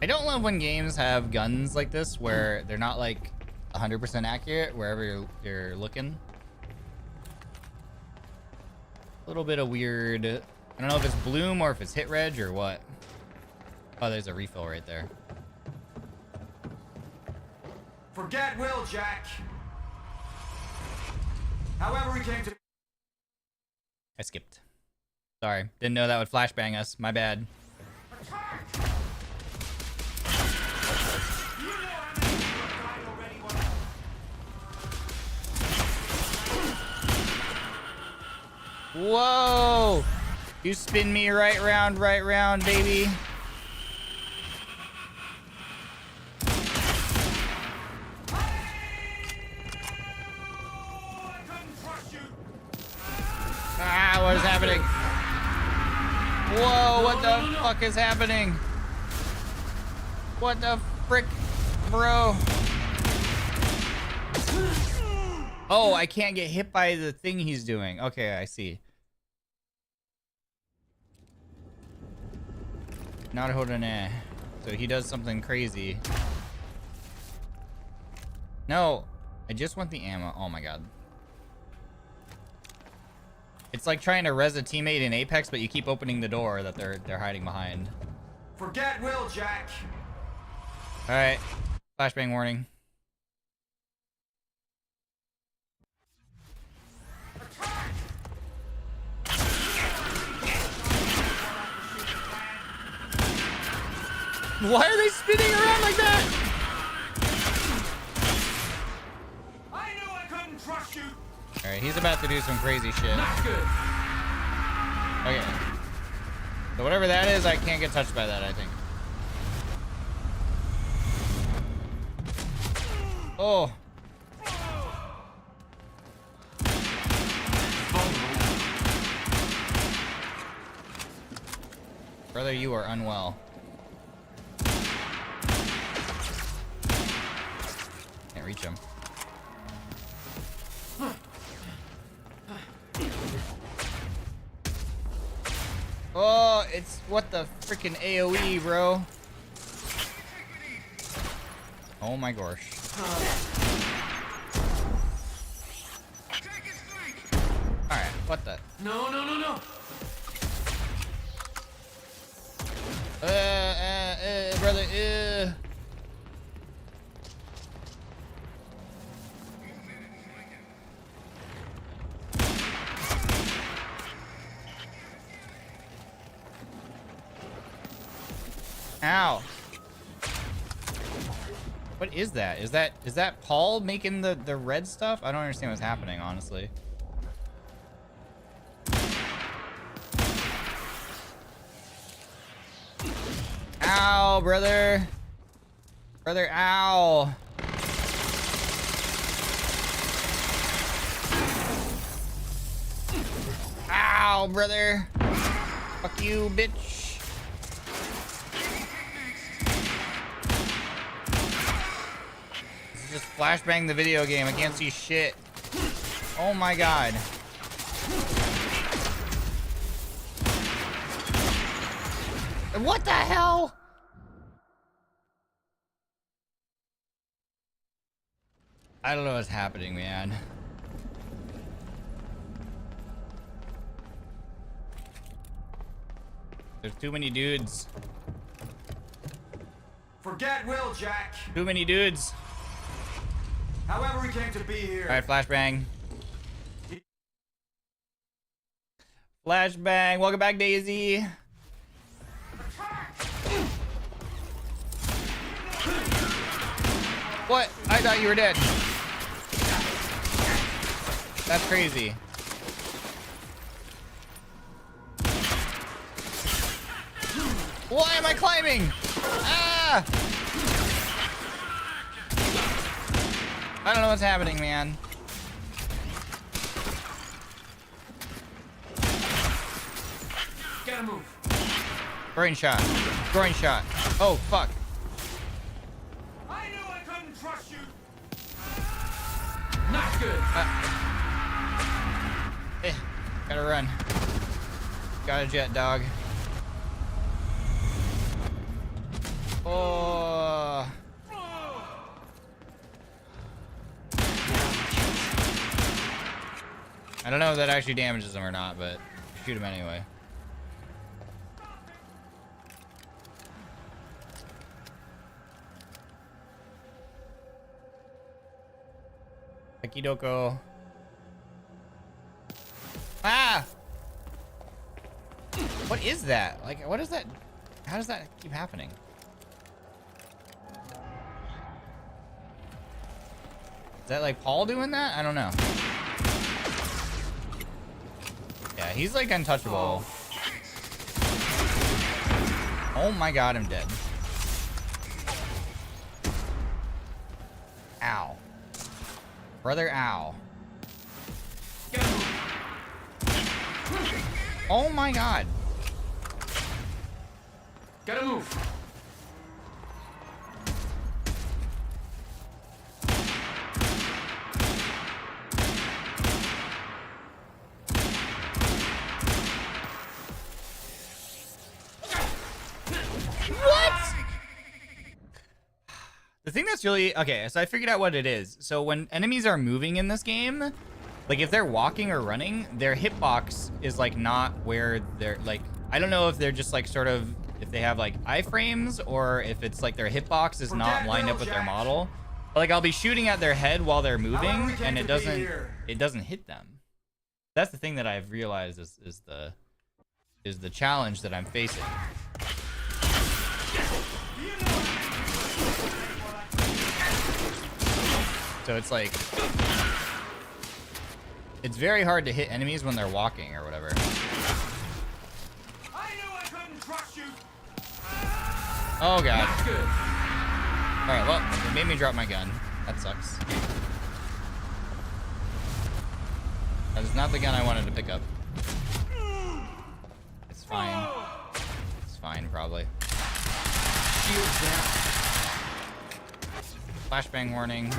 I don't love when games have guns like this where they're not like 100% accurate wherever you're looking. A little bit of weird. I don't know if it's bloom or if it's hit reg or what. Oh, there's a refill right there. Forget Will, Jack. However he came to... I skipped. Sorry, didn't know that would flashbang us. My bad. Whoa! You spin me right round, baby. Ah, what is happening? Whoa, what the fuck is happening? What the frick, bro? Oh, I can't get hit by the thing he's doing. Okay, I see. Not holding it. So he does something crazy. No, I just want the ammo. Oh my god. It's like trying to res a teammate in Apex, but you keep opening the door that they're hiding behind. Forget Will, Jack. All right, flashbang warning. Why are they spinning around like that? I knew I couldn't trust you. All right, he's about to do some crazy shit. Not good. Okay. So whatever that is, I can't get touched by that, I think. Oh. Brother, you are unwell. Can't reach him. Oh, it's what the freaking AoE, bro. Oh my gosh. Alright, what the? No, no, no, no. Brother, Ow. What is that? Is that Paul making the red stuff? I don't understand what's happening, honestly. Ow, brother. Brother, ow. Ow, brother. Fuck you, bitch. This is just flashbang the video game. I can't see shit. Oh my god. What the hell? I don't know what's happening, man. There's too many dudes. Forget Will, Jack. Too many dudes. However we came to be here. Alright, flashbang. Flashbang. Welcome back, Daisy. What? I thought you were dead. That's crazy. Why am I climbing? Ah! I don't know what's happening, man. Gotta move. Groin shot. Groin shot. Oh, fuck. I knew I couldn't trust you. Not good. Gotta run. Got a jet, dog. Oh. I don't know if that actually damages him or not, but shoot him anyway. Akidoko. Ah! What is that? Like, what is that? How does that keep happening? Is that like Paul doing that? I don't know. Yeah, he's like untouchable. Oh my god, I'm dead. Ow. Brother, ow. Oh my god. Gotta move. The thing that's really... Okay, so I figured out what it is. So when enemies are moving in this game, like if they're walking or running, their hitbox is like not where they're like... I don't know if they're just like sort of... If they have like iframes or if it's like their hitbox is not lined up with their model. But like I'll be shooting at their head while they're moving and it doesn't hit them. That's the thing that I've realized is the challenge that I'm facing. So it's like, it's very hard to hit enemies when they're walking or whatever. I knew I couldn't trust you. Oh god. Alright, well, it made me drop my gun. That sucks. That is not the gun I wanted to pick up. It's fine. It's fine, probably. Shields down. Flashbang warning.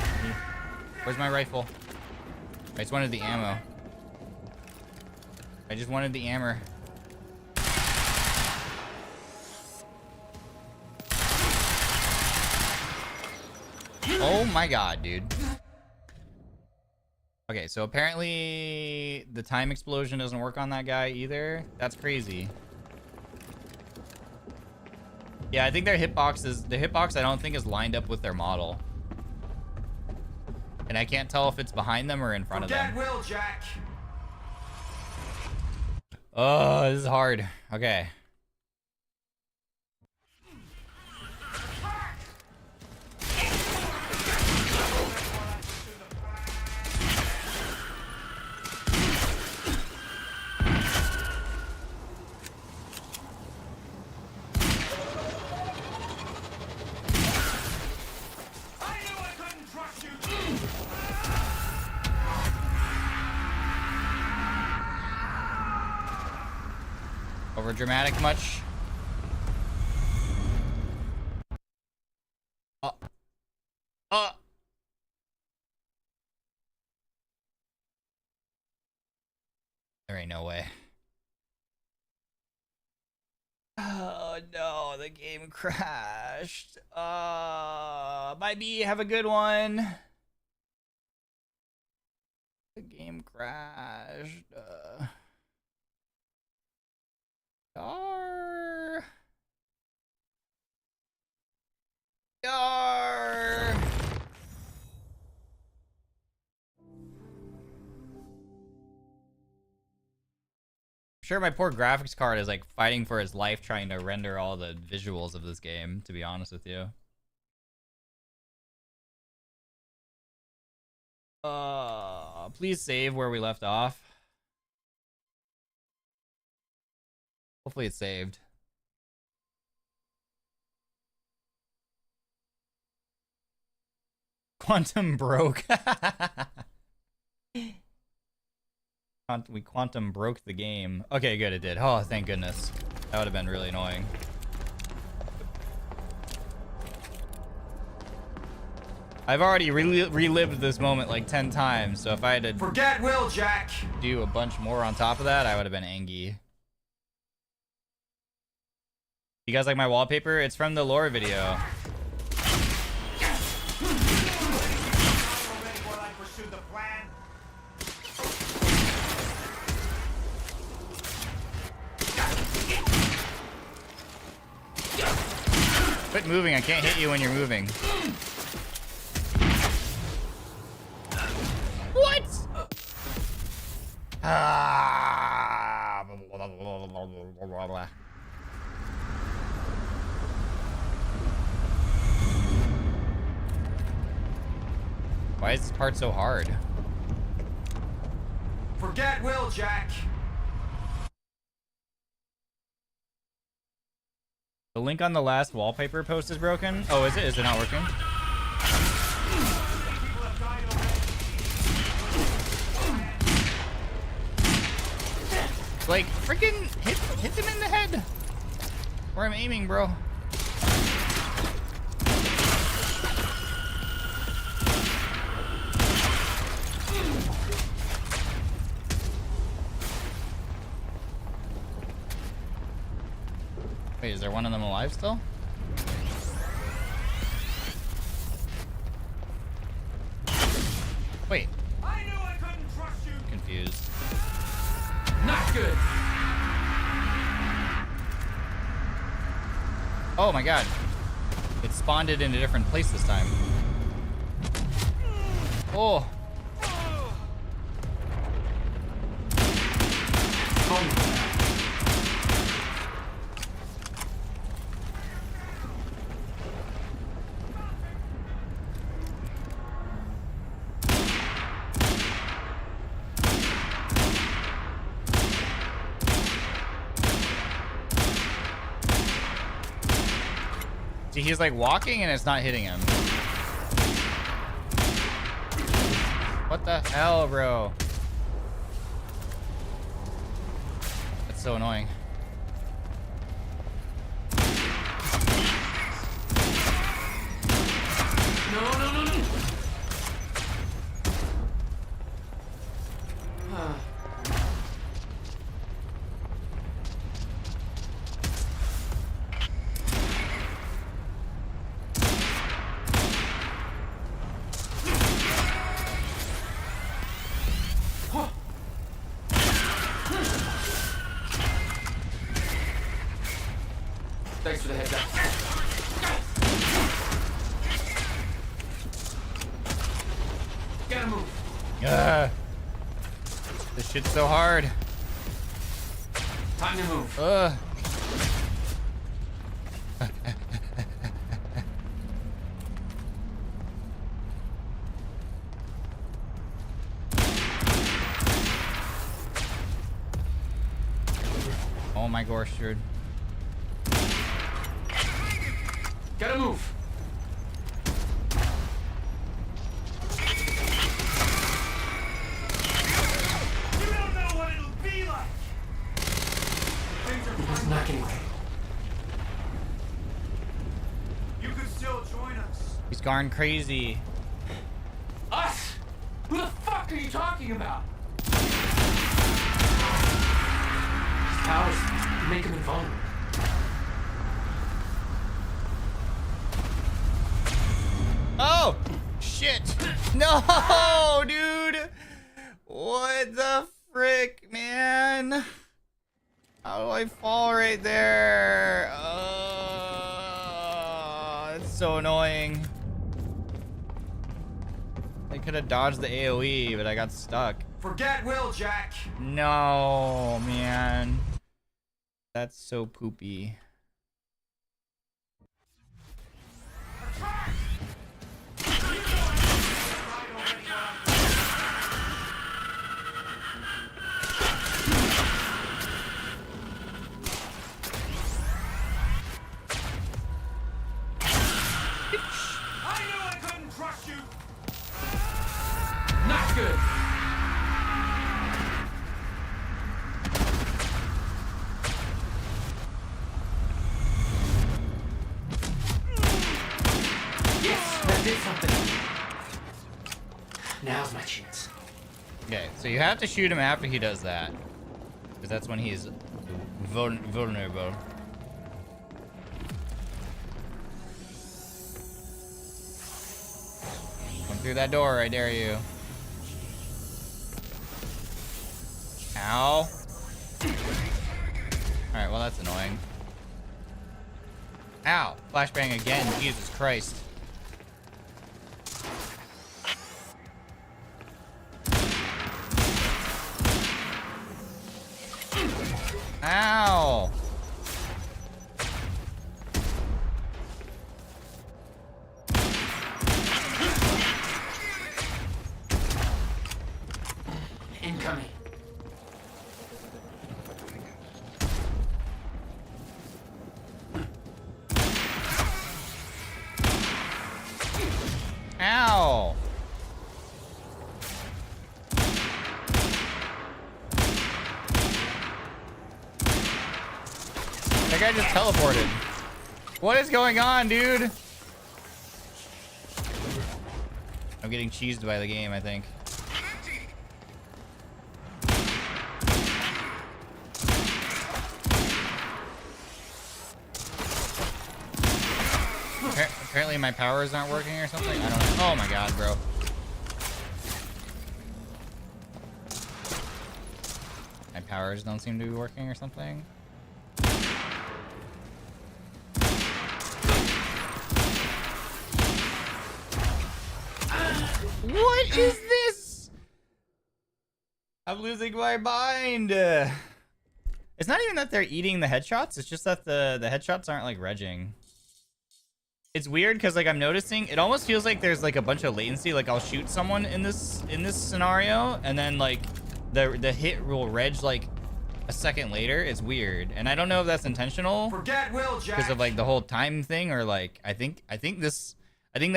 Where's my rifle? I just wanted the ammo. I just wanted the ammo. Oh my god, dude. Okay, so apparently the time explosion doesn't work on that guy either. That's crazy. Yeah, I think their hitbox I don't think is lined up with their model. And I can't tell if it's behind them or in front of them. Will, Jack. Oh, this is hard. Okay. Over dramatic much? There ain't no way. Oh no, the game crashed. Bye B, have a good one. The game crashed. Yar. Yar. Sure, my poor graphics card is like fighting for its life trying to render all the visuals of this game, to be honest with you. Please save where we left off. Hopefully it's saved. Quantum broke. We quantum broke the game. Okay, good, it did. Oh, thank goodness. That would have been really annoying. I've already relived this moment like 10 times, so if I had to forget Will, Jack, do a bunch more on top of that, I would have been angry. You guys like my wallpaper? It's from the lore video. Quit moving, I can't hit you when you're moving. What? Why is this part so hard? forget Will, Jack. The link on the last wallpaper post is broken. Oh, is it? Is it not working? Like, freaking hit them in the head. Where I'm aiming, bro. Wait, is there one of them alive still? Wait. I knew I couldn't trust you. Confused. Not good. Oh my god. It spawned it in a different place this time. Oh. See, he's like walking and it's not hitting him. What the hell, bro? That's so annoying. No. Thanks for the heads up. Gotta move. This shit's so hard. Time to move. Oh my gosh, dude. Gotta move. You don't know what it'll be like. Things are gone crazy. Us? Who the fuck are you talking about? Towers make him invulnerable. Oh shit! No, dude. What the frick, man? How do I fall right there? It's so annoying. I could have dodged the AoE, but I got stuck. Forget Will, Jack. No, man. That's so poopy. Not good. Yes, that did something. Now's my chance. Okay, so you have to shoot him after he does that, because that's when he's vulnerable. Come through that door, I dare you. Ow. Alright, well that's annoying. Ow. Flashbang again, Jesus Christ. Ow. Incoming. Ow. That guy just teleported. What is going on, dude? I'm getting cheesed by the game, I think. Apparently my powers aren't working or something. I don't know. Oh my god, bro. My powers don't seem to be working or something. What is this? I'm losing my mind. It's not even that they're eating the headshots. It's just that the headshots aren't like regging. It's weird because like I'm noticing it almost feels like there's like a bunch of latency. Like I'll shoot someone in this scenario and then like the hit will reg like a second later. It's weird, and I don't know if that's intentional. Forget Will, Jack. Because of like the whole time thing, or like I think that's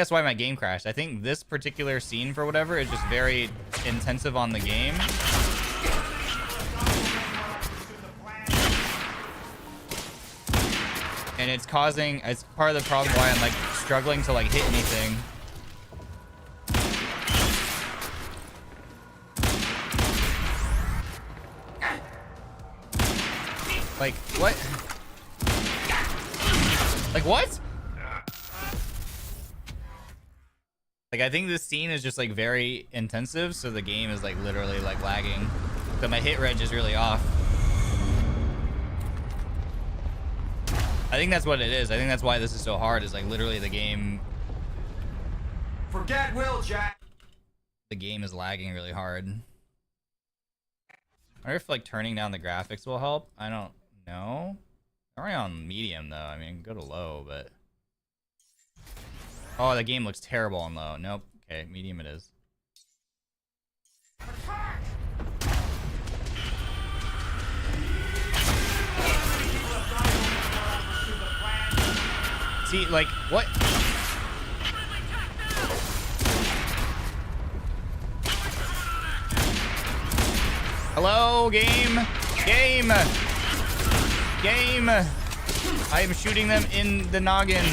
why my game crashed. I think this particular scene for whatever is just very intensive on the game. And it's part of the problem why I'm like struggling to like hit anything. Like what? Like what? Like I think this scene is just like very intensive, so the game is like literally like lagging. So my hit reg is really off. I think that's what it is. I think that's why this is so hard, is like literally the game. Forget Will, Jack. The game is lagging really hard. I wonder if like turning down the graphics will help. I don't know. I'm already on medium though. I mean, go to low, but. Oh, the game looks terrible on low. Nope. Okay, medium it is. See, like, what? Hello, game? Game! Game! I am shooting them in the noggin.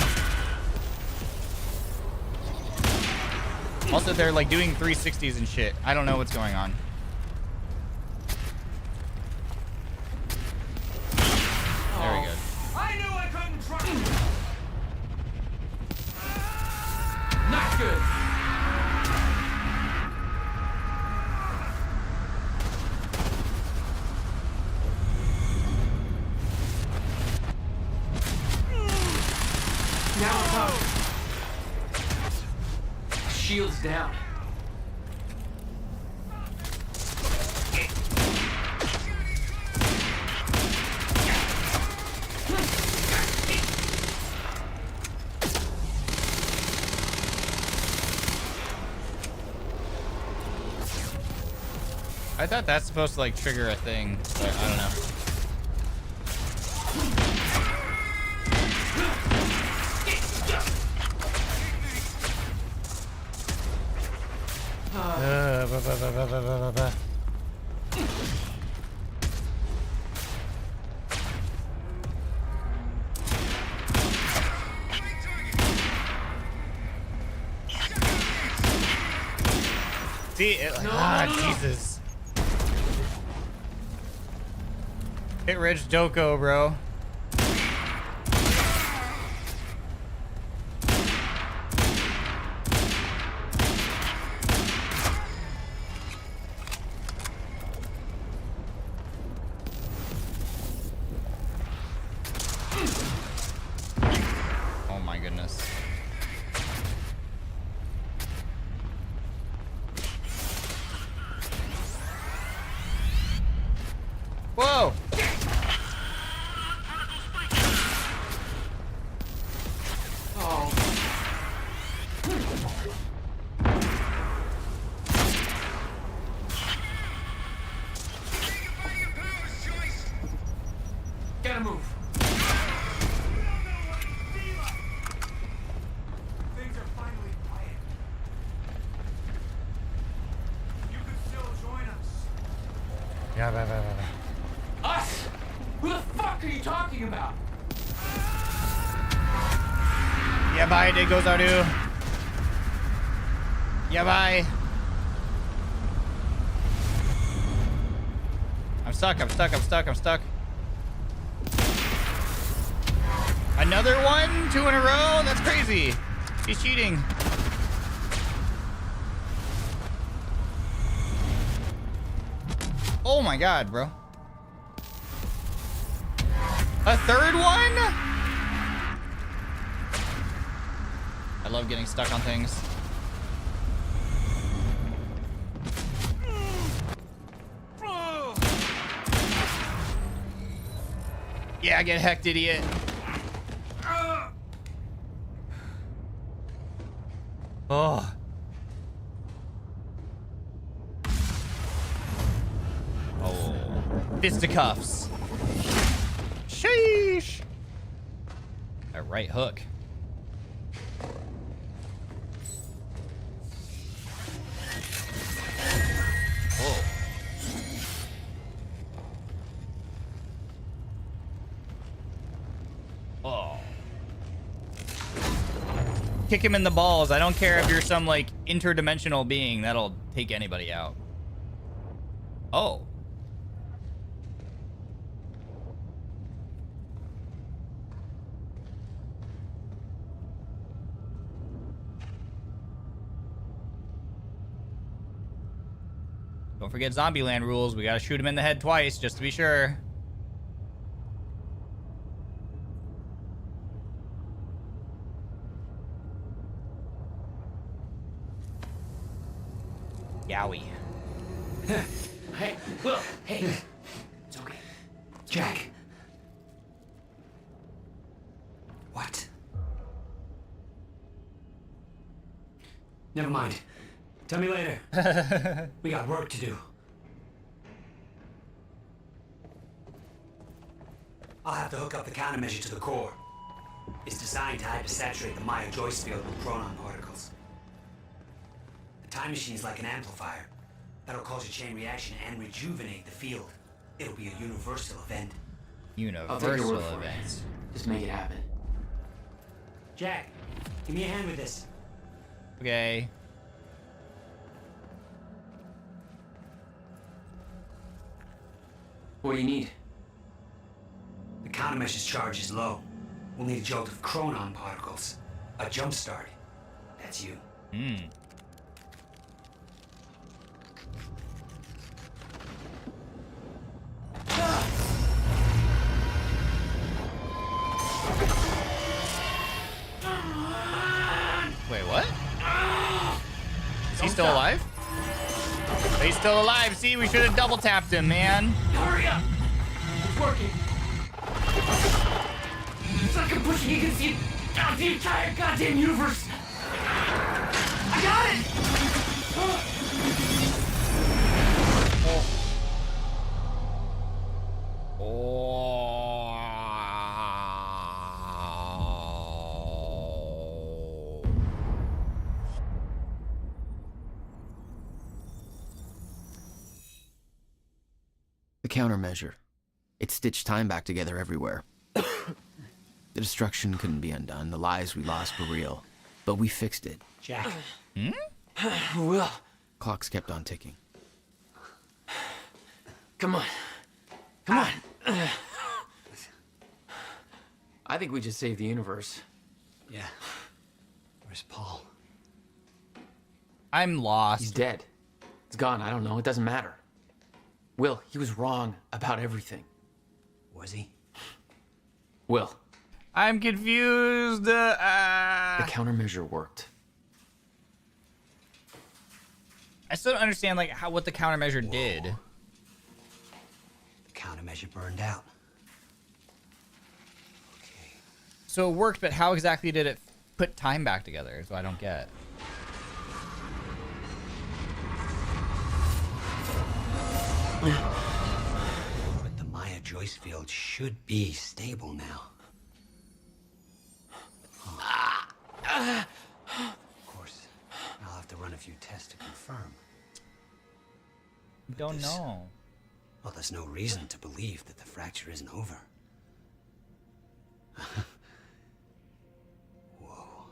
Also, they're like doing 360s and shit. I don't know what's going on. Very good. I knew I couldn't trust you. Not good. Now it's up. Shield's down. I thought that's supposed to like trigger a thing, but I don't know. See, Jesus. Hit Rich Doko, bro. Oh my goodness. Whoa! Oh. Gotta move. Things are finally quiet. You can still join us. Yeah. Us? Who the fuck are you talking about? Yeah, bye, de gozaru. Yeah, bye. I'm stuck. Another one? 2 in a row? That's crazy. He's cheating. Oh my god, bro. A third one? I love getting stuck on things. Yeah, get hecked, idiot. Oh. Oh. Fisticuffs. Sheesh. A right hook. Whoa. Oh. Kick him in the balls. I don't care if you're some like interdimensional being. That'll take anybody out. Oh. Don't forget Zombieland rules. We gotta shoot him in the head twice just to be sure. Yowie. Hey, look, hey. It's okay. Jack. What? Never mind. Tell me later. We got work to do. I'll have to hook up the countermeasure to the core. It's designed to hypersaturate the Maya Joyce field with proton particles. The time machine's like an amplifier. That'll cause a chain reaction and rejuvenate the field. It'll be a universal event. Universal event. Just make it happen. Jack, give me a hand with this. Okay. What do you need? The countermeasure's charge is low. We'll need a jolt of chronon particles. A jump start. That's you. Wait, what? Is he still alive? He's still alive. See, we should have double tapped him, man. Hurry up! It's working. It's like I'm pushing against the entire goddamn universe. I got it! The countermeasure. It stitched time back together everywhere. The destruction couldn't be undone. The lives we lost were real. But we fixed it. Jack. Will. Clocks kept on ticking. Come on. Come on. I think we just saved the universe. Yeah. Where's Paul? I'm lost. He's dead. He's gone. I don't know. It doesn't matter. Will, he was wrong about everything. Was he? Will. I'm confused. The countermeasure worked. I still don't understand like what the countermeasure did. The countermeasure burned out. So it worked, but how exactly did it put time back together? Is what I don't get. But the Maya Joyce field should be stable now. Of course, I'll have to run a few tests to confirm. Don't know. Well, there's no reason to believe that the fracture isn't over. Whoa.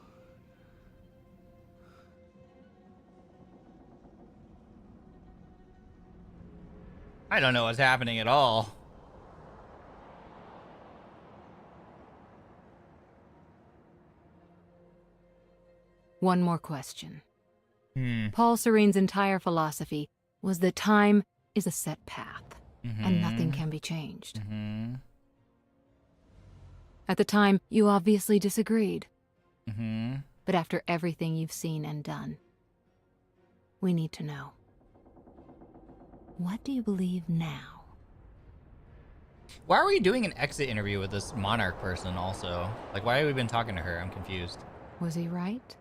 I don't know what's happening at all. One more question. Paul Serene's entire philosophy was that time is a set path, and nothing can be changed. At the time, you obviously disagreed. But after everything you've seen and done, we need to know. What do you believe now? Why are we doing an exit interview with this Monarch person also? Like, why have we been talking to her? I'm confused. Was he right?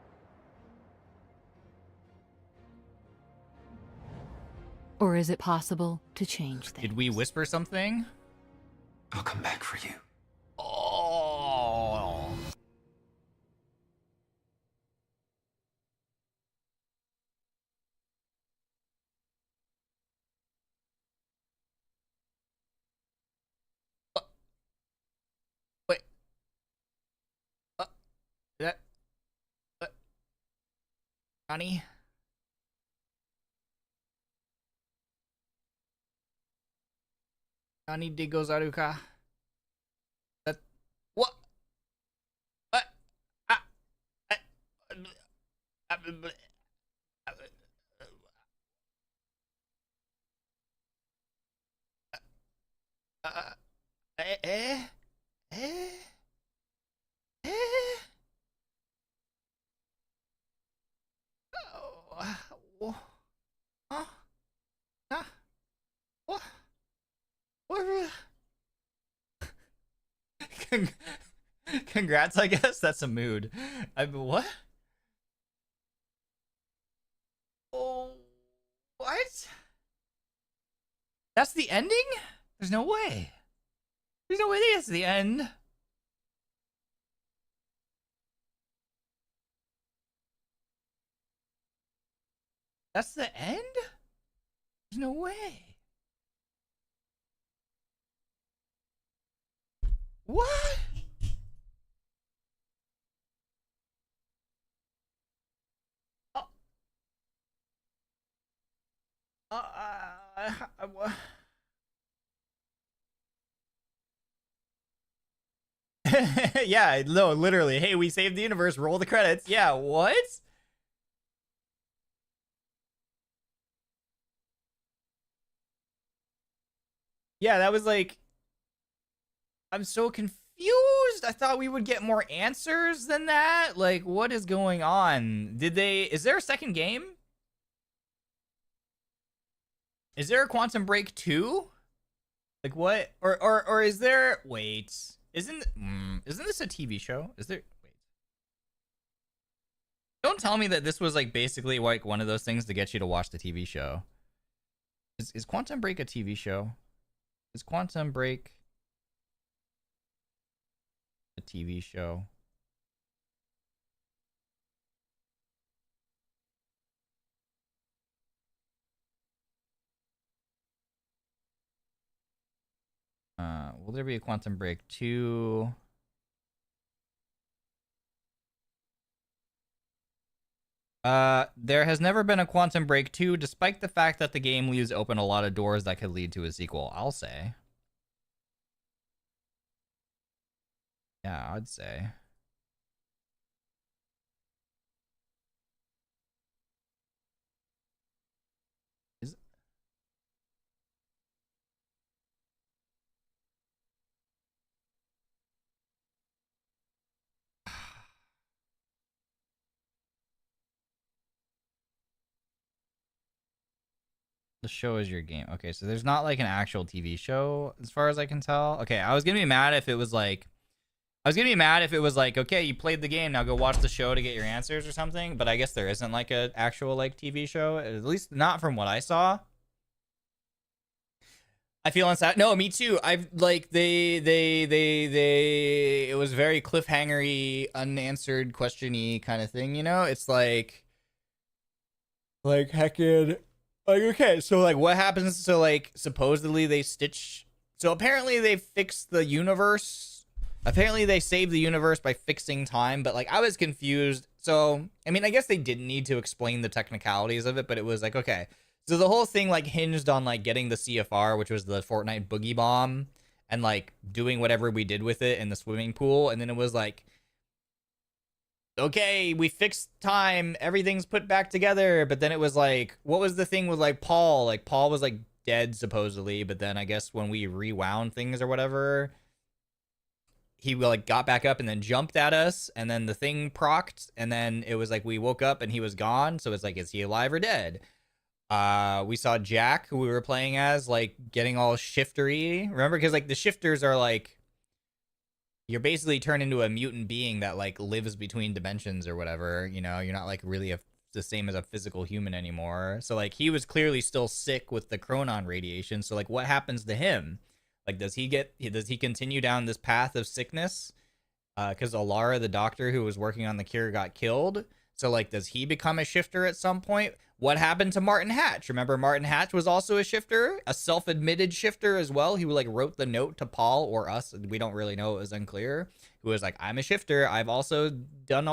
Or is it possible to change things? Did we whisper something? I'll come back for you. Oh. Wait. That. Honey? Nani de gozaru ka? That. What? Congrats, I guess. That's a mood. What? Oh, what? That's the ending? There's no way. There's no way that's the end. That's the end? There's no way. What? Yeah, no, literally. Hey, we saved the universe. Roll the credits. Yeah, what? Yeah, that was like... I'm so confused. I thought we would get more answers than that. Like, what is going on? Did they... Is there a second game? Is there a Quantum Break 2? Like, what? Or is there... Wait. Isn't this a TV show? Is there... Wait. Don't tell me that this was, like, basically, like, one of those things to get you to watch the TV show. Is Quantum Break a TV show? Is Quantum Break a TV show? Will there be a Quantum Break 2? There has never been a Quantum Break 2, despite the fact that the game leaves open a lot of doors that could lead to a sequel, I'll say. Yeah, I'd say. The show is your game. Okay, so there's not like an actual TV show as far as I can tell. Okay, I was gonna be mad if it was like... okay, you played the game, now go watch the show to get your answers or something. But I guess there isn't like an actual like TV show, at least not from what I saw. I feel inside. No, me too. I've like it was very cliffhangery, unanswered, questiony kind of thing. You know, it's like heckin'. Like, okay, so like what happens? So like supposedly they stitch. So apparently they fixed the universe. Apparently they saved the universe by fixing time. But like I was confused. So I mean, I guess they didn't need to explain the technicalities of it, but it was like, okay. So the whole thing like hinged on like getting the CFR, which was the Fortnite boogie bomb, and like doing whatever we did with it in the swimming pool. And then it was like, okay, we fixed time, everything's put back together. But then it was like, what was the thing with like Paul? Like Paul was like dead supposedly, but then I guess when we rewound things or whatever, he like got back up and then jumped at us, and then the thing procced, and then it was like we woke up and he was gone. So it's like, is he alive or dead? We saw Jack, who we were playing as, like getting all shiftery. Remember, because like the shifters are like, you're basically turned into a mutant being that like lives between dimensions or whatever. You know, you're not like really the same as a physical human anymore. So like he was clearly still sick with the chronon radiation. So like, what happens to him? Like, does he continue down this path of sickness? Because Alara, the doctor who was working on the cure, got killed. So like, does he become a shifter at some point? What happened to Martin Hatch? Remember, Martin Hatch was also a shifter, a self-admitted shifter as well. He like wrote the note to Paul or us. We don't really know. It was unclear. Who was like, I'm a shifter. I've also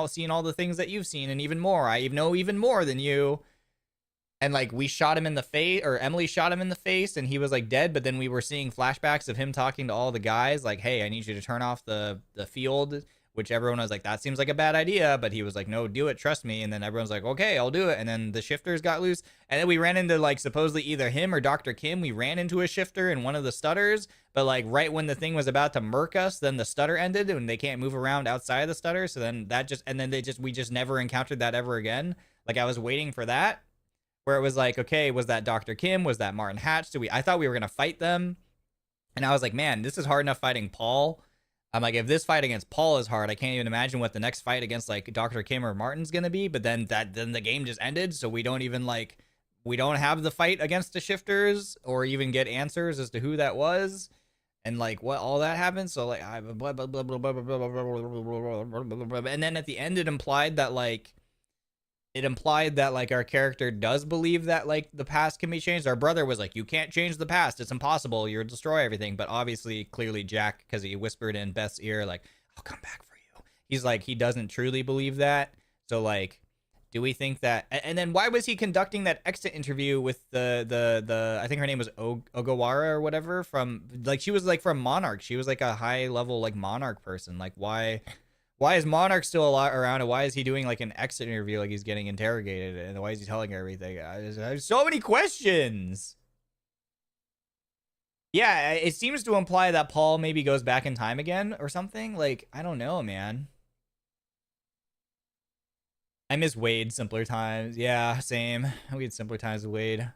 seen all the things that you've seen and even more. I know even more than you. And like, we shot him in the face, or Emily shot him in the face, and he was like dead. But then we were seeing flashbacks of him talking to all the guys like, hey, I need you to turn off the field. Which everyone was like, that seems like a bad idea. But he was like, no, do it. Trust me. And then everyone's like, okay, I'll do it. And then the shifters got loose. And then we ran into like supposedly either him or Dr. Kim. We ran into a shifter in one of the stutters. But like right when the thing was about to murk us, then the stutter ended and they can't move around outside of the stutter. So then we just never encountered that ever again. Like I was waiting for that. Where it was like, okay, was that Dr. Kim? Was that Martin Hatch? I thought we were going to fight them. And I was like, man, this is hard enough fighting Paul. I'm like, if this fight against Paul is hard, I can't even imagine what the next fight against like Dr. Kim or Martin's gonna be. But then the game just ended, so we don't have the fight against the shifters or even get answers as to who that was and like what all that happened. So like, and then at the end it implied that our character does believe that like the past can be changed. Our brother was like, you can't change the past, it's impossible, you'll destroy everything. But obviously clearly Jack, because he whispered in Beth's ear like, I'll come back for you, he's like, he doesn't truly believe that. So like Do we think that, and then why was he conducting that exit interview with the I think her name was Ogawara or whatever, from, like, she was like from Monarch. She was like a high level like Monarch person. Like, why is Monarch still around, and why is he doing like an exit interview, like he's getting interrogated, and why is he telling her everything? I have so many questions. Yeah, it seems to imply that Paul maybe goes back in time again or something. Like, I don't know, man. I miss Wade, Simpler Times. Yeah, same. We had Simpler Times with Wade.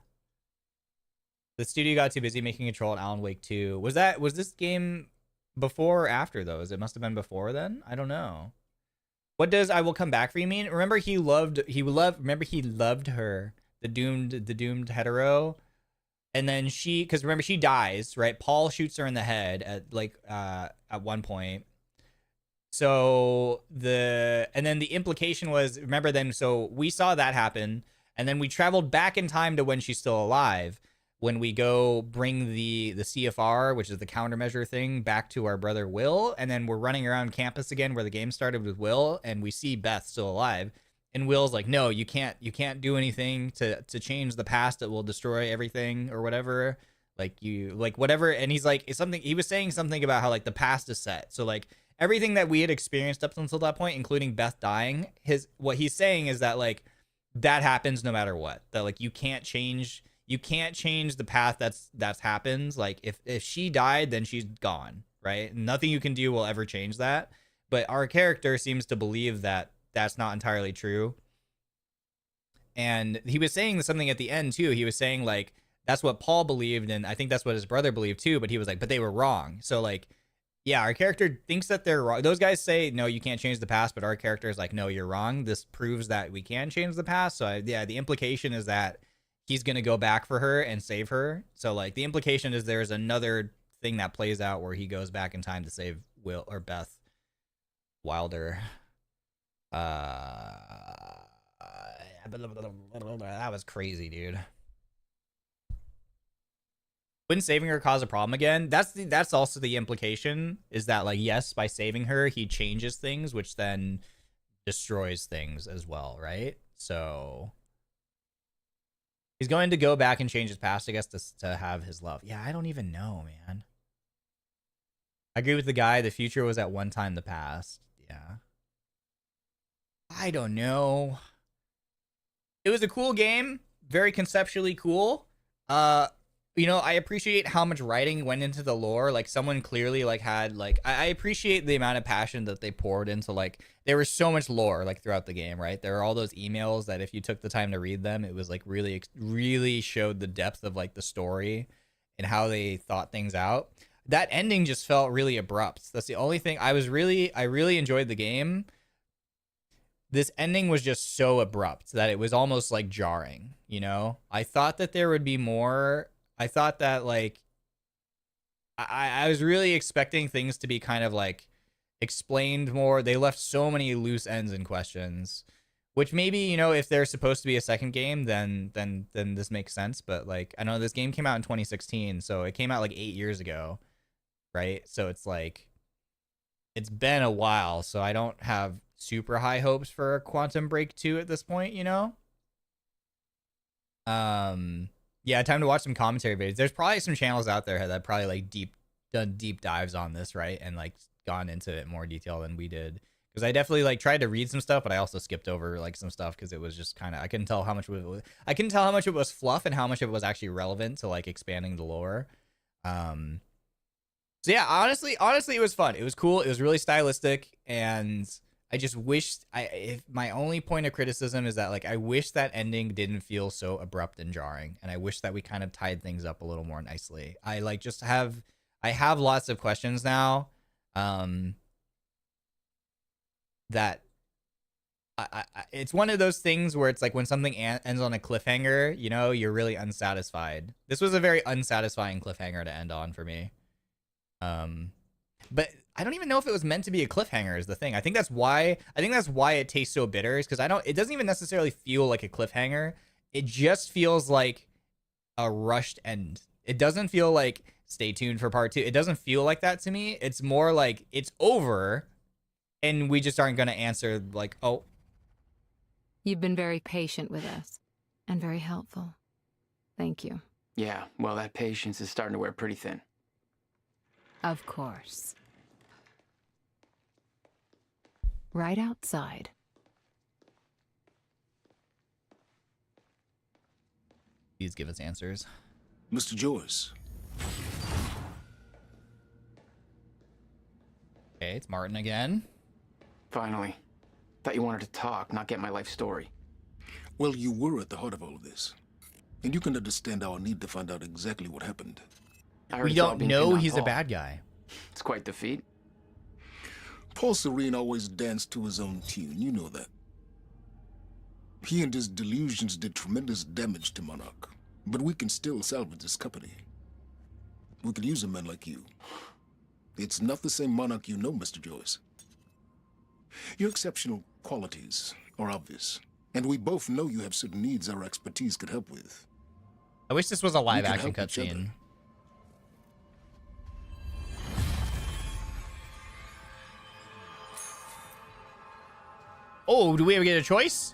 The studio got too busy making Control and Alan Wake 2. Was this game before or after those? It must have been before then. I don't know. What does I Will Come Back For You mean? Remember he loved her, the doomed hetero. And then because remember she dies, right? Paul shoots her in the head at one point. So and then the implication was, remember then, so we saw that happen, and then we traveled back in time to when she's still alive, when we go bring the CFR, which is the countermeasure thing, back to our brother Will, and then we're running around campus again where the game started with Will, and we see Beth still alive, and Will's like, no, you can't do anything to change the past. It will destroy everything or whatever. Whatever. And he's like, he was saying something about how like the past is set. So like everything that we had experienced up until that point, including Beth dying, what he's saying is that like that happens no matter what. That like you can't change the path that's happens. Like if she died, then she's gone, right? Nothing you can do will ever change that. But our character seems to believe that that's not entirely true. And he was saying something at the end too. He was saying like that's what Paul believed, and I think that's what his brother believed too, but he was like, but they were wrong. So like, yeah, our character thinks that they're wrong. Those guys say, no, you can't change the past, but our character is like, no, you're wrong. This proves that we can change the past. So yeah, the implication is that he's going to go back for her and save her. So like the implication is there's another thing that plays out where he goes back in time to save Will or Beth Wilder. That was crazy, dude. Wouldn't saving her cause a problem again? That's also the implication, is that like, yes, by saving her, he changes things, which then destroys things as well, right? So he's going to go back and change his past, I guess, to have his love. Yeah, I don't even know, man. I agree with the guy. The future was at one time the past. Yeah. I don't know. It was a cool game, very conceptually cool. You know, I appreciate how much writing went into the lore. Like someone clearly like had like, I appreciate the amount of passion that they poured into, like, there was so much lore like throughout the game, right? There are all those emails that if you took the time to read them, it was like really showed the depth of like the story and how they thought things out. That ending just felt really abrupt. That's the only thing. I really enjoyed the game. This ending was just so abrupt that it was almost like jarring, you know? I thought that there would be more. I thought that like I was really expecting things to be kind of like explained more. They left so many loose ends and questions, which maybe, you know, if there's supposed to be a second game, then this makes sense. But like, I know this game came out in 2016, so it came out like 8 years ago, right? So it's like, it's been a while, so I don't have super high hopes for Quantum Break 2 at this point, you know? Yeah, time to watch some commentary videos. There's probably some channels out there that probably like done deep dives on this, right? And like gone into it in more detail than we did. Because I definitely like tried to read some stuff, but I also skipped over like some stuff because it was just kind of, I couldn't tell how much it was fluff and how much of it was actually relevant to like expanding the lore. So yeah, honestly, it was fun. It was cool. It was really stylistic, and I just wish if my only point of criticism is that like I wish that ending didn't feel so abrupt and jarring, and I wish that we kind of tied things up a little more nicely. I have lots of questions now. That it's one of those things where it's like when something ends on a cliffhanger, you know, you're really unsatisfied. This was a very unsatisfying cliffhanger to end on for me. But I don't even know if it was meant to be a cliffhanger is the thing. I think that's why it tastes so bitter, is because it doesn't even necessarily feel like a cliffhanger. It just feels like a rushed end. It doesn't feel like stay tuned for part 2. It doesn't feel like that to me. It's more like it's over and we just aren't going to answer like, oh, You've been very patient with us, and very helpful. Thank you. Yeah, well, that patience is starting to wear pretty thin. Of course. Right outside. Please give us answers. Mr. Joyce. Okay, it's Martin again. Finally. Thought you wanted to talk, not get my life story. Well, you were at the heart of all of this. And you can understand our need to find out exactly what happened. We don't know he's a bad guy. It's quite the feat. Paul Serene always danced to his own tune, you know that. He and his delusions did tremendous damage to Monarch, but we can still salvage this company. We could use a man like you. It's not the same Monarch you know, Mr. Joyce. Your exceptional qualities are obvious, and we both know you have certain needs our expertise could help with. I wish this was a live action cutscene. Oh, do we ever get a choice?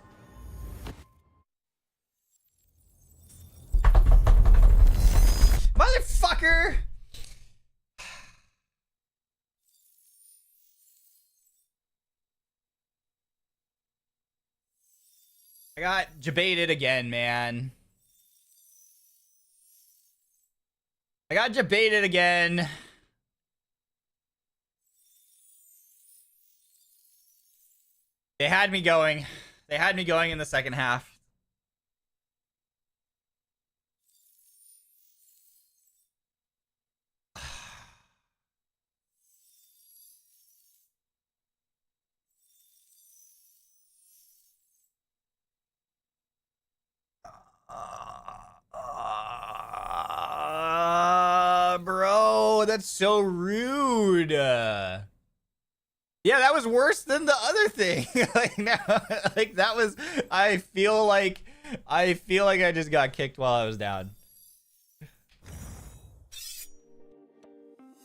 Motherfucker! I got debated again, man. I got debated again. They had me going. They had me going in the second half. Bro, that's so rude. Yeah, that was worse than the other thing. Like, no, like that was. I feel like I just got kicked while I was down.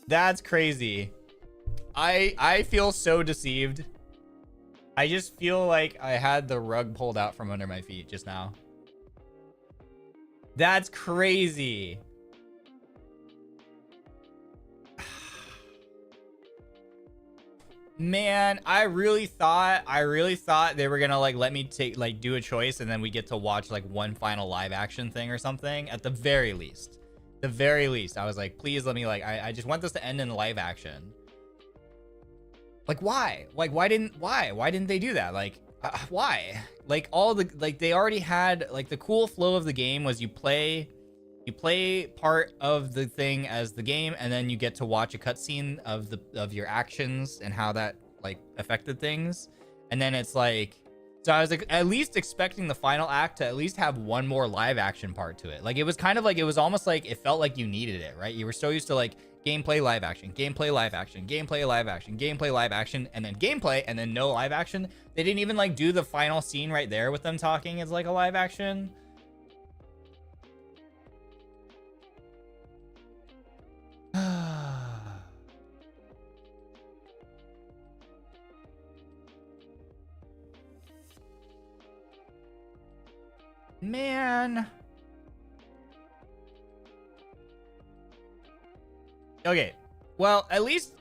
That's crazy. I feel so deceived. I just feel like I had the rug pulled out from under my feet just now. That's crazy. Man, I really thought they were gonna like let me do a choice and then we get to watch like one final live action thing or something at the very least. The very least, I was like, please let me I just want this to end in live action. Like why? Like why didn't they do that? Like why? Like they already had like the cool flow of the game was you play part of the thing as the game, and then you get to watch a cutscene of your actions and how that like affected things. And then it's like, so I was like at least expecting the final act to at least have one more live action part to it. Like it was kind of like, it was almost like it felt like you needed it, right? You were so used to like gameplay, live action, gameplay, live action, gameplay, live action, gameplay, live action, and then gameplay, and then no live action. They didn't even like do the final scene right there with them talking as like a live action. Man. Okay. Well, at least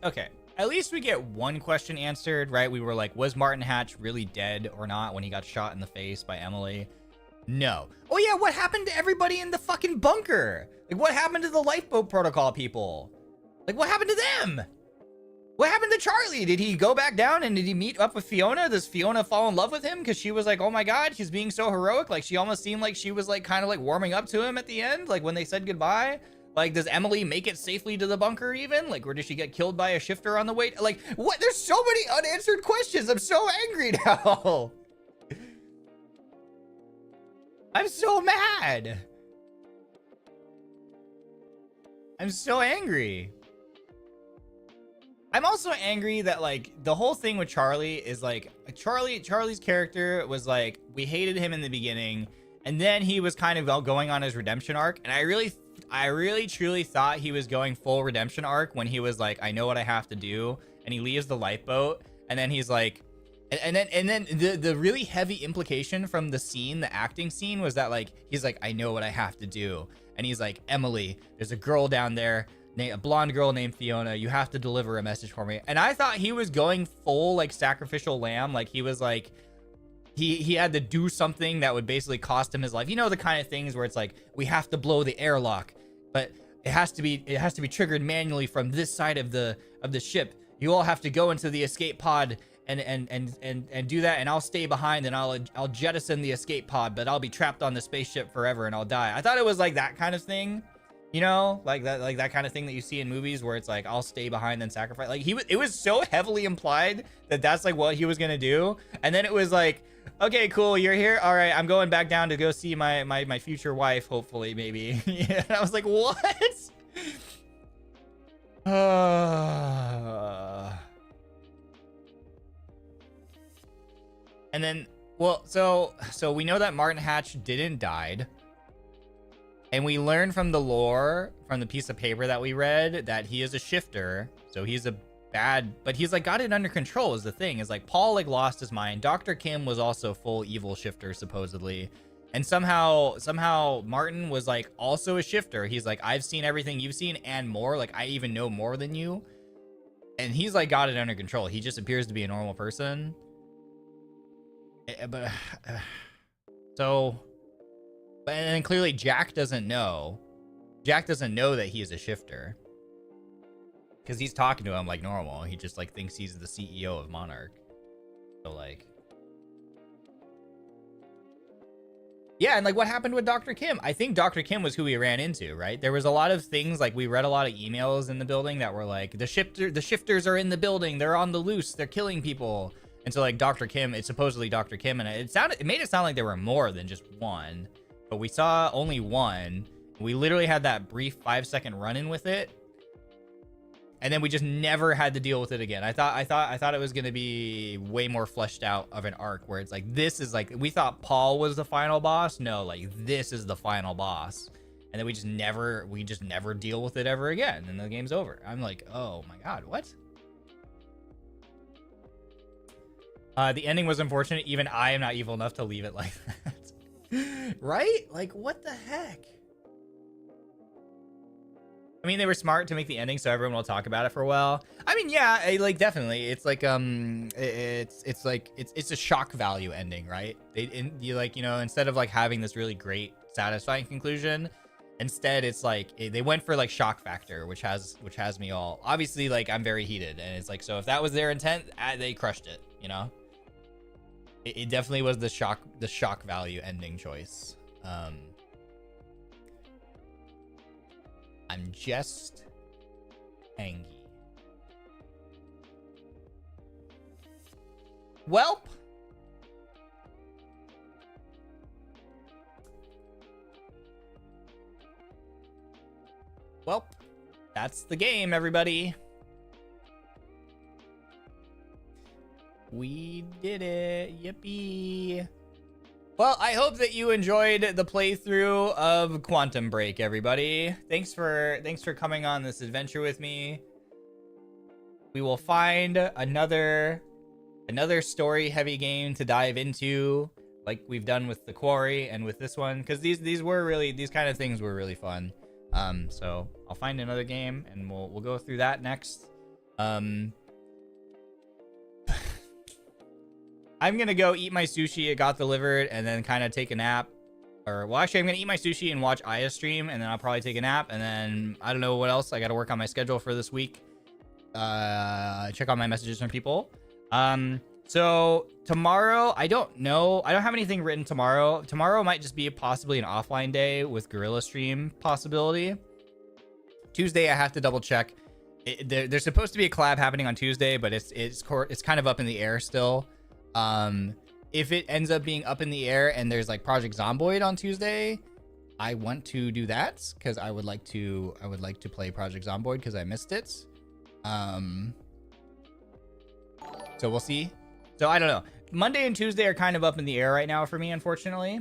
okay. At least we get one question answered, right? We were like, was Martin Hatch really dead or not when he got shot in the face by Emily? No. Oh yeah, what happened to everybody in the fucking bunker? Like what happened to the lifeboat protocol people? Like what happened to them? What happened to Charlie? Did he go back down and did he meet up with Fiona? Does Fiona fall in love with him? Because she was like, oh my God, he's being so heroic. Like she almost seemed like she was like kind of like warming up to him at the end. Like when they said goodbye. Like, does Emily make it safely to the bunker even? Like, or did she get killed by a shifter on the way? Like, what? There's so many unanswered questions. I'm so angry now. I'm so mad. I'm so angry. I'm also angry that like the whole thing with Charlie is like Charlie's character was like, we hated him in the beginning, and then he was kind of going on his redemption arc, and I really truly thought he was going full redemption arc when he was like, I know what I have to do, and he leaves the lifeboat, and then he's like, And then the really heavy implication from the scene, the acting scene, was that like he's like, I know what I have to do, and he's like, Emily, there's a girl down there, a blonde girl named Fiona. You have to deliver a message for me. And I thought he was going full like sacrificial lamb, like he was like he had to do something that would basically cost him his life. You know, the kind of things where it's like, we have to blow the airlock, but it has to be triggered manually from this side of the ship. You all have to go into the escape pod and do that, and I'll stay behind, and I'll jettison the escape pod, but I'll be trapped on the spaceship forever and I'll die. I thought it was like that kind of thing, you know, like that kind of thing that you see in movies where it's like, I'll stay behind and sacrifice. Like it was so heavily implied that that's like what he was gonna do, and then it was like, okay, cool, you're here, all right, I'm going back down to go see my future wife, hopefully, maybe. Yeah, and I was like, what? And then, well, so we know that Martin Hatch didn't died, and we learned from the lore, from the piece of paper that we read, that he is a shifter. So he's a bad, but he's like got it under control is the thing. Is like Paul like lost his mind. Dr. Kim was also full evil shifter supposedly, and somehow Martin was like also a shifter. He's like, I've seen everything you've seen and more. Like I even know more than you, and he's like got it under control. He just appears to be a normal person. But and then clearly Jack doesn't know. Jack doesn't know that he is a shifter, because he's talking to him like normal. He just like thinks he's the CEO of Monarch. So like, yeah, and like what happened with Dr. Kim? I think Dr. Kim was who we ran into, right? There was a lot of things, like we read a lot of emails in the building that were like, the shifters are in the building, they're on the loose, they're killing people. And so like Dr. Kim, it's supposedly Dr. Kim, and it made it sound like there were more than just one, but we saw only one. We literally had that brief 5-second run-in with it, and then we just never had to deal with it again. I thought it was gonna be way more fleshed out of an arc where it's like, this is like, we thought Paul was the final boss. No, like this is the final boss, and then we just never deal with it ever again, and the game's over. I'm like, oh my god, what? The ending was unfortunate. Even I am not evil enough to leave it like that. Right? Like, what the heck? I mean, they were smart to make the ending so everyone will talk about it for a while. I mean, yeah, like definitely. It's like it's a shock value ending, right? You like, you know, instead of like having this really great satisfying conclusion, instead it's like they went for like shock factor, which has me all, obviously, like I'm very heated, and it's like, so if that was their intent, they crushed it, you know? It definitely was the shock value ending choice. I'm just angry. Welp. Well, that's the game, everybody. We did it. Yippee. Well, I hope that you enjoyed the playthrough of Quantum Break, everybody. Thanks for coming on this adventure with me. We will find another story-heavy game to dive into, like we've done with The Quarry and with this one, because these kind of things were really fun. So I'll find another game and we'll go through that next. I'm gonna go eat my sushi. It got delivered, and then kind of take a nap. Or, well, actually, I'm gonna eat my sushi and watch Aya stream, and then I'll probably take a nap, and then I don't know what else. I gotta work on my schedule for this week. Check on my messages from people. So tomorrow, I don't know. I don't have anything written tomorrow. Tomorrow might just be possibly an offline day with Gorilla Stream possibility. Tuesday, I have to double check. There's supposed to be a collab happening on Tuesday, but it's kind of up in the air still. If it ends up being up in the air and there's like Project Zomboid on Tuesday, I want to do that because I would like to play Project Zomboid because I missed it. So we'll see. So I don't know. Monday and Tuesday are kind of up in the air right now for me, unfortunately.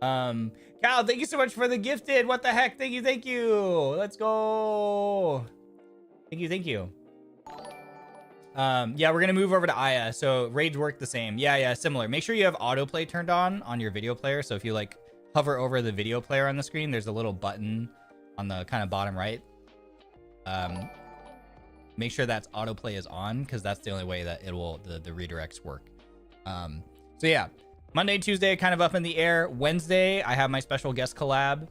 Cal, thank you so much for the gifted. What the heck? Thank you. Let's go. Thank you. Yeah, we're gonna move over to Aya. So raids work the same. Yeah, similar. Make sure you have autoplay turned on your video player. So if you like hover over the video player on the screen, there's a little button on the kind of bottom right. Make sure that's autoplay is on, because that's the only way that it will the redirects work. So yeah, Monday, Tuesday, kind of up in the air. Wednesday, I have my special guest collab.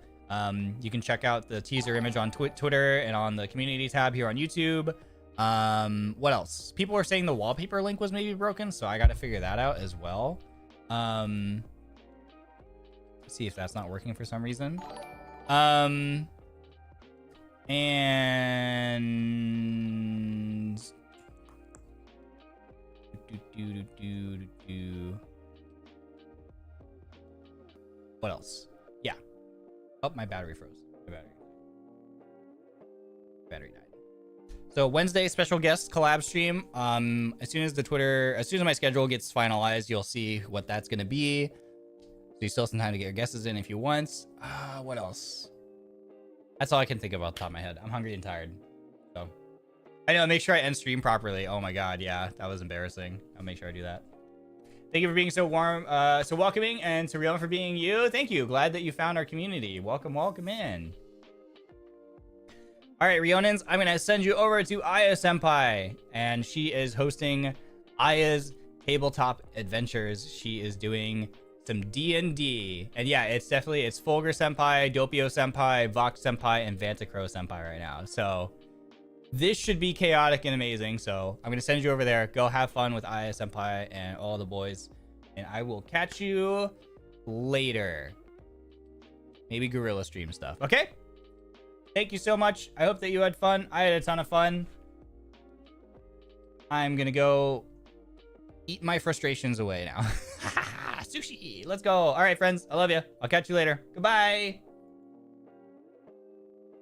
You can check out the teaser image on Twitter and on the community tab here on YouTube. What else? People were saying the wallpaper link was maybe broken, so I got to figure that out as well. See if that's not working for some reason. And what else? Yeah. Oh, my battery froze. My battery died. So Wednesday, special guest collab stream. As soon as my schedule gets finalized, you'll see what that's gonna be. So you still have some time to get your guesses in if you want. What else? That's all I can think of off the top of my head. I'm hungry and tired. So I know, make sure I end stream properly. Oh my god, yeah, that was embarrassing. I'll make sure I do that. Thank you for being so warm, so welcoming, and to Ryoma for being you. Thank you. Glad that you found our community. Welcome in. All right, Ryonins, I'm gonna send you over to Aya Senpai, and she is hosting Aya's Tabletop Adventures. She is doing some D&D, and yeah, it's Fulgur Senpai, Doppio Senpai, Vox Senpai, and Vantacrow Senpai right now. So this should be chaotic and amazing. So I'm gonna send you over there. Go have fun with Aya Senpai and all the boys, and I will catch you later. Maybe gorilla stream stuff. Okay. Thank you so much. I hope that you had fun. I had a ton of fun. I'm gonna go eat my frustrations away now. Sushi. Let's go. All right, friends. I love you. I'll catch you later. Goodbye.